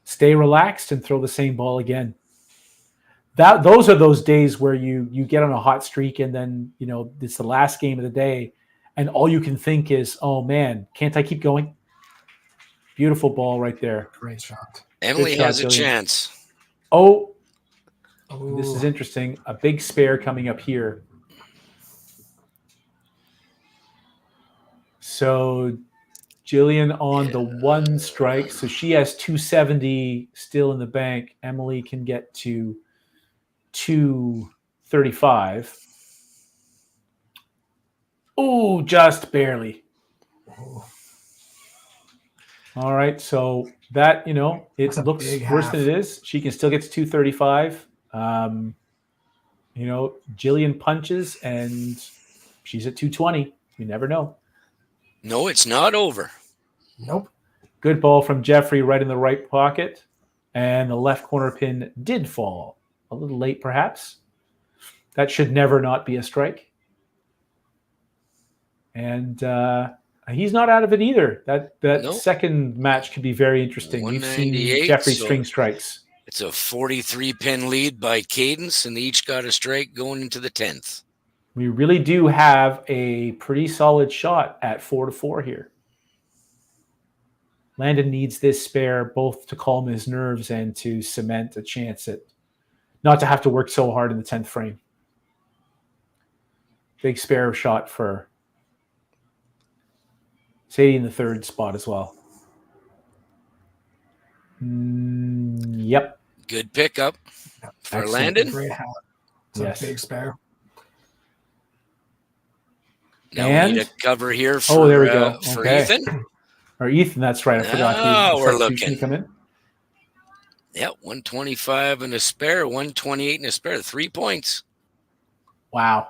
stay relaxed and throw the same ball again. Those are those days where you get on a hot streak and then, it's the last game of the day and all you can think is, oh man, can't I keep going? Beautiful ball right there. Great shot. Emily Good shot, has a Jillian. chance. Oh, this is interesting. A big spare coming up here. So Jillian on the one strike. So she has 270 still in the bank. Emily can get to 235. Oh, just barely. All right. So that, it That's a looks big worse half. than it is. She can still get to 235. Jillian punches and she's at 220. You never know. No, it's not over. Nope. Good ball from Jeffrey right in the right pocket. And the left corner pin did fall. A little late, perhaps. That should never not be a strike. And he's not out of it either. That second match could be very interesting. We've seen 198, Jeffrey so string strikes. It's a 43-pin lead by Cadence, and they each got a strike going into the 10th. We really do have a pretty solid shot at 4-4 here. Landon needs this spare both to calm his nerves and to cement a chance at not to have to work so hard in the 10th frame. Big spare shot for Sadie in the third spot as well. Yep. Good pickup for Excellent. Landon. Great hat. It's Yes. a big spare. Now And- we need a cover here for, there we go. for Okay. Ethan. Or Ethan, that's right. I forgot. Now we're Substitution looking. Come in. Yeah, 125 and a spare, 128 and a spare, 3 points. Wow.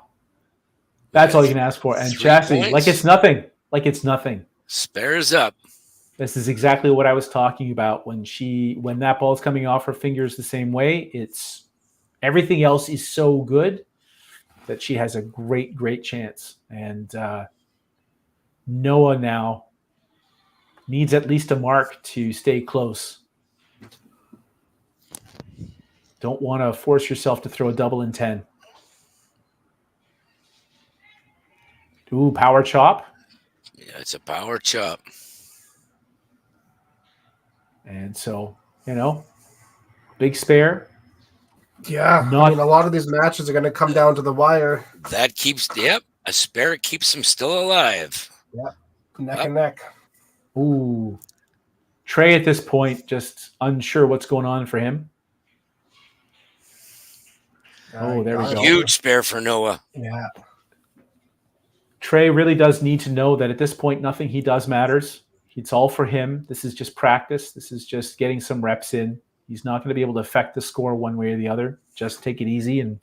That's all you can ask for. And 3 Chassis, points. like it's nothing. Like it's nothing. Spares up. This is exactly what I was talking about when that ball's coming off her fingers the same way. It's everything else is so good that she has a great, great chance. And Noah now needs at least a mark to stay close. Don't want to force yourself to throw a double in 10. Ooh, power chop. Yeah, it's a power chop. And so, big spare. Yeah. I mean, a lot of these matches are going to come down to the wire. That keeps, a spare keeps him still alive. Yep. Neck and neck. Ooh. Trey at this point, just unsure what's going on for him. Oh, there we go. Huge spare for Noah. Yeah. Trey really does need to know that at this point, nothing he does matters. It's all for him. This is just practice. This is just getting some reps in. He's not going to be able to affect the score one way or the other. Just take it easy and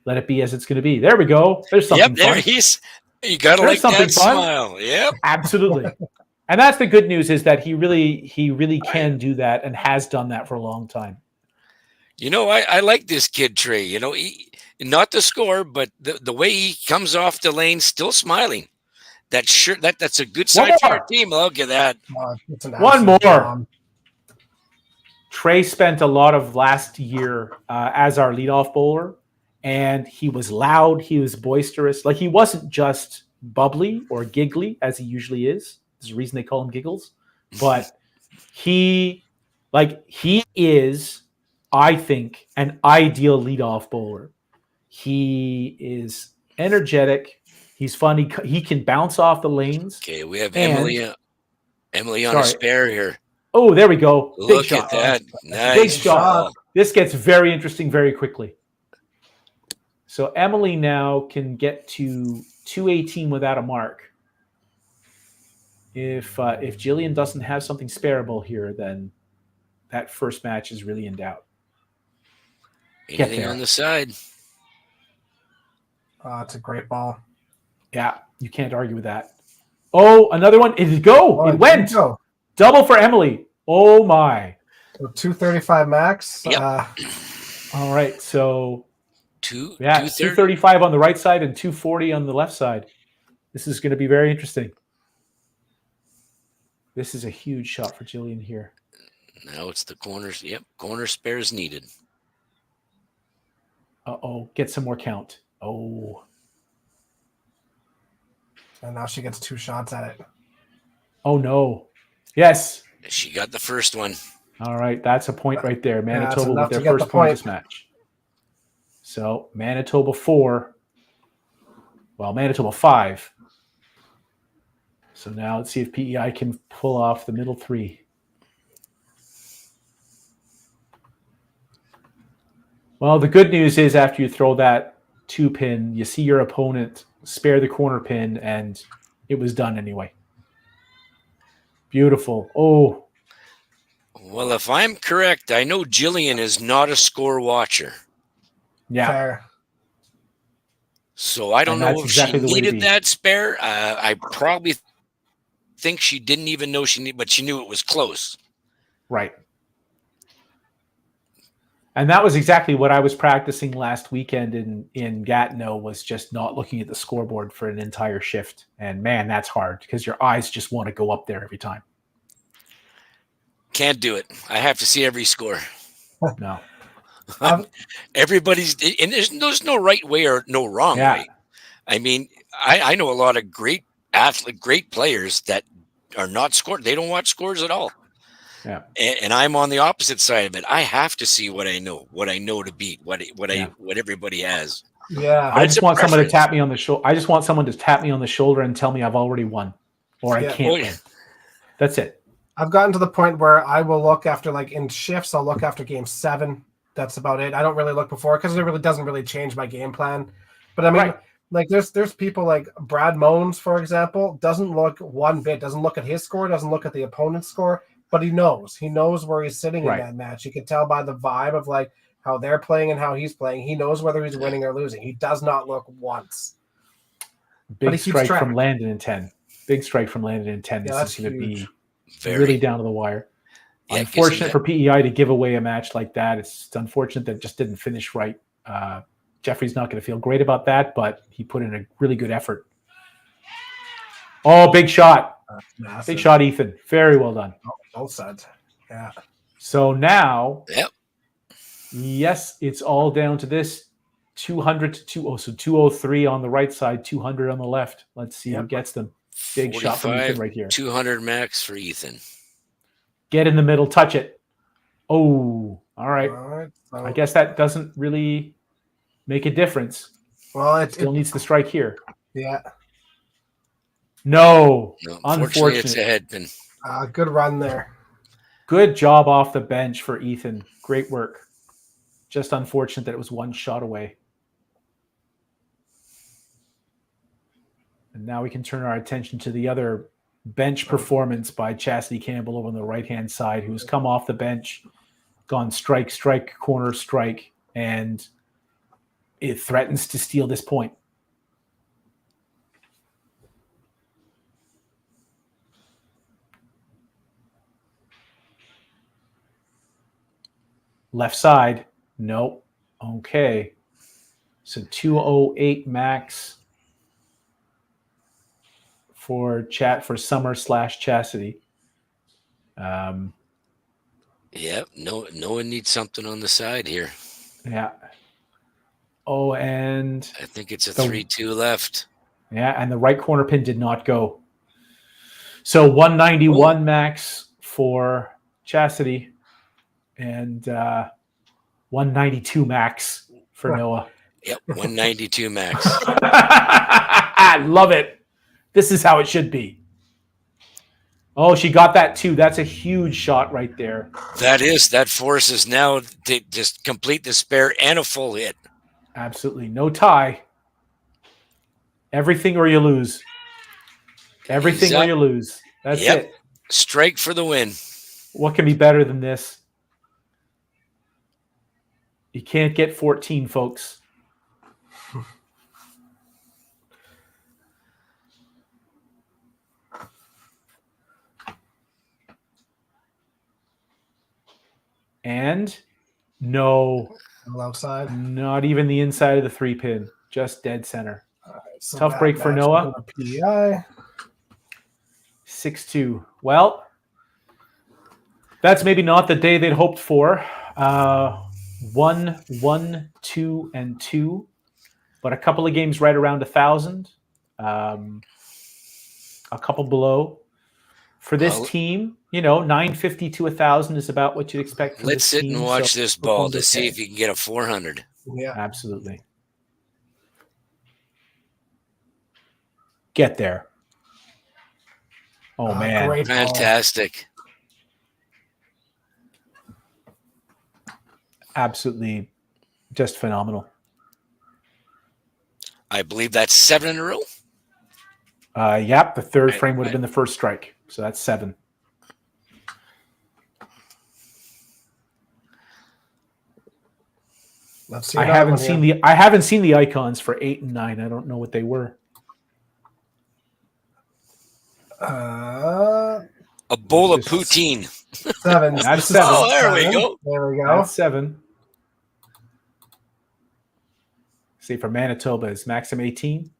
let it be as it's going to be. There we go. There's something There fun. you got to There's like something that fun. smile. Yep. Absolutely. And that's the good news is that he really can do that and has done that for a long time. I like this kid, Trey. He, not the score, but the way he comes off the lane, still smiling. That's a good sign for your team. Look at that. One more. Trey spent a lot of last year as our leadoff bowler, and he was loud. He was boisterous. Like, he wasn't just bubbly or giggly as he usually is. There's a reason they call him Giggles. But he is, I think, an ideal leadoff bowler. He is energetic. He's funny. He can bounce off the lanes. Okay, we have Emily on a spare here. Oh, there we go. Big Look shot. at that. Nice Big shot. shot. This gets very interesting very quickly. So Emily now can get to 218 without a mark. If Jillian doesn't have something spareable here, then that first match is really in doubt. Get Anything there. on the side. It's a great ball. Yeah, you can't argue with that. Oh, another one. It did go. Oh, it went. Go. Double for Emily. Oh, my. So 235 max. Yep. All right. So, 230. 235 on the right side and 240 on the left side. This is going to be very interesting. This is a huge shot for Jillian here. Now it's the corners. Yep, corner spares needed. Uh-oh, get some more count. Oh. And now she gets 2 shots at it. Oh, no. Yes. She got the first one. All right, that's a point right there. Manitoba enough with to their get first the point point. this match. So Manitoba 4. Well, Manitoba 5. So now let's see if PEI can pull off the middle 3. Well, the good news is after you throw that 2 pin, you see your opponent spare the corner pin, and it was done anyway. Beautiful. Oh. Well, if I'm correct, I know Jillian is not a score watcher. Yeah. Fair. So I don't And know that's if exactly she the way to needed be. that spare. I probably think she didn't even know she needed, but she knew it was close. Right. And that was exactly what I was practicing last weekend in Gatineau, was just not looking at the scoreboard for an entire shift. And man, that's hard because your eyes just want to go up there every time. Can't do it. I have to see every score. No. Everybody's, and there's no right way or no wrong way. I mean, I know a lot of great great players that are not scored. They don't watch scores at all. Yeah. And I'm on the opposite side of it. I have to see what I know to beat, what everybody has. Yeah. I It's just a want someone to preference. tap me on the shoulder. I just want someone to tap me on the shoulder and tell me I've already won or I Yeah. can't Oh, yeah. win. That's it. I've gotten to the point where I will look after, like in shifts, I'll look after game 7. That's about it. I don't really look before because it really doesn't really change my game plan. But I mean, Right. like there's people like Brad Mones, for example, doesn't look one bit, doesn't look at his score, doesn't look at the opponent's score, but he knows where he's sitting Right. in that match. You can tell by the vibe of like how they're playing and how he's playing. He knows whether he's winning or losing. He does not look once. But Big he keeps strike track. from Landon in 10. Big strike from Landon in 10. Yeah, This that's is going to be huge. really down to the wire. Yeah, it gives Unfortunate him for PEI to give away a match like that. It's unfortunate that it just didn't finish right. Jeffrey's not going to feel great about that, but he put in a really good effort. Oh, big shot. Big shot, Ethan. Very well done. Both sides. Yeah. So now, Yep. yes, it's all down to this 200 to 20. So 203 on the right side, 200 on the left. Let's see who gets them. Big shot from Ethan right here. 200 max for Ethan. Get in the middle, touch it. Oh, all right. All right. So, I guess that doesn't really make a difference. well, it Still needs to strike here. yeah. No, No, unfortunately, it's a unfortunate. head pin. Good run there. Good job off the bench for Ethan. Great work. Just unfortunate that it was one shot away. And now we can turn our attention to the other bench performance by Chastity Campbell over on the right-hand side, who's come off the bench, gone strike, strike, corner, strike, and it threatens to steal this point. Left side, nope. Okay. So 208 max for Summer / Chastity. Yep. No one needs something on the side here. Yeah. Oh, and I think it's a the- 3-2 left. yeah, and the right corner pin did not go. So 191 max for Chastity and 192 max for Noah. Yep. 192 max. I love it. This is how it should be. Oh, she got that too. That's a huge shot right there. That forces now to just complete the spare and a full hit. Absolutely. No tie. Everything or you lose. Everything He's or up. you lose. That's Yep. it. Strike for the win. What can be better than this? You can't get 14, folks. And no, outside. Not even the inside of the 3-pin, just dead center. So Tough that break for match Noah. will go to PEI. 6-2. Well, that's maybe not the day they'd hoped for. 1, 1, 2, and 2, but a couple of games right around 1,000. A couple below. For this team, 950 to 1,000 is about what you'd expect. Let's sit and watch this ball to see if you can get a 400. Yeah, absolutely. Get there. Oh man, fantastic! Absolutely, just phenomenal. I believe that's 7 in a row. Yep, the third frame would have been the first strike, so that's 7. Let's see. I haven't seen the icons for 8 and 9. I don't know what they were. A bowl of poutine. 7. That's 7. Oh, there we go. There we go. That's 7. See, for Manitoba, is Maxim 18?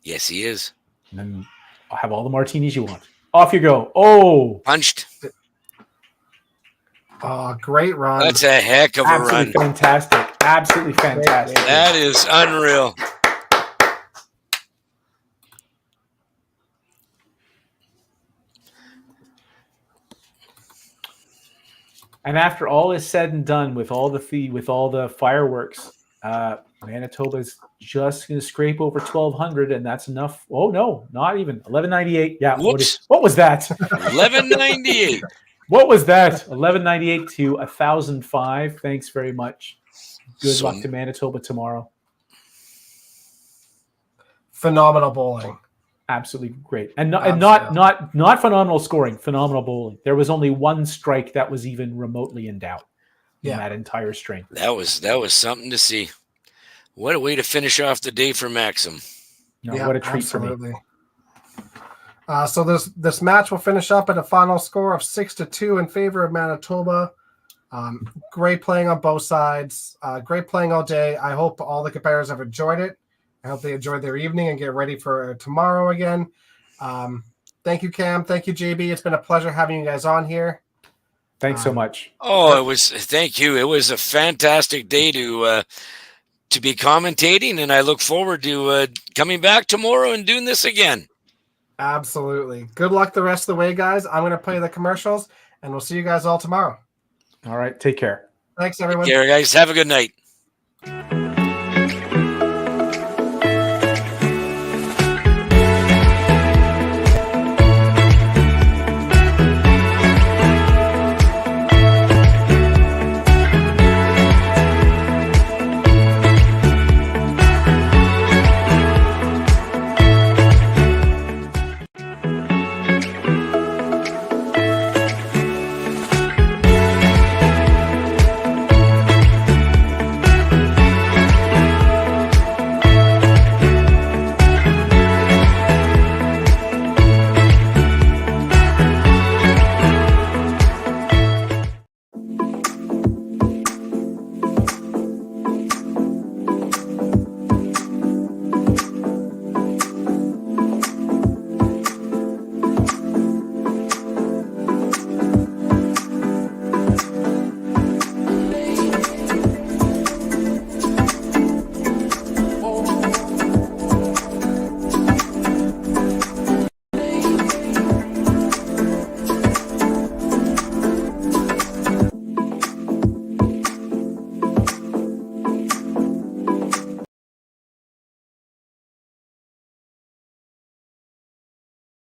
Yes, he is. And then I'll have all the martinis you want. Off you go. Oh, punched. Oh, great run. That's a heck of a Absolutely run. Fantastic. Absolutely fantastic. That is unreal. And after all is said and done, with all the fireworks, Manitoba's just going to scrape over 1,200, and that's enough. Oh no, not even 1198. Yeah, what was that? 1198. What was that? 1198 to 1,005. Thanks very much. Good luck to Manitoba tomorrow. Phenomenal bowling. Absolutely great, and not phenomenal scoring. Phenomenal bowling. There was only one strike that was even remotely in doubt in that entire string. That was something to see. What a way to finish off the day for Maxim. No, what a treat for me. So this match will finish up at a final score of 6-2 in favor of Manitoba. Great playing on both sides. Great playing all day. I hope all the competitors have enjoyed it. I hope they enjoyed their evening and get ready for tomorrow again. Thank you, Cam. Thank you, JB. It's been a pleasure having you guys on here. Thanks so much. Oh, thank you. It was a fantastic day to be commentating, and I look forward to coming back tomorrow and doing this again. Absolutely. Good luck the rest of the way, guys. I'm going to play the commercials, and we'll see you guys all tomorrow. All right. Take care. Thanks, everyone. Take care, guys. Have a good night.